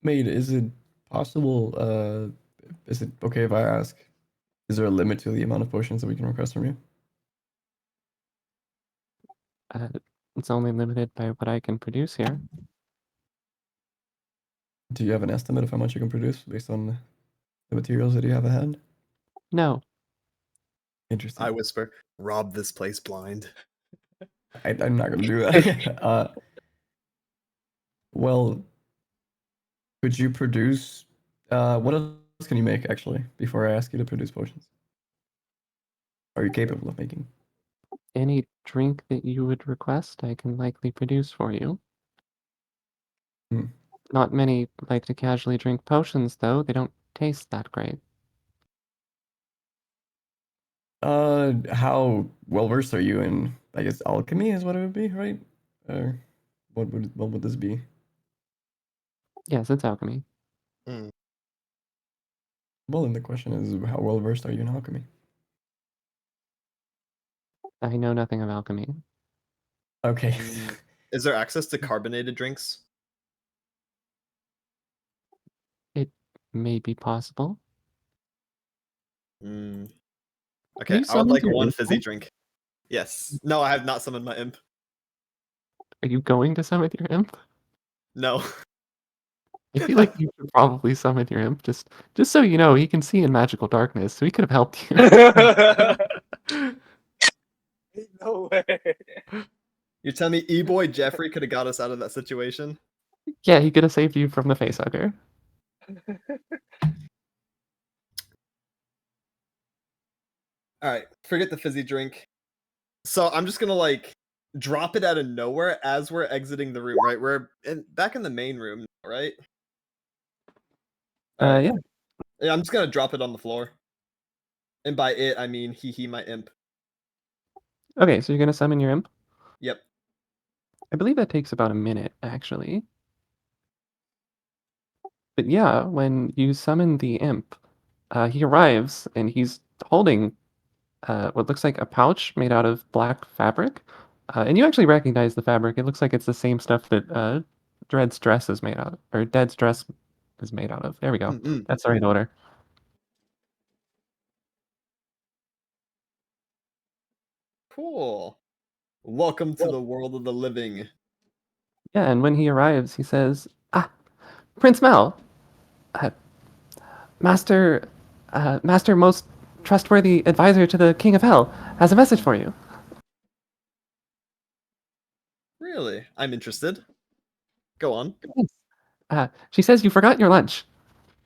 Maid, is it possible Is it okay if I ask? Is there a limit to the amount of potions that we can request from you? Uh, it's only limited by what I can produce here. Do you have an estimate of how much you can produce based on the materials that you have at hand? No. Interesting. I whisper, rob this place blind. I'm not gonna do that. Well, could you produce? What else can you make actually? Before I ask you to produce potions, are you capable of making? Any drink that you would request, I can likely produce for you. Hmm. Not many like to casually drink potions, though. They don't taste that great. How well versed are you in? I guess alchemy is what it would be, right? Or what would this be? Yes, it's alchemy. Mm. Well, then the question is, how well versed are you in alchemy? I know nothing of alchemy. Okay. Mm. Is there access to carbonated drinks? It may be possible. Mm. Have Okay, you I would summoned like your one imp fizzy yet? drink. Yes. No, I have not summoned my imp. Are you going to summon your imp? No. I feel like you should probably summon your imp, just so you know, he can see in magical darkness, so he could have helped you. No way. You're telling me E-boy Jeffrey could have got us out of that situation? Yeah, he could have saved you from the facehugger. All right, forget the fizzy drink. So I'm just gonna like drop it out of nowhere as we're exiting the room. Right, back in the main room, right? All right. Yeah. Yeah, I'm just gonna drop it on the floor, and by it I mean he my imp. Okay, so you're gonna summon your imp? Yep. I believe that takes about a minute, actually. But yeah, when you summon the imp, he arrives and he's holding what looks like a pouch made out of black fabric. And you actually recognize the fabric. It looks like it's the same stuff that Dread's dress is made out of, or Dead's dress is made out of. There we go. Mm-mm. That's the right order. Cool. Welcome to the world of the living. Yeah, and when he arrives, he says, "Ah, Prince Mel, uh, Master, Master, most trustworthy advisor to the King of Hell, has a message for you." Really? I'm interested. Go on. She says you forgot your lunch.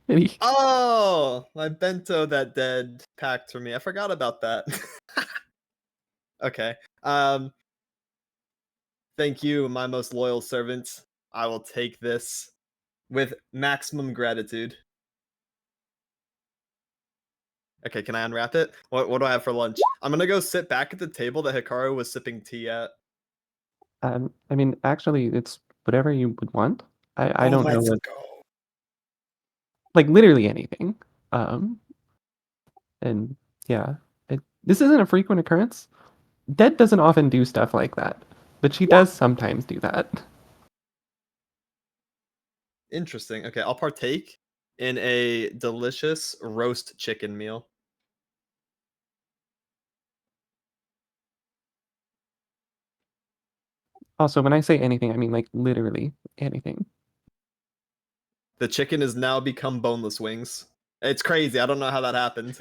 And he, Oh, my bento that Dead packed for me. I forgot about that. Okay. Thank you, my most loyal servant. I will take this with maximum gratitude. Okay, can I unwrap it? What do I have for lunch? I'm gonna go sit back at the table that Hikaru was sipping tea at. I mean, actually, it's whatever you would want. I Oh, don't know let's what, go. like literally anything. Um, and yeah, this isn't a frequent occurrence. Dead doesn't often do stuff like that, but she does sometimes do that. Interesting. Okay, I'll partake in a delicious roast chicken meal. Also, when I say anything, I mean like literally anything. The chicken has now become boneless wings. It's crazy. I don't know how that happened.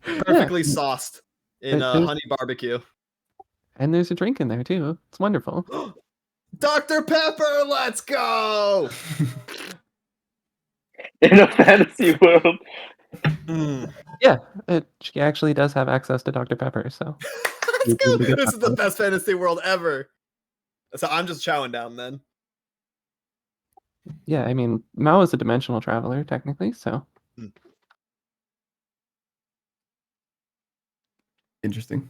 Yeah, Perfectly sauced in there- there's, honey barbecue. and there's a drink in there too. It's wonderful. Dr. Pepper, let's go! In a fantasy world. Mm. Yeah, she actually does have access to Dr. Pepper, so Let's you're go! able to get This that is the one. best fantasy world ever. So I'm just chowing down then. Yeah, I mean, Mao is a dimensional traveler technically, so Interesting.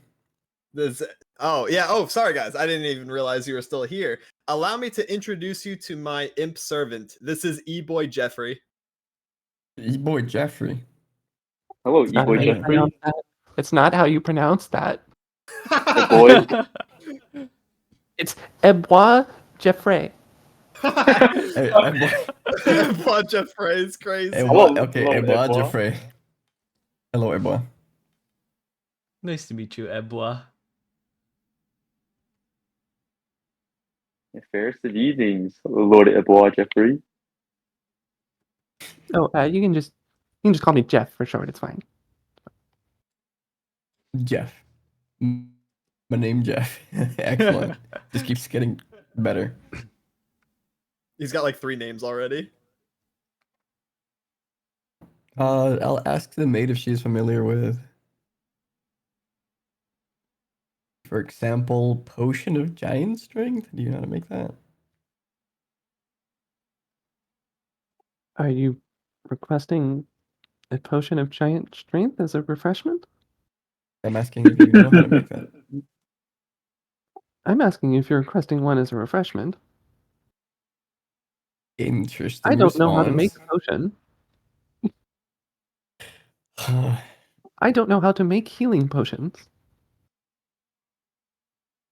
This, oh yeah. Oh, sorry guys. I didn't even realize you were still here. Allow me to introduce you to my imp servant. This is E-boy Jeffrey. Boy Jeffrey. Hello, it's not how E-boy you Yeah. Jeffrey. pronounce that. It's not how you pronounce that. Oh boy. It's Ebois Geoffrey. Ebois Jeffrey is crazy. Ebois, Hello, okay, hello, Ebois Ebois. Jeffrey. Hello, Ebois. Nice to meet you, Ebois. Fairest of evenings, Lord Ebois Jeffrey. Oh, you can just call me Jeff for short. It's fine. Jeff. My name Jeff. Excellent. Just keeps getting better. He's got like 3 names already. I'll ask the maid if she's familiar with, for example, potion of giant strength. Do you know how to make that? Are you requesting a potion of giant strength as a refreshment? I'm asking if you know how to make that. I'm asking if you're requesting one as a refreshment. Interesting I don't know how to make response. a potion. I don't know how to make healing potions.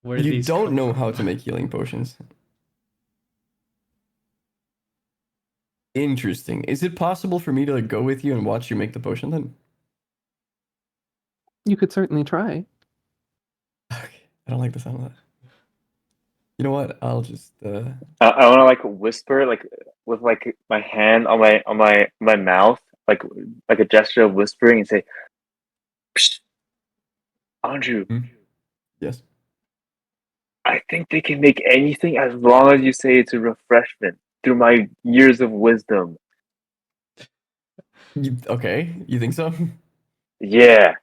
Where did You these don't come know how from? to make healing potions. Interesting. Is it possible for me to like, go with you and watch you make the potion then? You could certainly try. Okay. I don't like the sound of that. You know what? I'll just I want to like whisper like with like my hand on my mouth like a gesture of whispering and say, Psst, Andrew, yes. I think they can make anything as long as you say it's a refreshment through my years of wisdom. Okay, you think so? Yeah.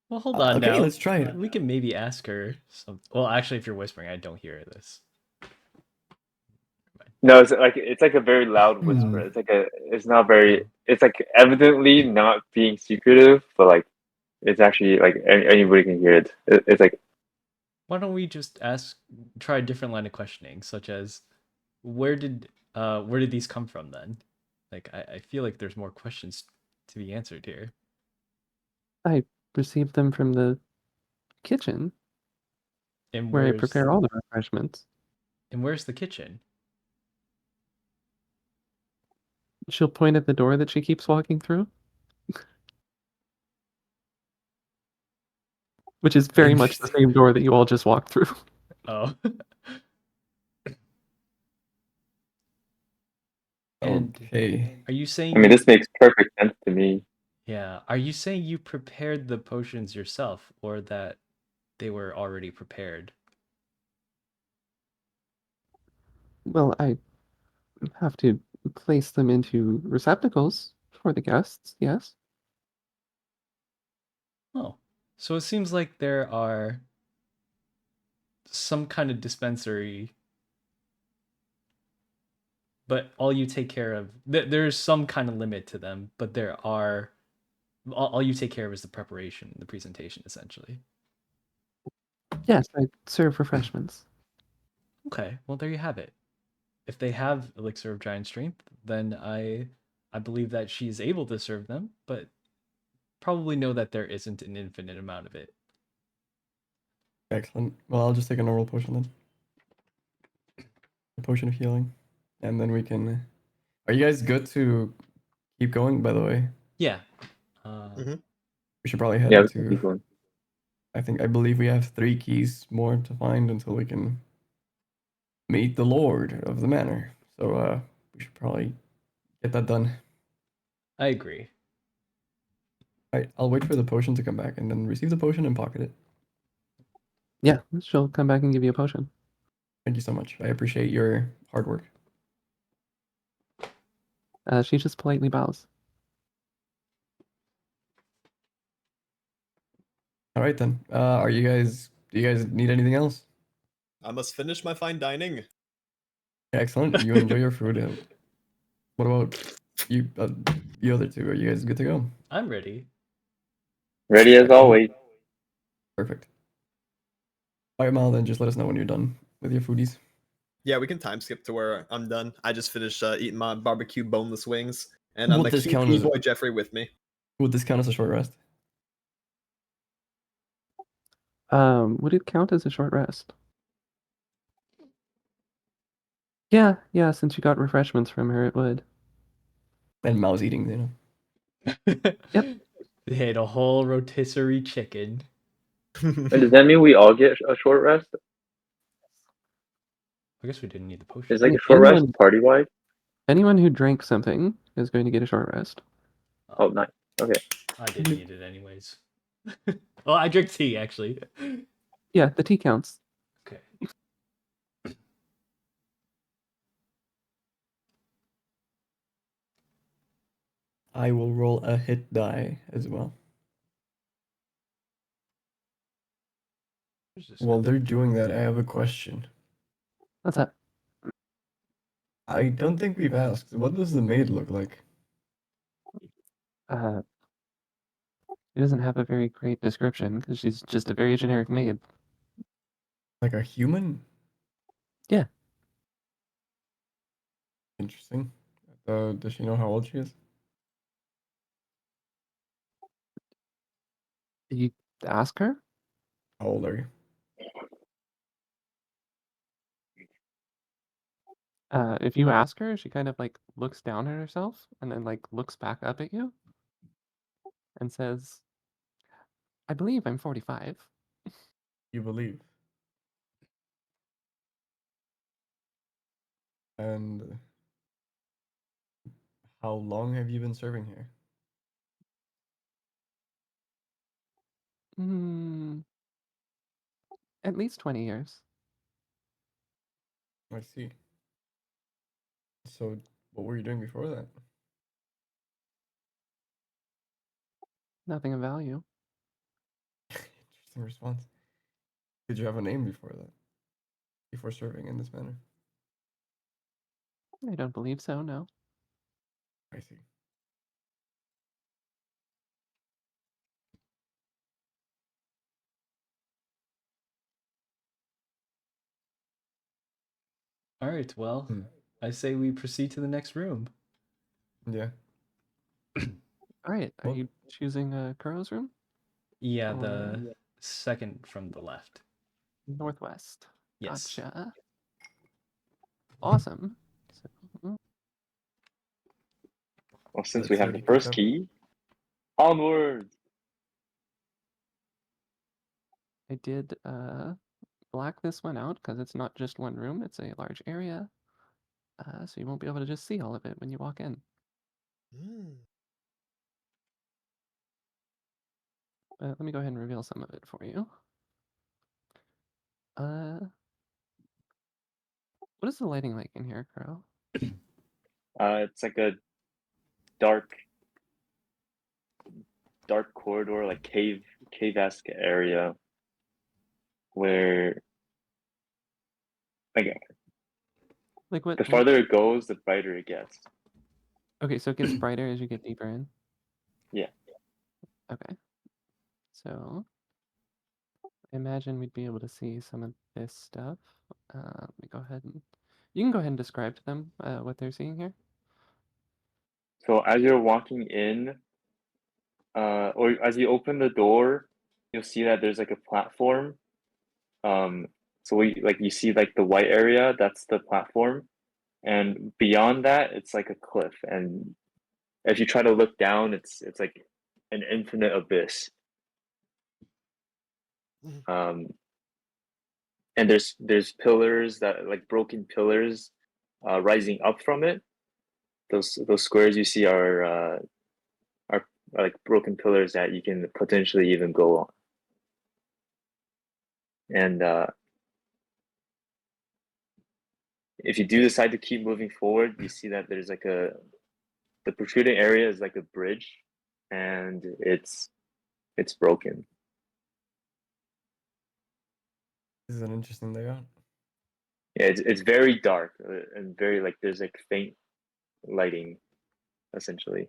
Well, hold on Okay, now. let's try it. We can maybe ask her some. Well, actually, if you're whispering, I don't hear this. No, it's like a very loud whisper. Hmm. It's not very it's like evidently not being secretive, but like it's actually like anybody can hear it. It's like Why don't we just try a different line of questioning, such as, where did these come from then? Like, I feel like there's more questions to be answered here. I received them from the kitchen And where I prepare all the refreshments. where's the kitchen? She'll point at the door that she keeps walking through, which is very much the Interesting. same door that you all just walked through. Oh. And Okay. are you I saying mean this makes perfect sense to me. yeah, are you saying you prepared the potions yourself, or that they were already prepared? Well, I have to place them into receptacles for the guests, yes. Oh. So it seems like there are some kind of dispensary, but all you take care of, there's some kind of limit to them, but there are, all you take care of is the preparation, the presentation, essentially. Yes, I serve refreshments. Okay, well, there you have it. If they have elixir of giant strength, then I believe that she's able to serve them, but probably know that there isn't an infinite amount of it. Excellent. Well, I'll just take a normal potion then. A potion of healing. And then we can. Are you guys good to keep going, by the way? Yeah. We should probably head Yeah, we can into. keep going. I believe we have 3 keys more to find until we can meet the Lord of the Manor. So we should probably get that done. I agree. I'll wait for the potion to come back and then receive the potion and pocket it. Yeah, she'll come back and give you a potion. Thank you so much. I appreciate your hard work. She just politely bows. All right then. Do you guys need anything else? I must finish my fine dining. Excellent. You enjoy your food. What about you? You other two? Are you guys good to go? I'm ready. Ready as Excellent. always. Perfect. All right, Mal. Then just let us know when you're done with your foodies. Yeah, we can time skip to where I'm done. I just finished eating my barbecue boneless wings, and I'm Would a this keep count as boy Jeffrey with me. a short rest? Would it count as a short rest? Yeah, since you got refreshments from her, it would. And mouse eating, you know. Yep. They ate a whole rotisserie chicken. And does that mean we all get a short rest? I guess we didn't need the potion. Is like a short rest party wide? Anyone who drank something is going to get a short rest. Oh, nice. Okay. I didn't need it anyways. Well, I drink tea actually. Yeah, the tea counts. Okay. I will roll a hit die as well. Where's this While guy? they're doing that, I have a question. What's that? I don't think we've asked. What does the maid look like? She doesn't have a very great description because she's just a very generic maid. Like a human? Yeah. Interesting. Does she know how old she is? You ask her? How old are you? If you ask her, she kind of like looks down at herself and then like looks back up at you and says, I believe I'm 45. You believe. And how long have you been serving here? Hmm, at least 20 years. I see. So, what were you doing before that? Nothing of value. Interesting response. Did you have a name before that? Before serving in this manner? I don't believe so, no. I see. All right. Well, Hmm. I say we proceed to the next room. Yeah. All right, are Well, you choosing Kuro's room? Yeah, Or the second from the left. northwest? Yes. Gotcha. Awesome. So, Well, since we let's have the pick first up. key, onwards. I did black this one out because it's not just one room, it's a large area. So you won't be able to just see all of it when you walk in. Let me go ahead and reveal some of it for you. What is the lighting like in here, Kuro? It's like a dark, dark corridor, like cave-esque area where, like, Like what? the farther it goes, the brighter it gets. Okay, so it gets brighter as you get deeper in. Yeah. Okay. So I imagine we'd be able to see some of this stuff. Let me go ahead and you can go ahead and describe to them what they're seeing here. So as you're walking in, or as you open the door, you'll see that there's like a platform. So you see like the white area, that's the platform, and beyond that, it's like a cliff. And if you try to look down, it's like an infinite abyss. Um, and there's pillars that like broken pillars, rising up from it. Those squares you see are like broken pillars that you can potentially even go on. And if you do decide to keep moving forward, you see that there's like the protruding area is like a bridge, and it's broken. This is an interesting layout. Yeah, it's very dark and very like there's like faint lighting, essentially.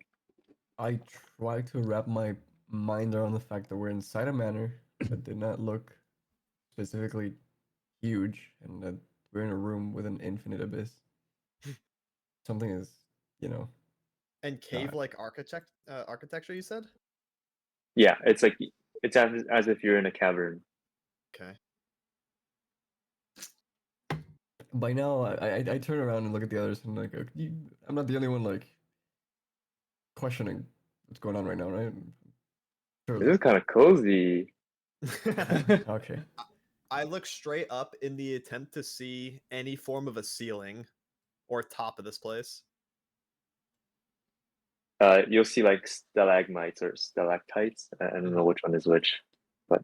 I try to wrap my mind around the fact that we're inside a manor that did not look specifically huge and that we're in a room with an infinite abyss. Something is, you know, And cave-like architecture, you said? Yeah, it's like it's as if you're in a cavern. Okay. By now, I turn around and look at the others and like, I'm not the only one like questioning what's going on right now, right? This Surely. is kind of cozy. Okay. I look straight up in the attempt to see any form of a ceiling or top of this place. You'll see like stalagmites or stalactites. I don't know which one is which, but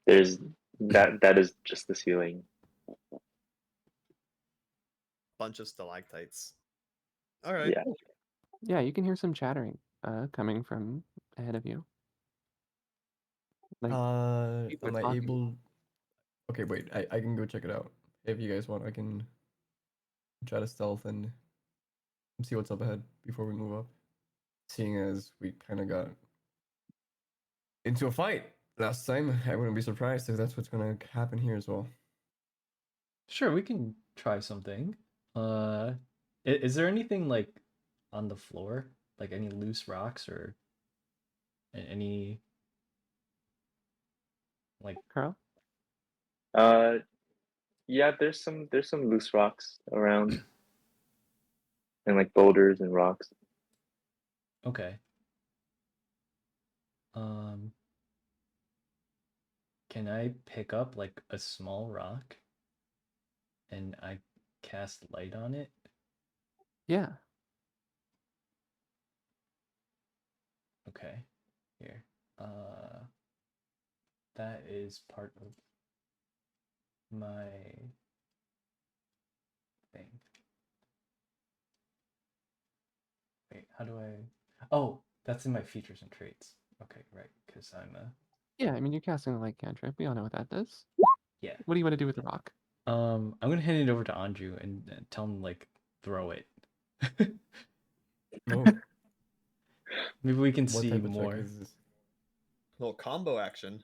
there's that is just the ceiling. Bunch of stalactites. All right. Yeah. Yeah, you can hear some chattering coming from ahead of you. Like people Am are I talking. able? Okay, wait. I can go check it out. If you guys want, I can try to stealth and see what's up ahead before we move up. Seeing as we kind of got into a fight last time, I wouldn't be surprised if that's what's gonna happen here as well. Sure, we can try something. Is there anything like on the floor, like any loose rocks or any like? Carl? Uh, yeah. There's some loose rocks around and like boulders and rocks. Okay. Um, can I pick up like a small rock and I cast light on it? Yeah. Okay. Here. Uh, that is part of my thing. Wait, how do I? Oh, that's in my features and traits. Okay, right, because I'm a Yeah, I mean you're casting a light cantrip. We all know what that does. yeah. What do you want to do with the rock? I'm gonna hand it over to Andrew and tell him like throw it. Oh, Maybe we can what see type of check more. is this? Little combo action.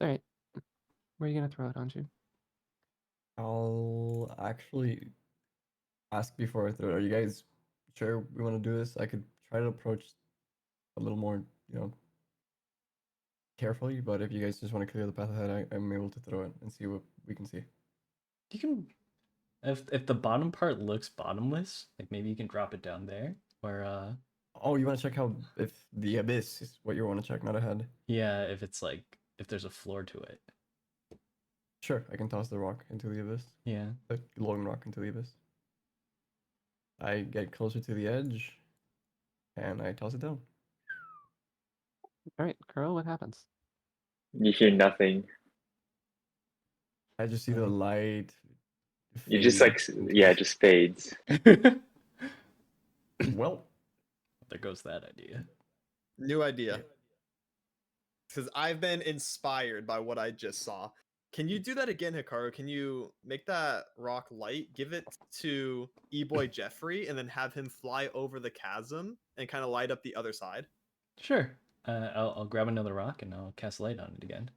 Alright. Where are you gonna throw it, Anju? I'll actually ask before I throw it. Are you guys sure we want to do this? I could try to approach a little more, carefully, but if you guys just want to clear the path ahead, I'm able to throw it and see what we can see. You can if the bottom part looks bottomless, like maybe you can drop it down there. Or Oh, you want to check how if the abyss is what you want to check, not ahead. yeah, if it's like if there's a floor to it. Sure, I can toss the rock into the abyss, Yeah. the glowing rock into the abyss. I get closer to the edge, and I toss it down. Alright, Carl, what happens? You hear nothing. I just see the light You just fade like into yeah, it this. just fades. Well, There goes that idea. New idea. Yeah. Because I've been inspired by what I just saw. Can you do that again, Hikaru? Can you make that rock light, give it to E-Boy Jeffrey, and then have him fly over the chasm and kind of light up the other side? Sure. I'll grab another rock and I'll cast light on it again.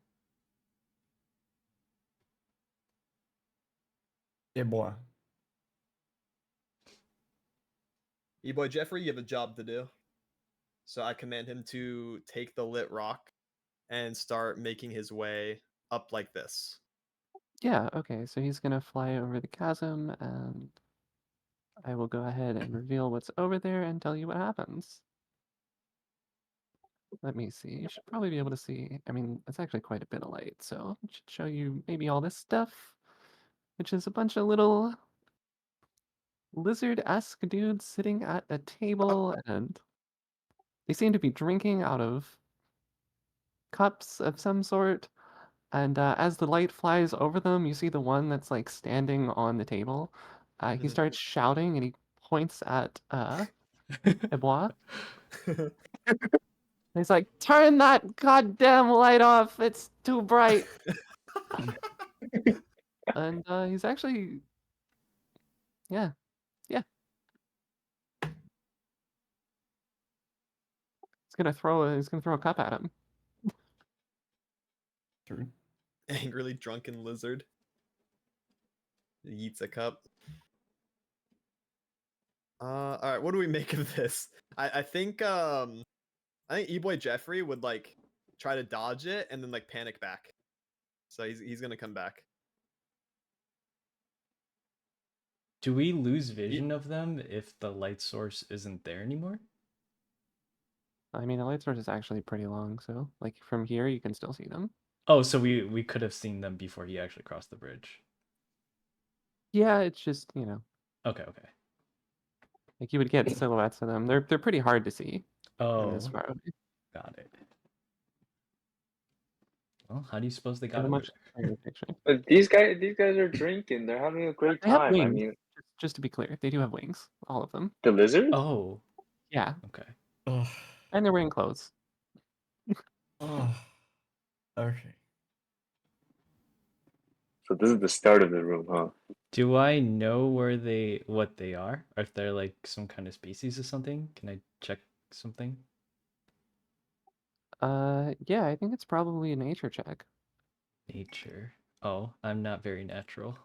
Yeah, boy. E-Boy Jeffrey, you have a job to do. So I command him to take the lit rock and start making his way up like this. Yeah, okay, so he's gonna fly over the chasm and I will go ahead and reveal what's over there and tell you what happens. Let me see. You should probably be able to see. I mean, it's actually quite a bit of light, so it should show you maybe all this stuff, which is a bunch of little lizard-esque dudes sitting at a table, and they seem to be drinking out of cups of some sort. And as the light flies over them, you see the one that's like standing on the table. He Mhm. starts shouting and he points at Ebois. He's like, "Turn that goddamn light off! It's too bright." And he's actually, yeah, yeah. He's gonna throw a cup at him. True. Angrily drunken lizard. Yeets a cup. All right, what do we make of this? I think E-Boy Jeffrey would like try to dodge it, and then like panic back. So he's gonna come back. Do we lose vision of them if the light source isn't there anymore? I mean, the light source is actually pretty long, so like from here you can still see them. Oh, so we could have seen them before he actually crossed the bridge. Yeah, it's just Okay. like you would get silhouettes of them. They're pretty hard to see from this Oh, far away. got it. Well, how do you suppose they Get got a over much there? clearer picture. But these guys are drinking. They're having a great They have time. I wings. mean, Just to be clear, they do have wings, all of them. the lizards. Oh, Yeah, okay. Ugh. and they're wearing clothes. Ugh. Okay. So this is the start of the room, huh? Do I know what they are? Or if they're like some kind of species or something? Can I check something? Yeah, I think it's probably a nature check. Nature. Oh, I'm not very natural.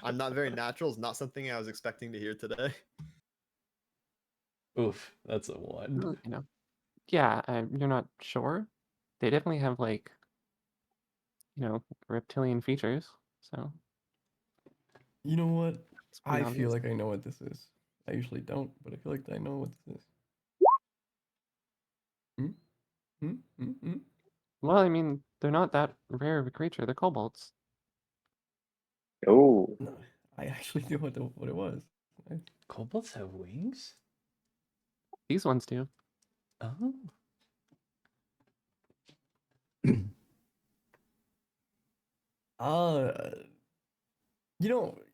I'm not very natural is not something I was expecting to hear today. Oof, that's a one. Yeah, you're not sure. They definitely have like reptilian features. So You know what? it's pretty I feel obvious. like I know what this is. I usually don't, but I feel like I know what this is. Hmm? Hmm? Hmm? Hmm? Well, I mean, they're not that rare of a creature. They're kobolds. Oh, No, I actually knew what it was. Kobolds have wings? These ones do. Oh. Uh,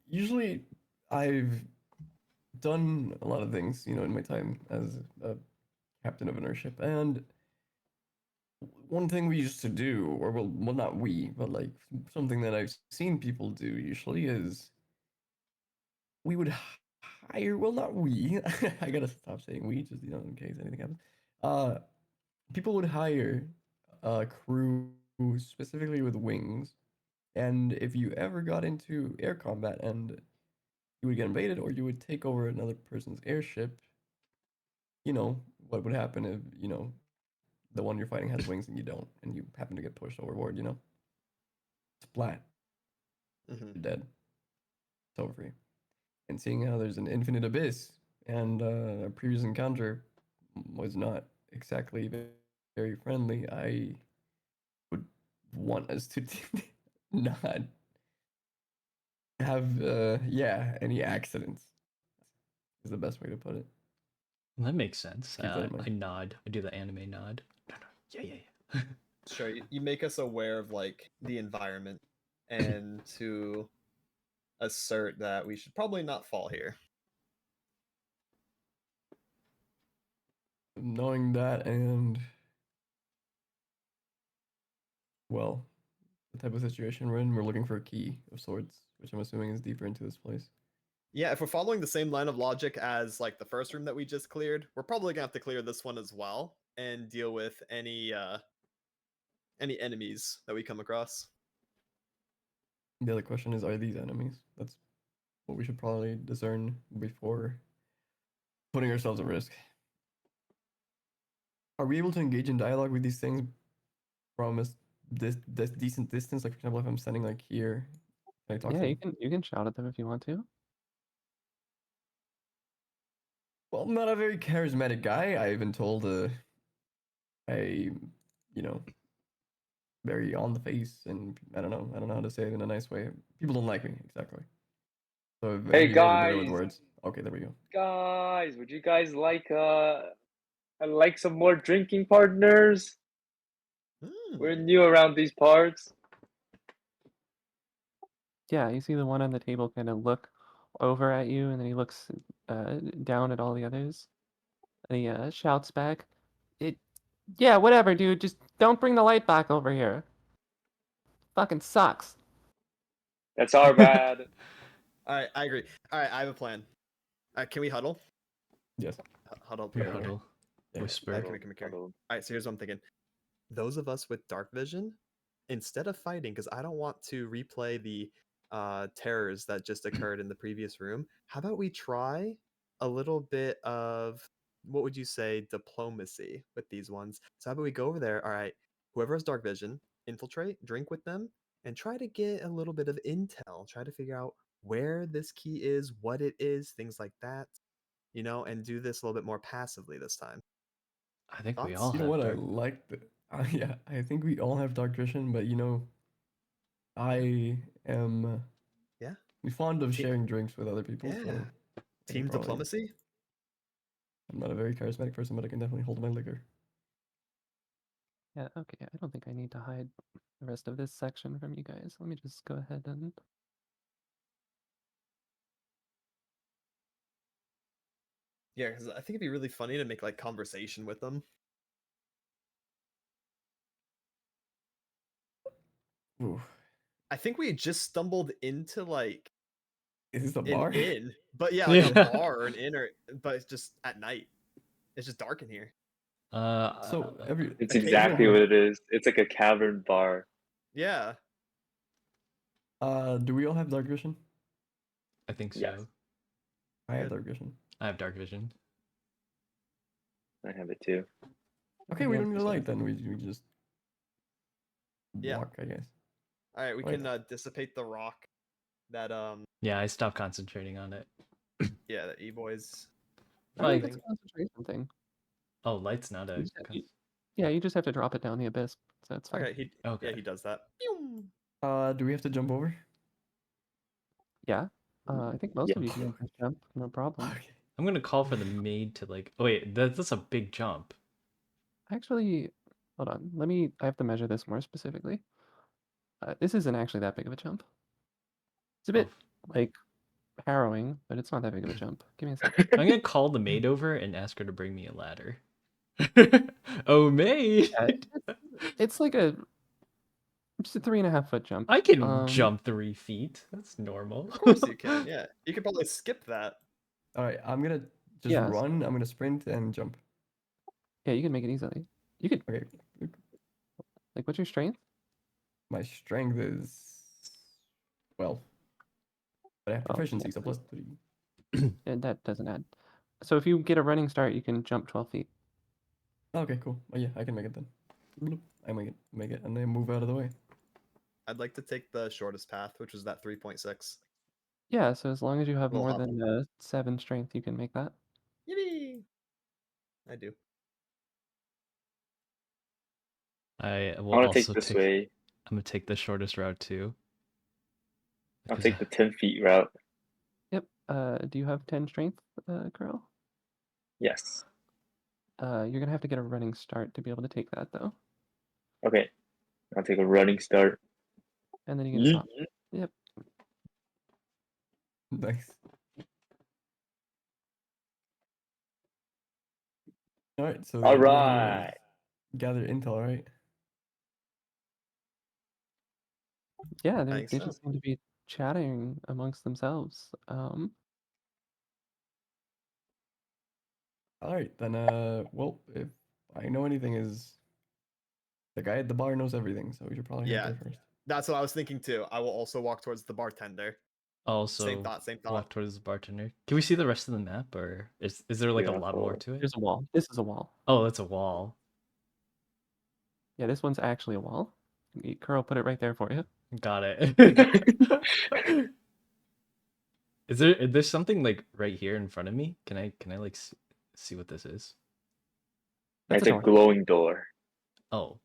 usually I've done a lot of things, in my time as a captain of an airship, and one thing we used to do, or well, not we, but like something that I've seen people do usually is we would hire, well, not we, I gotta stop saying we, just, in case anything happens. Uh, People would hire a crew specifically with wings, and if you ever got into air combat and you would get invaded or you would take over another person's airship, what would happen if, the one you're fighting has wings and you don't, and you happen to get pushed overboard. Splat, Hmm. you're dead. It's over for you. And seeing how there's an infinite abyss, and a previous encounter was not exactly very friendly, I would want us to not have, any accidents, is the best way to put it. That makes sense. Keep that in I mind. nod. I do the anime nod. No. Yeah. Sure, you make us aware of like the environment, and to assert that we should probably not fall here. Knowing that, and, well, the type of situation we're in, we're looking for a key of sorts, which I'm assuming is deeper into this place. Yeah, if we're following the same line of logic as like the first room that we just cleared, we're probably gonna have to clear this one as well and deal with any enemies that we come across. The other question is, are these enemies? That's what we should probably discern before putting ourselves at risk. Are we able to engage in dialogue with these things from this decent distance? Like, for example, if I'm standing like here, can I talk Yeah, to you them? can shout at them if you want to. Well, I'm not a very charismatic guy. I've been told I, you know, very on the face, and I don't know. I don't know how to say it in a nice way. People don't like me, exactly. So if any hey of you guys are better with guys, words, okay, there we go. guys, would you guys like some more drinking partners? We're Hmm. new around these parts. Yeah, you see the one on the table kind of look over at you, and then he looks down at all the others. And he shouts back, "It, yeah, whatever, dude. Just don't bring the light back over here. Fucking sucks." That's our bad. All right, I agree. All right, I have a plan. Can we huddle? Yes. Huddle We together. huddle. Yeah. Whisper. Come here. Huddled. All right, so here's what I'm thinking. Those of us with dark vision, instead of fighting, because I don't want to replay the terrors that just occurred in the previous room, how about we try a little bit of what would you say, diplomacy with these ones. So how about we go over there? All right, whoever has dark vision, infiltrate, drink with them, and try to get a little bit of intel. Try to figure out where this key is, what it is, things like that. And do this a little bit more passively this time. I think we Thoughts? all You know have what? I dark. like the. Yeah, I think we all have dark vision, but I am Yeah. fond of Te- sharing drinks with other people, Yeah. so I Team could probably. diplomacy? I'm not a very charismatic person, but I can definitely hold my liquor. Yeah, okay. I don't think I need to hide the rest of this section from you guys. Let me just go ahead and Yeah, because I think it'd be really funny to make like conversation with them. Ooh, I think we just stumbled into like is this a an bar? inn, but yeah, like a Yeah. bar or an inn, but it's just at night. It's just dark in here. So It's everyone exactly here. what it is. It's like a cavern bar. Yeah. Do we all have dark vision? I think Yes. so. I have Good. dark vision. I have dark vision. I have it too. Okay, Yeah, we don't need a so- light then. We just Yeah. walk, I guess. All right, we Right. can dissipate the rock that Yeah, I stopped concentrating on it. that E-boys. I don't think Like, it's a concentration thing. oh, light's not You a. just have to- Yeah, you just have to drop it down the abyss. So that's fine. Okay, Okay. he does that. Pew! Do we have to jump over? Yeah. I think most of you can just jump, no problem. Okay. I'm gonna call for the maid to like. Oh wait, that's a big jump. Actually, hold on. I have to measure this more specifically. This isn't actually that big of a jump. It's a bit, like, harrowing, but it's not that big of a jump. Give me a second. I'm gonna call the maid over and ask her to bring me a ladder. Oh, maid! It's like just a 3.5-foot jump. I can jump 3 feet. That's normal. Of course you can. Yeah, you could probably skip that. All right, I'm gonna just Yes. run. I'm gonna sprint and jump. Yeah, you can make it easily. You could, Okay. like, what's your strength? My strength is well, but I have Oh, proficiency, yeah. so +3. Yeah, that doesn't add. So if you get a running start, you can jump 12 feet. Okay, cool. Oh yeah, I can make it then. Bloop. I make it, and then move out of the way. I'd like to take the shortest path, which was that 3.6. Yeah, so as long as you have Little more hop. than 7 strength, you can make that. Yippee! I do. I will I want to also take this way. I'm gonna take the shortest route too. I'll Because take the 10 feet route. Yep. Do you have 10 strength, Kuro? Yes. You're gonna have to get a running start to be able to take that, though. Okay. I'll take a running start. And then you can Yeet. stop. Yep. Nice. All right, so All the idea here right. is gather intel, right? Yeah, I they think so. just seem to be chatting amongst themselves. All right, then. Well, if I know anything, is the guy at the bar knows everything, so we should probably Yeah. head there first. That's what I was thinking too. I will also walk towards the bartender. also Same thought. walk towards the bartender. Can we see the rest of the map, or is there like a lot more Beautiful. to it? There's a wall. This is a wall. Oh, that's a wall. Yeah, this one's actually a wall. Kuro put it right there for you. Got it. Is there something like right here in front of me? Can I like see what this is? That's It's a a door. glowing door. Oh.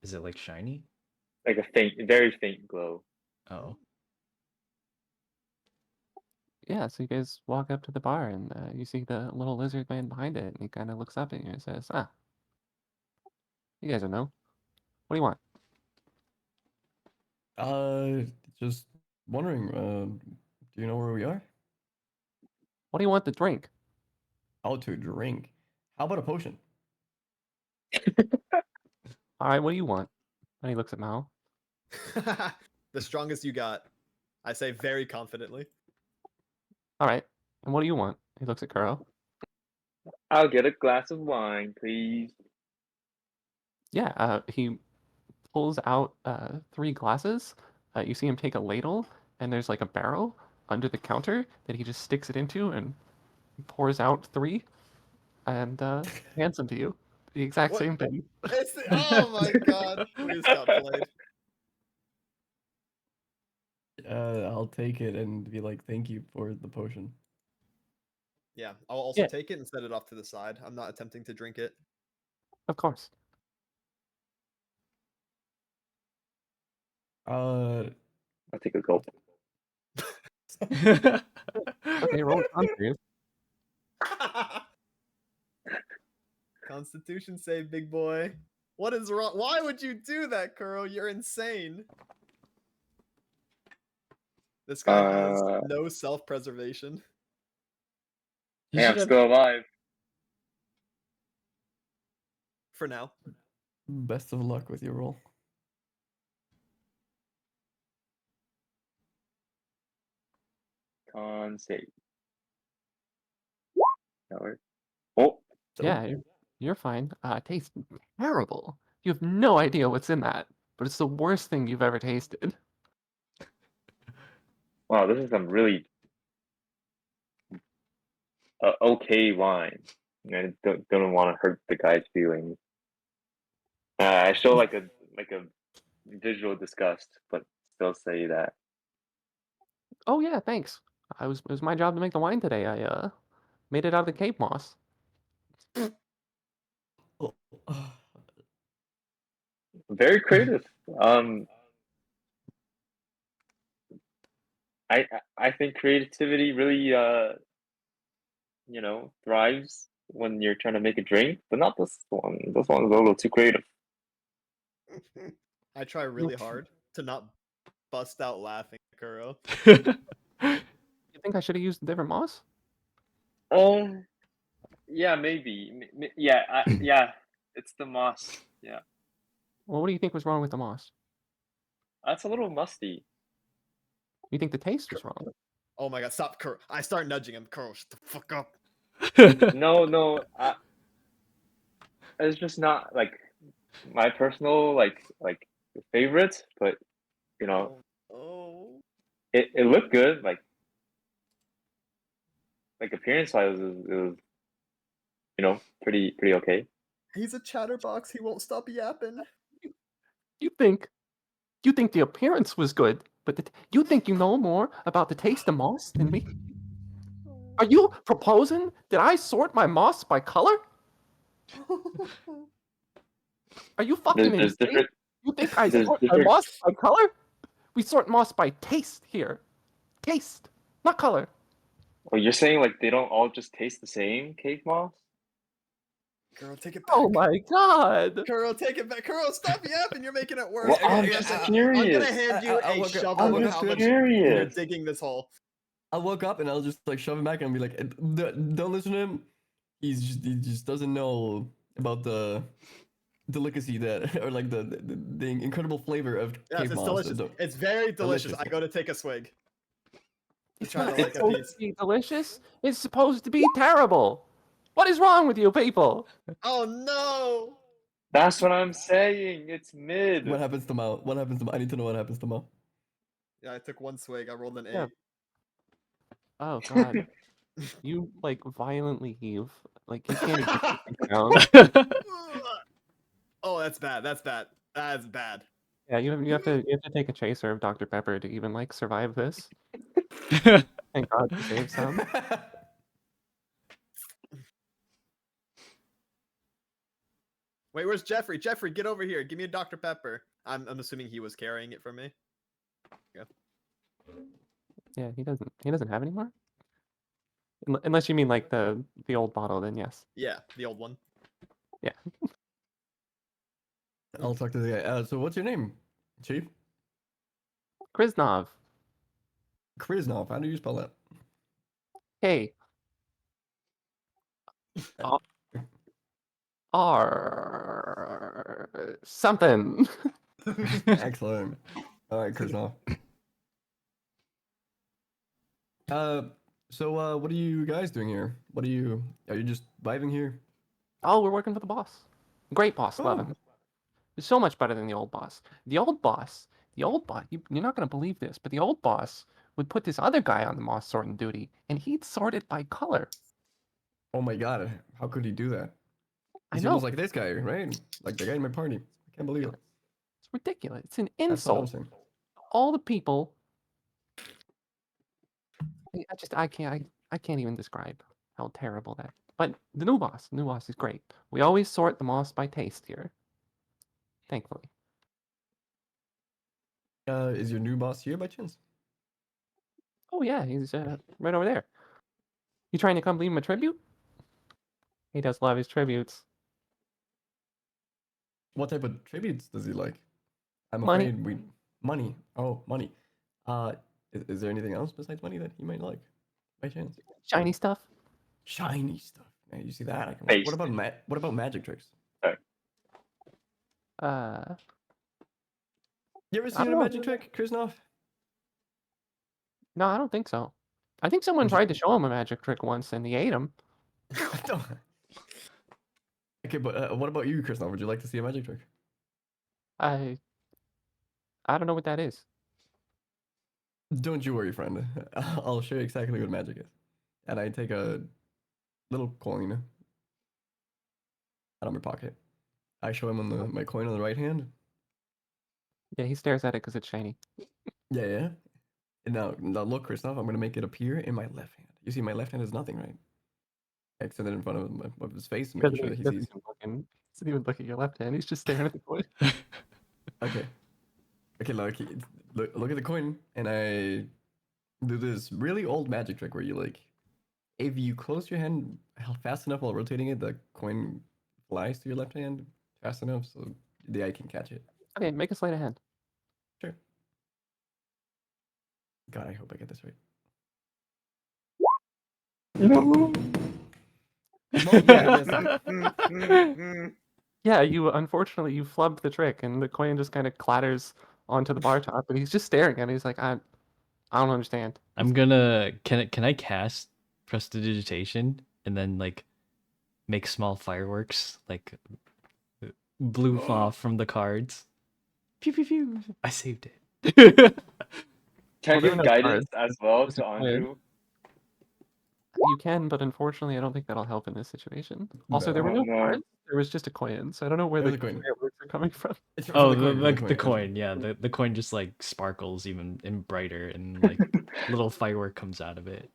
Is it like shiny? Like a very faint glow. Oh. Yeah, so you guys walk up to the bar and you see the little lizard man behind it, and he kind of looks up at you and says, you guys don't know. What do you want? Just wondering. Do you know where we are? What do you want to drink? How to drink? How about a potion? All right, what do you want? And he looks at Mao. The strongest you got. I say very confidently. All right, and what do you want? He looks at Kuro. I'll get a glass of wine, please. Yeah, he pulls out 3 glasses. You see him take a ladle, and there's like a barrel under the counter that he just sticks it into and pours out 3. and handsome to you. The exact What? same thing. Oh my god, we just got played. I'll take it and be like, thank you for the potion. Yeah, I'll also Yeah. take it and set it off to the side. I'm not attempting to drink it. Of course. Uh, I'll take a gulp. Okay, roll con save. Constitution save, big boy. What is wrong? Why would you do that, Kuro? You're insane. This guy has no self-preservation. You Hey, should I'm have. still alive. For now. best of luck with your roll. Con save. That works. Oh, Yeah, you're fine. It tastes terrible. You have no idea what's in that, but it's the worst thing you've ever tasted. wow, this is some really okay wine. I don't want to hurt the guy's feelings. I show like a visual disgust, but still say that. Oh yeah, thanks. It was my job to make the wine today. I made it out of the cave moss. Oh, Very creative. I think creativity really thrives when you're trying to make a drink, but not this one. This one's a little too creative. I try really hard to not bust out laughing, Kuro. You think I should have used a different moss? Yeah, maybe. Yeah, it's the moss. Yeah, Well, what do you think was wrong with the moss? that's a little musty. You think the taste was wrong? Oh my god, stop, Kuro. I start nudging him. Kuro, shut the fuck up. No, it's just not like my personal like favorite, but you know, Oh. it looked good. Like appearance wise, it was pretty okay. He's a chatterbox. He won't stop yapping. You think the appearance was good, but you think you know more about the taste of moss than me? Are you proposing that I sort my moss by color? Are you fucking There's insane? different. You think I There's sort my different. moss by color? We sort moss by taste here. Taste, not color. Oh, you're saying like they don't all just taste the same, cave moss? Kuro, take it back. Oh my god! Kuro, take it back. Kuro, stop yapping. You're making it worse. Well, I'm Okay, just I'm curious. gonna hand you I'll a look up- shovel I'll with look how up much to it. you're Curious. digging this hole. I'll walk up and I'll just like shove him back and be like, Don't listen to him. He just doesn't know about the delicacy that or like the incredible flavor of Yes, cave it's moss. delicious. It's very delicious. Delicious. I go to take a swig. It's try not to like a supposed piece. to be delicious. It's supposed to be terrible. What is wrong with you people? Oh no! That's what I'm saying. It's mid. What happens to Mao? What happens to Mao? I need to know what happens to Mao. Yeah, I took one swig. I rolled an 8. Yeah. Oh god. You like violently heave. Like you can't even keep it down. Oh, that's bad. That's bad. That's bad. Yeah, you have to take a chaser of Dr. Pepper to even like survive this. Thank God you saved some. Wait, where's Jeffrey? Jeffrey, get over here. Give me a Dr. Pepper. I'm assuming he was carrying it for me. Yeah, he doesn't have any more? Unless you mean like the old bottle, then yes. Yeah, the old one. Yeah. I'll talk to the guy. So what's your name, Chief? Kriznov. Kriznov. How do you spell that? Hey. R something. Excellent. All right, Kriznov. So what are you guys doing here? Are you just vibing here? Oh, we're working for the boss. Great boss, love him. He's so much better than the old boss. You're not gonna believe this, but the old boss would put this other guy on the moss sorting duty, and he'd sort it by color. Oh my god, how could he do that? I He's know. almost like this guy, right? Like the guy in my party. I can't believe it. It's ridiculous. It's an That's so insult. insane. All the people. I can't even describe how terrible that. But the new boss is great. We always sort the moss by taste here. Thankfully. Is your new boss here by chance? Oh yeah, he's right over there. You trying to come leave him a tribute? He does love his tributes. What type of tributes does he like? I'm Money. afraid we money. Oh, money. Uh, is there anything else besides money that he might like by chance? Shiny stuff. Shiny stuff. Yeah, you see that? I can. Face. What about magic tricks? Uh, You ever I seen don't a know. magic trick, Krisnov? No, I don't think so. I think someone Would you- tried to show him a magic trick once and he ate him. Okay, but what about you, Krisnov? Would you like to see a magic trick? I I don't know what that is. Don't you worry, friend. I'll show you exactly what magic is. And I take a little coin out of my pocket. I show him on my coin on the right hand. Yeah, he stares at it because it's shiny. Yeah, yeah. And now look, Christoph, I'm gonna make it appear in my left hand. You see, my left hand is nothing, right? I extend it in front of his face, He making sure that he doesn't sees. even look at your left hand. He's just staring at the coin. Okay. Okay, look at the coin, and I do this really old magic trick where you like, if you close your hand fast enough while rotating it, the coin flies to your left hand fast enough so the eye can catch it. Okay, make a sleight of hand. Sure. God, I hope I get this right. No. Well, yeah, I guess. Yeah, you flubbed the trick and the coin just kind of clatters onto the bar top, and he's just staring at it. He's like, I don't understand. I'm gonna can I cast prestidigitation and then like make small fireworks like blue off from the cards. Pew pew pew. I saved it. Can I Well, there are give no guidance cards. as well Just a to coin. Andrew? You can, but unfortunately, I don't think that'll help in this situation. Also, there were Oh no no. cards. There was just a coin, so I don't know where There's the a coin. fireworks are coming from. It's from Oh, the coin. From the coin. the That's right. coin, yeah, the coin just like sparkles even and brighter, and like little firework comes out of it.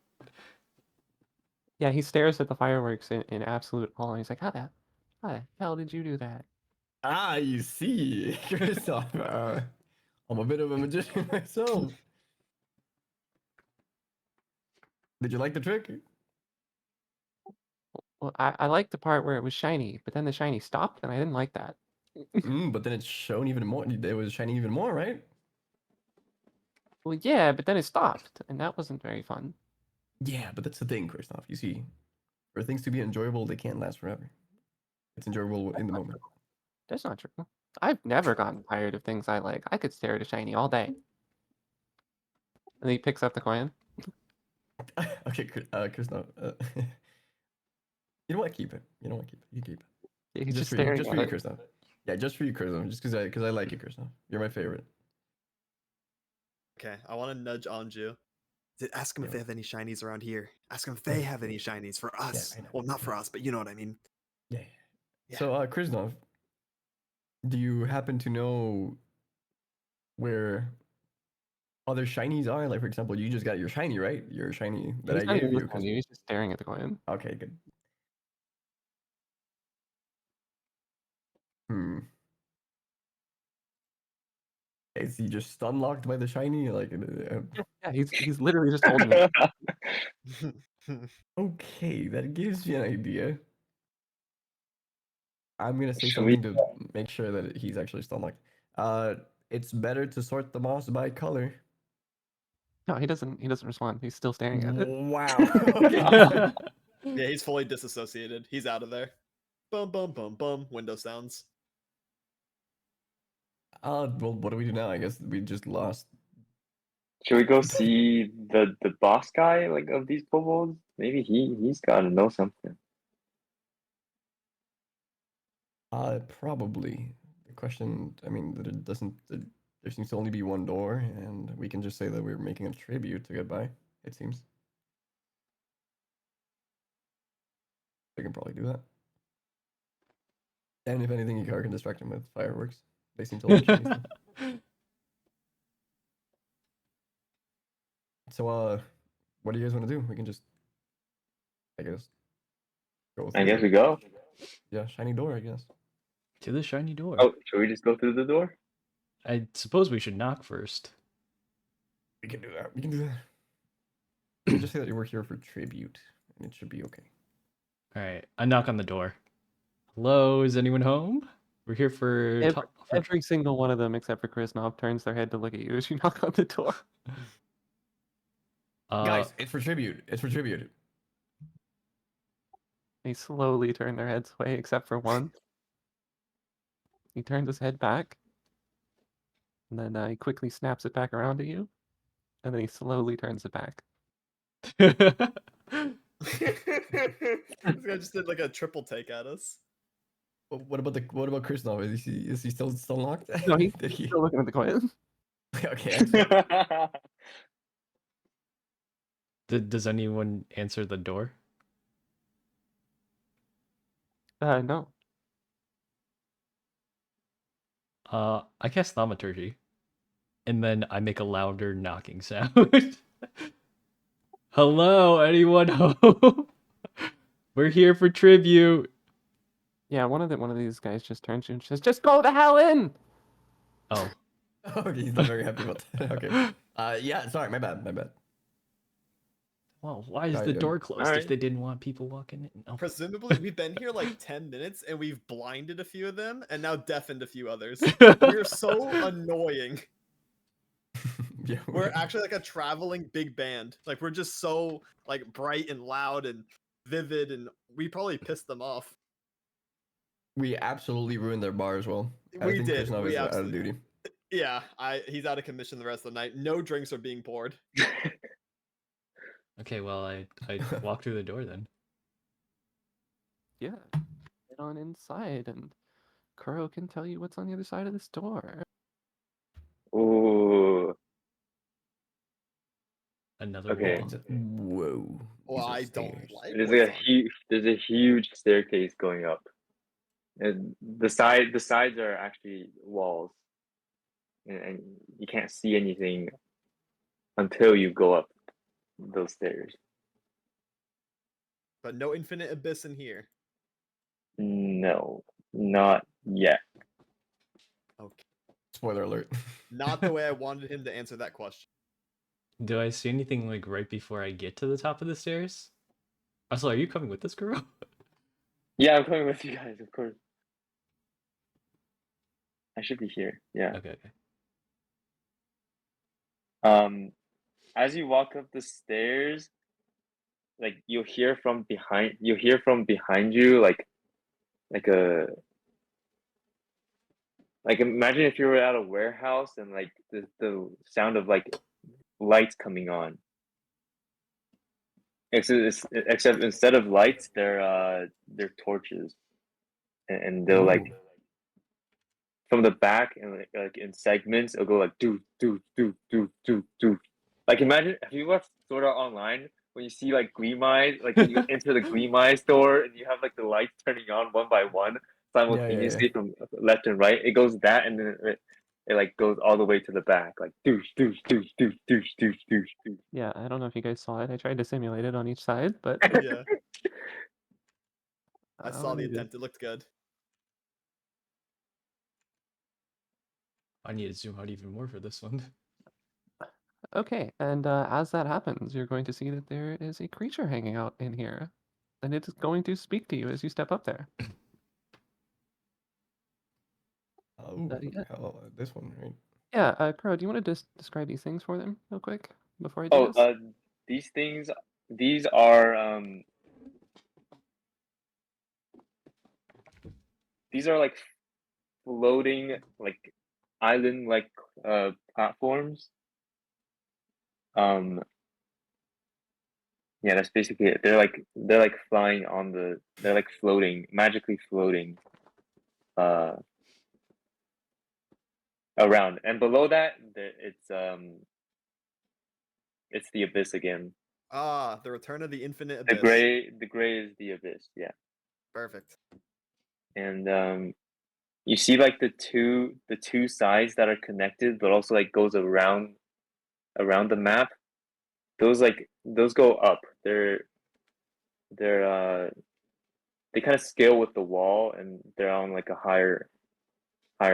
Yeah, he stares at the fireworks in absolute awe. He's like, how the hell did you do that? Ah, you see, Christoph. I'm a bit of a magician myself. Did you like the trick? Well, I liked the part where it was shiny, but then the shiny stopped, and I didn't like that. But then it's shown even more. It was shining even more, right? Well, yeah, but then it stopped, and that wasn't very fun. Yeah, but that's the thing, Christoph. You see, for things to be enjoyable, they can't last forever. It's enjoyable in the moment. That's not true. I've never gotten tired of things I like. I could stare at a shiny all day. And he picks up the coin. Okay, Christoph. You know what? Keep it. You know what? Keep it. You keep it. Yeah, he's just For you. staring Just for at you, it. Christoph. Yeah, just for you, Christoph. Just because I like you, Christoph. You're my favorite. Okay, I want to nudge Anju. Ask him if Yeah. they have any shinies around here. Ask him if they have any shinies for us. I know. Well, not for us, but you know what I mean. Yeah. Yeah. So, Christoph, do you happen to know where other shinies are? Like, for example, you just got your shiny, right? Your shiny that He's I not gave even you. looking at you. He's just staring at the coin. Okay, good. Hmm. Is he just stun locked by the shiny? Like, Yeah, he's literally just holding it. okay, that gives you an idea. I'm gonna say Should we? something to make sure that he's actually stun locked. It's better to sort the moss by color. No, he doesn't respond. He's still staring at it. Wow. Okay. Yeah, he's fully disassociated. He's out of there. Bum bum bum bum. Window sounds. Well, what do we do now? I guess we just lost. Should we go see the boss guy like of these kobolds? Maybe he's gotta know something. Probably. The question, I mean, that it doesn't. There seems to only be one door, and we can just say that we're making a tribute to get by. It seems. We can probably do that. And if anything, Ikar can distract him with fireworks. They seem to like shiny stuff. So, what do you guys want to do? We can just, I guess, go I through guess it. we go. Yeah, shiny door, I guess. To the shiny door. Oh, should we just go through the door? I suppose we should knock first. We can do that. We can do that. You can just say that you were here for tribute, and it should be okay. All right, I knock on the door. Hello, is anyone home? We're here for Every single one of them except for Krisnov turns their head to look at you as you knock on the door. Guys, it's for tribute. It's for tribute. They slowly turn their heads away except for one. He turns his head back, and then he quickly snaps it back around to you, and then he slowly turns it back. This guy just did like a triple take at us. What about Chris now? Is he still locked? No, he's Did he? still looking at the coin. Okay. Excellent. Does anyone answer the door? No. I cast thaumaturgy, and then I make a louder knocking sound. Hello, anyone home? We're here for tribute. Yeah, one of these guys just turns to you and says, "Just go the hell in!" Oh. Okay, he's not very happy about that. Okay. Yeah, sorry, my bad. Well, why is Sorry, the door closed if alright. they didn't want people walking in? Oh. Presumably, we've been here like 10 minutes and we've blinded a few of them and now deafened a few others. We're so annoying. Yeah, We're actually like a traveling big band. Like we're just so like bright and loud and vivid, and we probably pissed them off. we absolutely ruined their bar as well. I We think did. Krishnov We is out of absolutely. duty. Yeah, he's out of commission the rest of the night. No drinks are being poured. Okay, well, I walk through the door then. Yeah, get on inside, and Kuro can tell you what's on the other side of this door. Ooh. Another Okay. wall. Whoa. Well, these are I don't stairs. like There's what's like on. there's a huge staircase going up. And the sides are actually walls. And you can't see anything until you go up those stairs. But no infinite abyss in here. No, not yet. Okay. Spoiler alert. Not the way I wanted him to answer that question. Do I see anything like right before I get to the top of the stairs? Also, are you coming with this girl? Yeah, I'm coming with you guys, of course. I should be here. Yeah. Okay. As you walk up the stairs, like you'll hear from behind you like imagine if you were at a warehouse and like the sound of like lights coming on. Except instead of lights, they're torches, and they'll like Ooh. from the back and like in segments, it'll go like do do do do do do. Like imagine if you watch Sword Art Online when you see like Gleameye, like when you enter the Gleameye store and you have like the lights turning on one by one simultaneously Yeah. from left and right. It goes that, and then it like goes all the way to the back, like doosh doosh doosh doosh doosh doosh doosh doosh. Yeah, I don't know if you guys saw it. I tried to simulate it on each side, but Yeah, I saw the attempt. It looked good. I need to zoom out even more for this one. Okay, and as that happens, you're going to see that there is a creature hanging out in here, and it is going to speak to you as you step up there. Oh, Yeah. this one, right? Yeah, Kuro, do you want to just describe these things for them real quick before I do this? These things, these are like floating like island like platforms. Yeah, that's basically it. They're like flying on they're like floating, magically floating around. And below that, it's the abyss again. Ah, the return of the infinite The abyss. gray is the abyss, yeah. Perfect. And you see like the two sides that are connected, but also like goes around the map. Those go up. They're they kind of scale with the wall, and they're on like a higher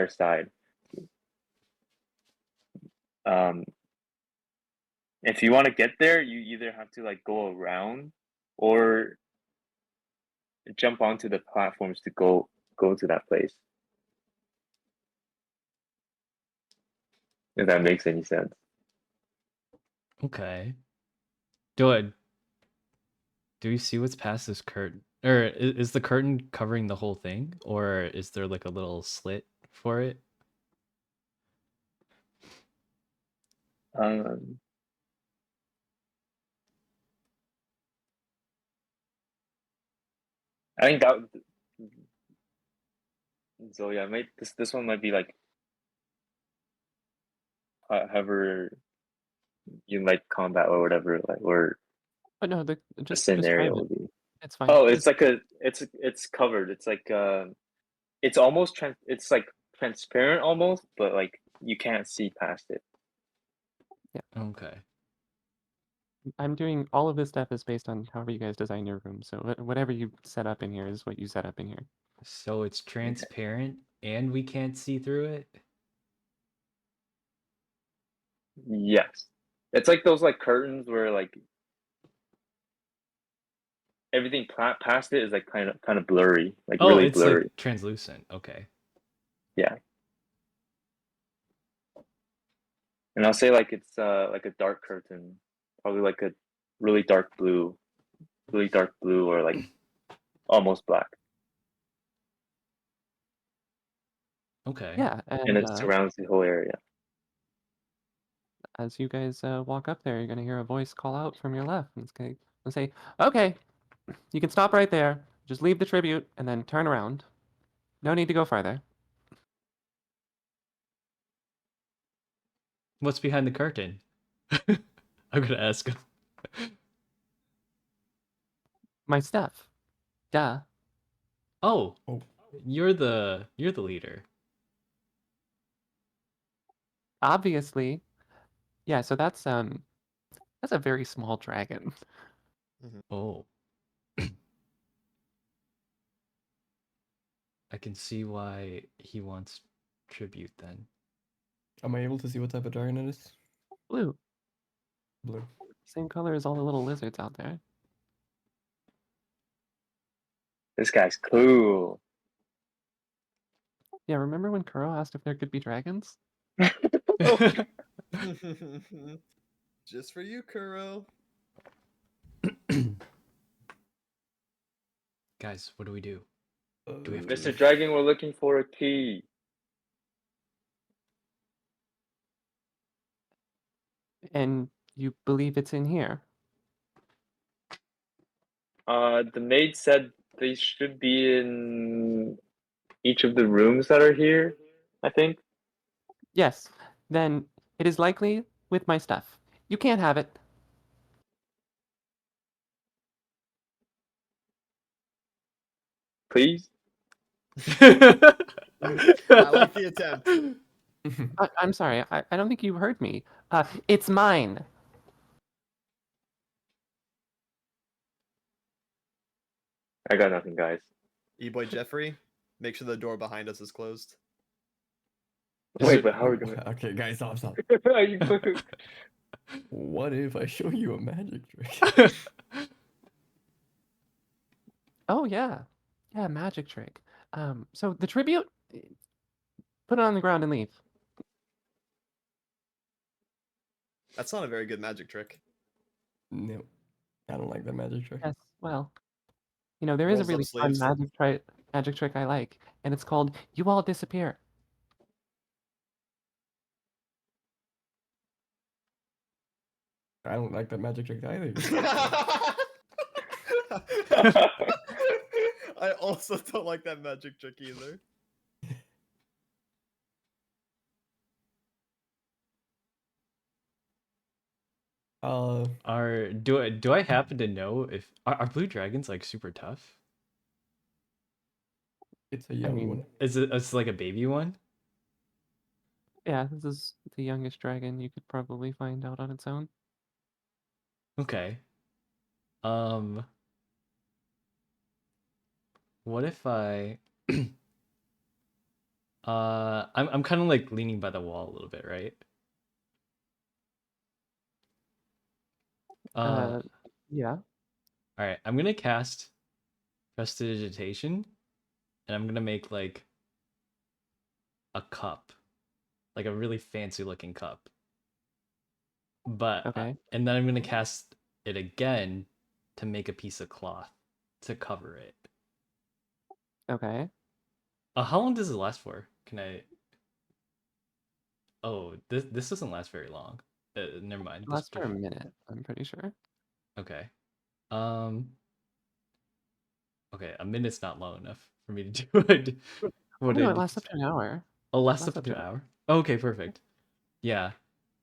side. Um, if you want to get there, you either have to like go around or jump onto the platforms to go to that place. If that makes any sense. Okay. Do you see what's past this curtain? Or is the curtain covering the whole thing? Or is there like a little slit for it? Um, I think that Zoya might this one might be like however you like combat or whatever, like, or But no, the just scenario describe it. will be. It's fine. Oh, it's like it's covered. It's like it's almost it's like transparent almost, but like you can't see past it. Okay. I'm doing all of this stuff is based on however you guys design your room. So whatever you set up in here is what you set up in here. So it's transparent and we can't see through it? Yes, it's like those like curtains where like everything past it is like kind of blurry, like Oh, really it's like blurry. translucent. Okay. Yeah, and I'll say like it's like a dark curtain, probably like a really dark blue, or like almost black, Okay. Yeah, and and it surrounds the whole area. as you guys walk up there, you're gonna hear a voice call out from your left, and it's gonna say, "Okay, you can stop right there. Just leave the tribute and then turn around. No need to go farther." What's behind the curtain? I'm gonna ask him. My stuff. Duh. Oh, Oh, you're the leader. Obviously. Yeah, so that's a very small dragon. Oh. I can see why he wants tribute then. am I able to see what type of dragon it is? Blue. Blue. Same color as all the little lizards out there. This guy's cool. Yeah, remember when Kuro asked if there could be dragons? Just for you, Kuro. Guys, what do we do? Do we have Mr. to Dragon, we're looking for a key. And you believe it's in here? The maid said they should be in each of the rooms that are here, I think. Yes. Then it is likely with my stuff. You can't have it. Please? I like the attempt. I'm sorry. I don't think you heard me. It's mine. I got nothing, guys. E-boy Jeffrey, make sure the door behind us is closed. Wait, but how are we gonna... Okay, guys, stop. You fucking- What if I show you a magic trick? Oh yeah. Yeah, magic trick. So the tribute, put it on the ground and leave. That's not a very good magic trick. No, I don't like that magic trick. Yes, well, there is a Rolls up really fun sleeves. magic trick I like, and it's called "You All Disappear." I don't like that magic trick either. I also don't like that magic trick either. do I happen to know if are blue dragons like super tough? It's a young mean, one. Is it? It's like a baby one. Yeah, this is the youngest dragon you could probably find out on its own. Okay. Um. What if I? I'm kind of like leaning by the wall a little bit, right? Uh. Uh, yeah. All right. I'm gonna cast Prestidigitation, and I'm gonna make like a cup, like a really fancy looking cup. But Okay. and then I'm gonna cast it again to make a piece of cloth to cover it. Okay. How long does it last for? Can I? Oh, this doesn't last very long. Never mind. It lasts for a minute, I'm pretty sure. Okay. Um. Okay, a minute's not long enough for me to do it. Oh What no, I it need lasts to up say. to an hour. Oh, It lasts lasts up up to to an an hour. Okay, perfect. Yeah.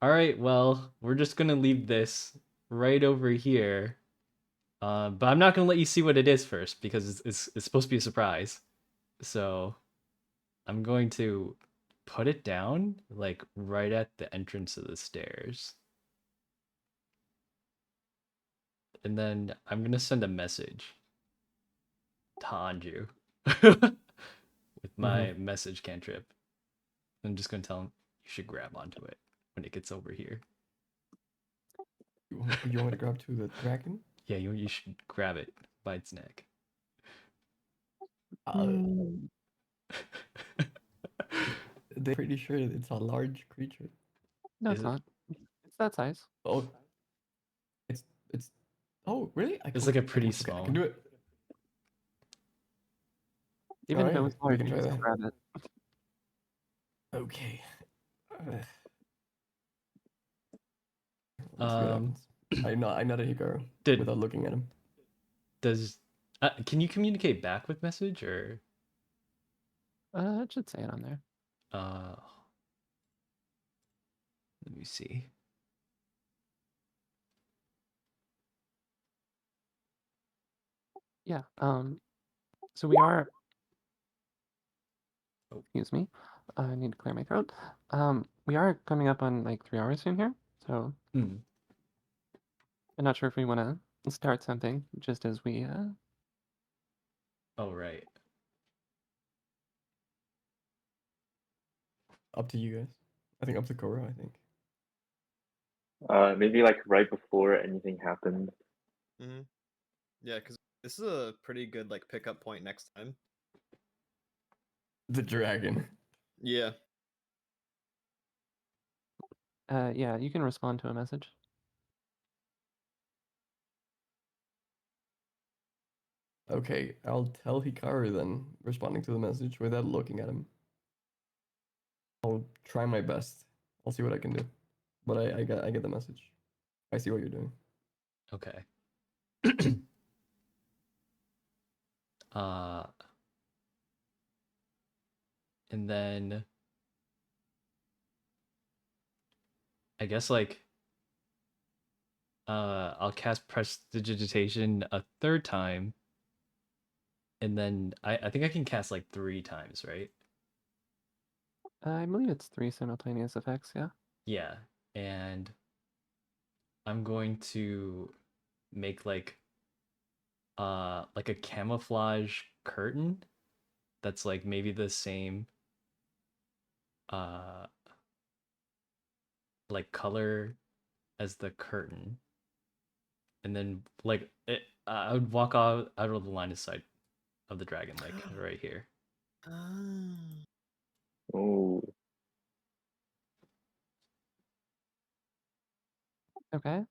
All right. Well, we're just gonna leave this right over here. But I'm not gonna let you see what it is first because it's supposed to be a surprise. So I'm going to put it down like right at the entrance of the stairs. And then I'm gonna send a message to Anju with my message cantrip. I'm just gonna tell him you should grab onto it when it gets over here. You want me to grab to the dragon? Yeah, you should grab it by its neck. Mm, They're pretty sure it's a large creature. no, Is it's it? not. It's that size. Oh, it's it's. Oh, really? It's like a I pretty can, okay, I small can one. do it. Even All if it right, was we large, can you try could still that. grab it. Okay. Let's see what Um, happens. I nod at Hikaru did without looking at him. does can you communicate back with message or It should say it on there. uh let me see. Yeah. So we are. Oh, Excuse me. I need to clear my throat. We are coming up on like 3 hours soon here, so hmm. I'm not sure if we want to start something just as we. Oh right. Up to you guys. I think up to Kuro. I think. Maybe like right before anything happened. Hmm. Yeah, because this is a pretty good like pickup point next time. The dragon. Yeah. Yeah, you can respond to a message. Okay, I'll tell Hikaru then, responding to the message without looking at him. I'll try my best. I'll see what I can do. But I get the message. I see what you're doing. Okay. uh and then I guess like I'll cast Prestidigitation a third time and then I think I can cast like 3 times, right? I believe it's 3 simultaneous effects. Yeah. Yeah. And I'm going to make like a camouflage curtain that's like maybe the same uh like color as the curtain. And then like I would walk out of the line of sight of the dragon like right here. Ah. Oh, Okay.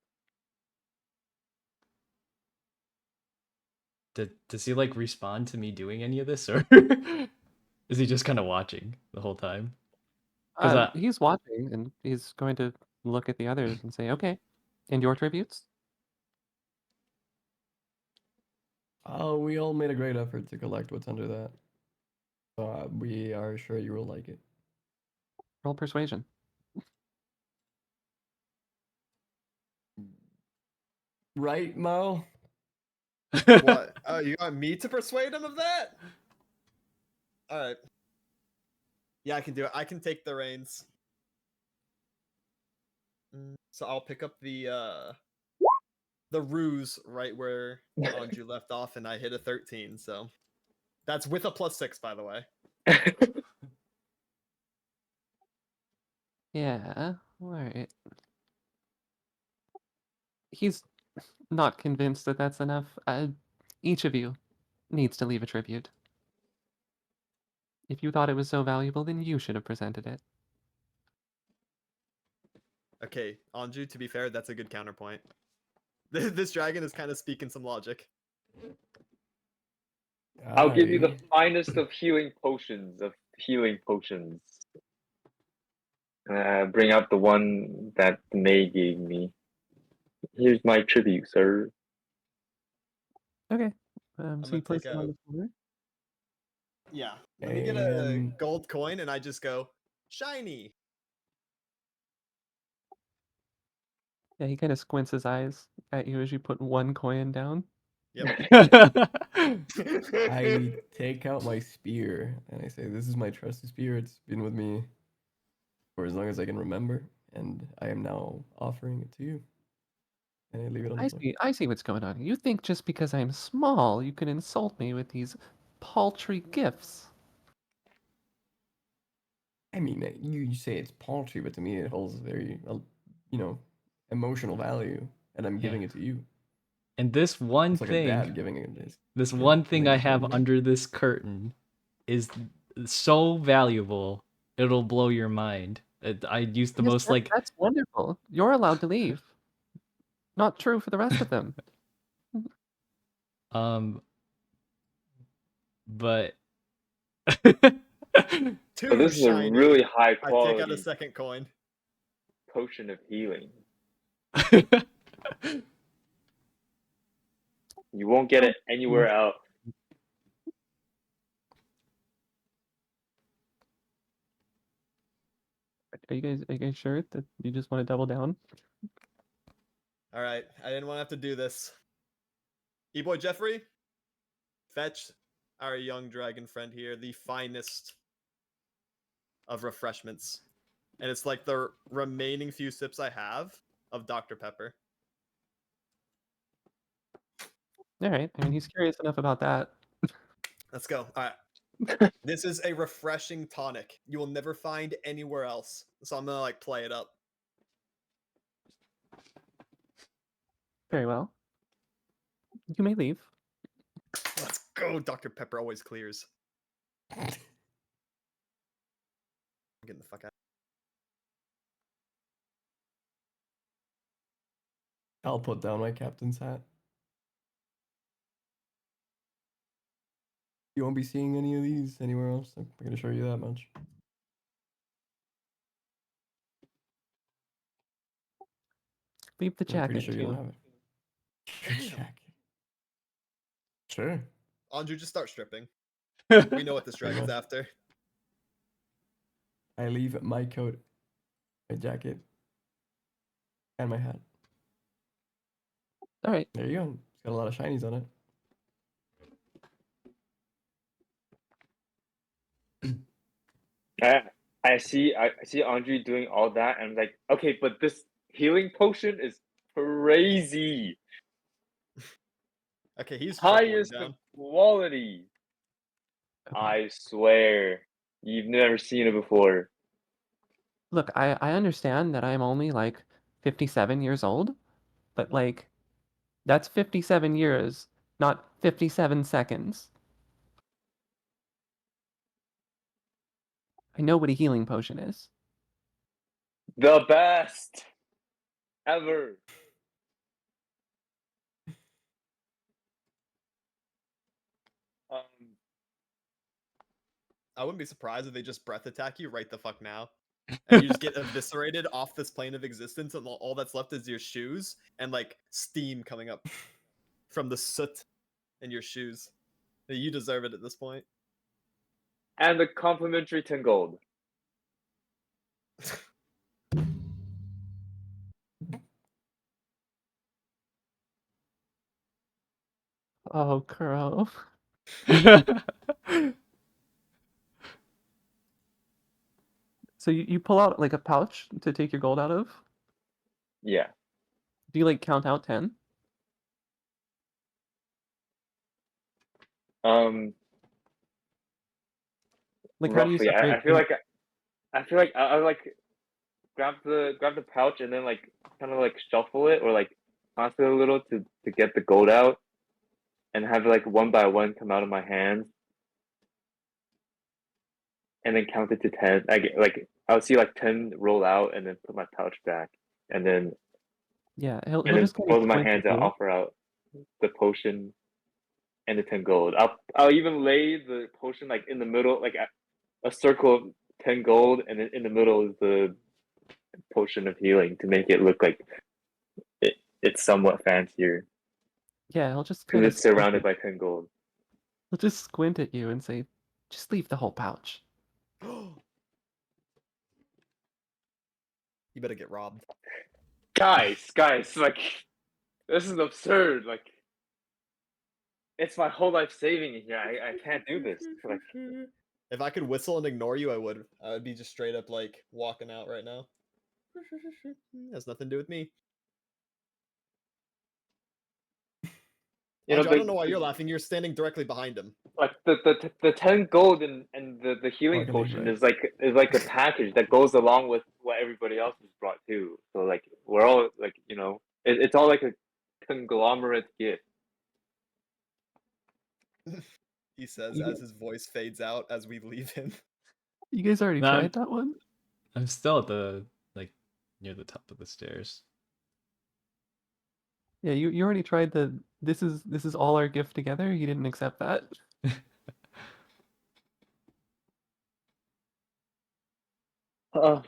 Does he like respond to me doing any of this or is he just kind of watching the whole time? Because He's watching and he's going to look at the others and say, "Okay, and your tributes." Oh, we all made a great effort to collect what's under that. We are sure you will like it. Roll persuasion. Right, Mo? What? Oh, you want me to persuade him of that? All right. Yeah, I can do it. I can take the reins. So I'll pick up the ruse right where Anju left off, and I hit a 13. So that's with a +6, by the way. Yeah, alright. He's not convinced that that's enough. Each of you needs to leave a tribute. If you thought it was so valuable, then you should have presented it. Okay, Anju. To be fair, that's a good counterpoint. This dragon is kind of speaking some logic. I'll give you the I- finest of healing potions. Bring out the one that the maid gave me. Here's my tribute, sir. Okay. I'm So gonna you place take it on out. the floor. Yeah, let me get a am- gold coin, and I just go shiny. Yeah, he kind of squints his eyes at you as you put one coin down. Yep. I take out my spear and I say, "This is my trusty spear. It's been with me for as long as I can remember, and I am now offering it to you." And I leave it on the floor. I see what's going on. You think just because I'm small, you can insult me with these paltry gifts. I mean, you say it's paltry, but to me it holds very, you know, emotional value, and I'm giving Yeah. it to you. And this one It's like a dad thing, giving his this kid one thing something I have important. under this curtain is so valuable, it'll blow your mind. I use the Yes, most like that's wonderful. You're allowed to leave. Not true for the rest of them. um but So Two this is a shiny. really high I take out a quality second coin. potion of healing. You won't get it anywhere else. Are you guys sure that you just want to double down? All right, I didn't want to have to do this. E-boy Jeffrey, fetch our young dragon friend here the finest of refreshments, and it's like the remaining few sips I have of Dr. Pepper. All right. I mean, he's curious enough about that. Let's go. All right. This is a refreshing tonic you will never find anywhere else. So I'm gonna like play it up. Very well. You may leave. Let's go. Dr. Pepper always clears. I'm getting the fuck out. I'll put down my captain's hat. You won't be seeing any of these anywhere else. I'm gonna show you that much. Leave the I'm pretty jacket sure you don't too. have it. Your Damn. jacket. Sure. Andrew, just start stripping. We know what this dragon's after. I leave my coat, my jacket, and my hat. All right. There you go. It's got a lot of shinies on it. I see Andre doing all that, and I'm like, okay, but this healing potion is crazy. Okay, he's tripling Highest down. quality. I swear, you've never seen it before. Look, I understand that I'm only like 57 years old, but like that's 57 years, not 57 seconds. I know what a healing potion is. The best ever. Um, I wouldn't be surprised if they just breath attack you right the fuck now. And you just get eviscerated off this plane of existence, and all that's left is your shoes and like steam coming up from the soot in your shoes. You deserve it at this point. and the complimentary 10 gold. Oh, Kuro. So you pull out like a pouch to take your gold out of. Yeah. Do you like count out 10? Like how do you Roughly. separate? I feel like I like grab the pouch and then like kind of like shuffle it or like toss it a little to get the gold out and have like one by one come out of my hands and then count it to 10. I get like I'll see like 10 roll out and then put my pouch back and then Yeah, he'll and then just kind of both of my squint hands at I'll you. offer out the potion and the 10 gold. I'll even lay the potion like in the middle, like a circle of 10 gold, and then in the middle is the potion of healing to make it look like it's somewhat fancier Yeah, he'll just because kind of it's surrounded by 10 gold. he'll just squint at you and say, "Just leave the whole pouch." You better get robbed. Guys, like this is absurd. Like it's my whole life saving here. I can't do this. Like If I could whistle and ignore you, I would. I would be just straight up like walking out right now. Has nothing to do with me. you know, Anjo, I don't know why you're laughing. You're standing directly behind him. like the 10 gold and the healing Fucking potion ignorant. is like a package that goes along with what everybody else has brought too. So like we're all like it's all like a conglomerate gift. He says You, as his voice fades out as we leave him. you guys already No, tried that one? I'm still at the like near the top of the stairs. Yeah, you already tried the this is all our gift together. You didn't accept that. Uh,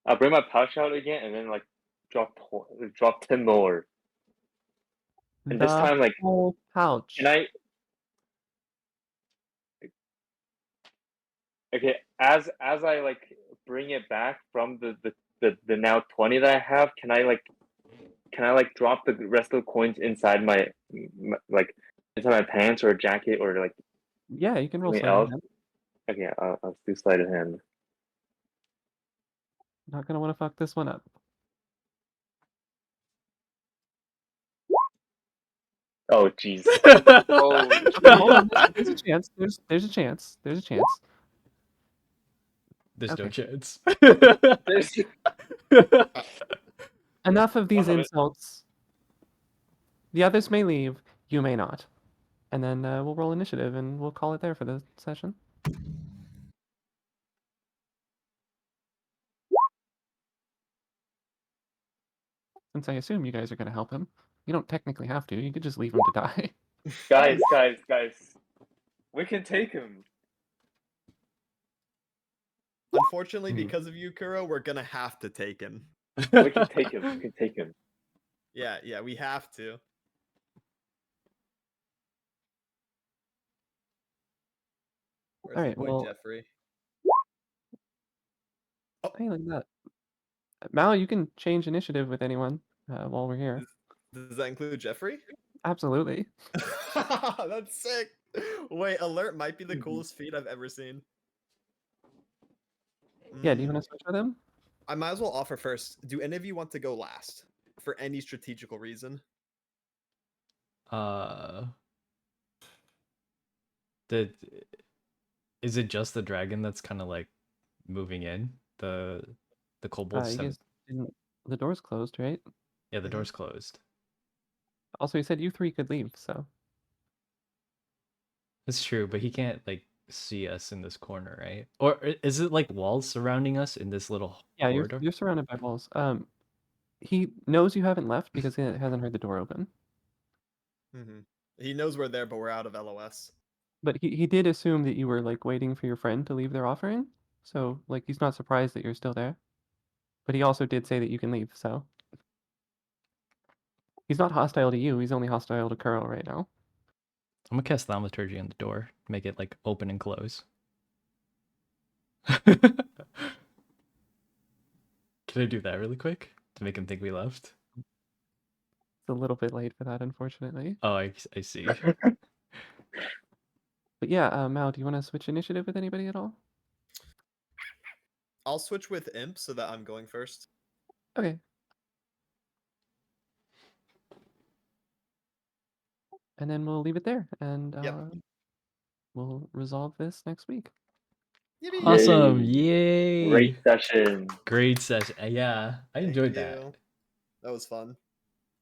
I'll bring my pouch out again and then like drop 10 more. And this The time like whole pouch. can I okay as I like bring it back from the now 20 that I have, can I like drop the rest of the coins inside like inside my pants or a jacket or like Yeah, you can roll something sleight of else? hand. Okay, I'll do sleight of hand. Not gonna want to fuck this one up. Oh jeez. Oh Okay, hold on. jeez. There's a chance. There's a chance. There's a chance. There's no Okay. chance. There's Enough of these Son of it. insults. The others may leave. You may not. And then we'll roll initiative and we'll call it there for the session. Since I assume you guys are going to help him, you don't technically have to. You could just leave him to die. Guys. We can take him. Unfortunately, Hmm. because of you, Kuro, we're gonna have to take him. We can take him. We can take him. Yeah, we have to. Where's All the right, boy well, Jeffrey? hey, look at that. Mal, you can change initiative with anyone while we're here. Does that include Jeffrey? Absolutely. That's sick. Wait, alert might be the Mhm. coolest feat I've ever seen. Yeah, do you Mm, want to switch with him? I might as well offer first. Do any of you want to go last for any strategical reason? uh, the is it just the dragon that's kind of like moving in? The kobolds You have guys didn't. The door's closed, right? yeah, the Mhm. door's closed. Also, you said you three could leave, so. That's true, but he can't like see us in this corner, right? Or is it like walls surrounding us in this little Yeah, corridor? you're surrounded by walls. He knows you haven't left because he hasn't heard the door open. Mm-hmm. He knows we're there, but we're out of LOS. But he did assume that you were like waiting for your friend to leave their offering. So like he's not surprised that you're still there. But he also did say that you can leave, so he's not hostile to you, he's only hostile to Kuro right now. I'm gonna cast thaumaturgy on the door, make it like open and close. Can I do that really quick to make him think we left? It's a little bit late for that, unfortunately. Oh, I see. But yeah, Mao, do you want to switch initiative with anybody at all? I'll switch with Imp so that I'm going first. Okay. And then we'll leave it there, and Yep. we'll resolve this next week. Yippee! Awesome! Yay. Yay! Great session. Great session. Yeah, I Thank enjoyed you. that. That was fun.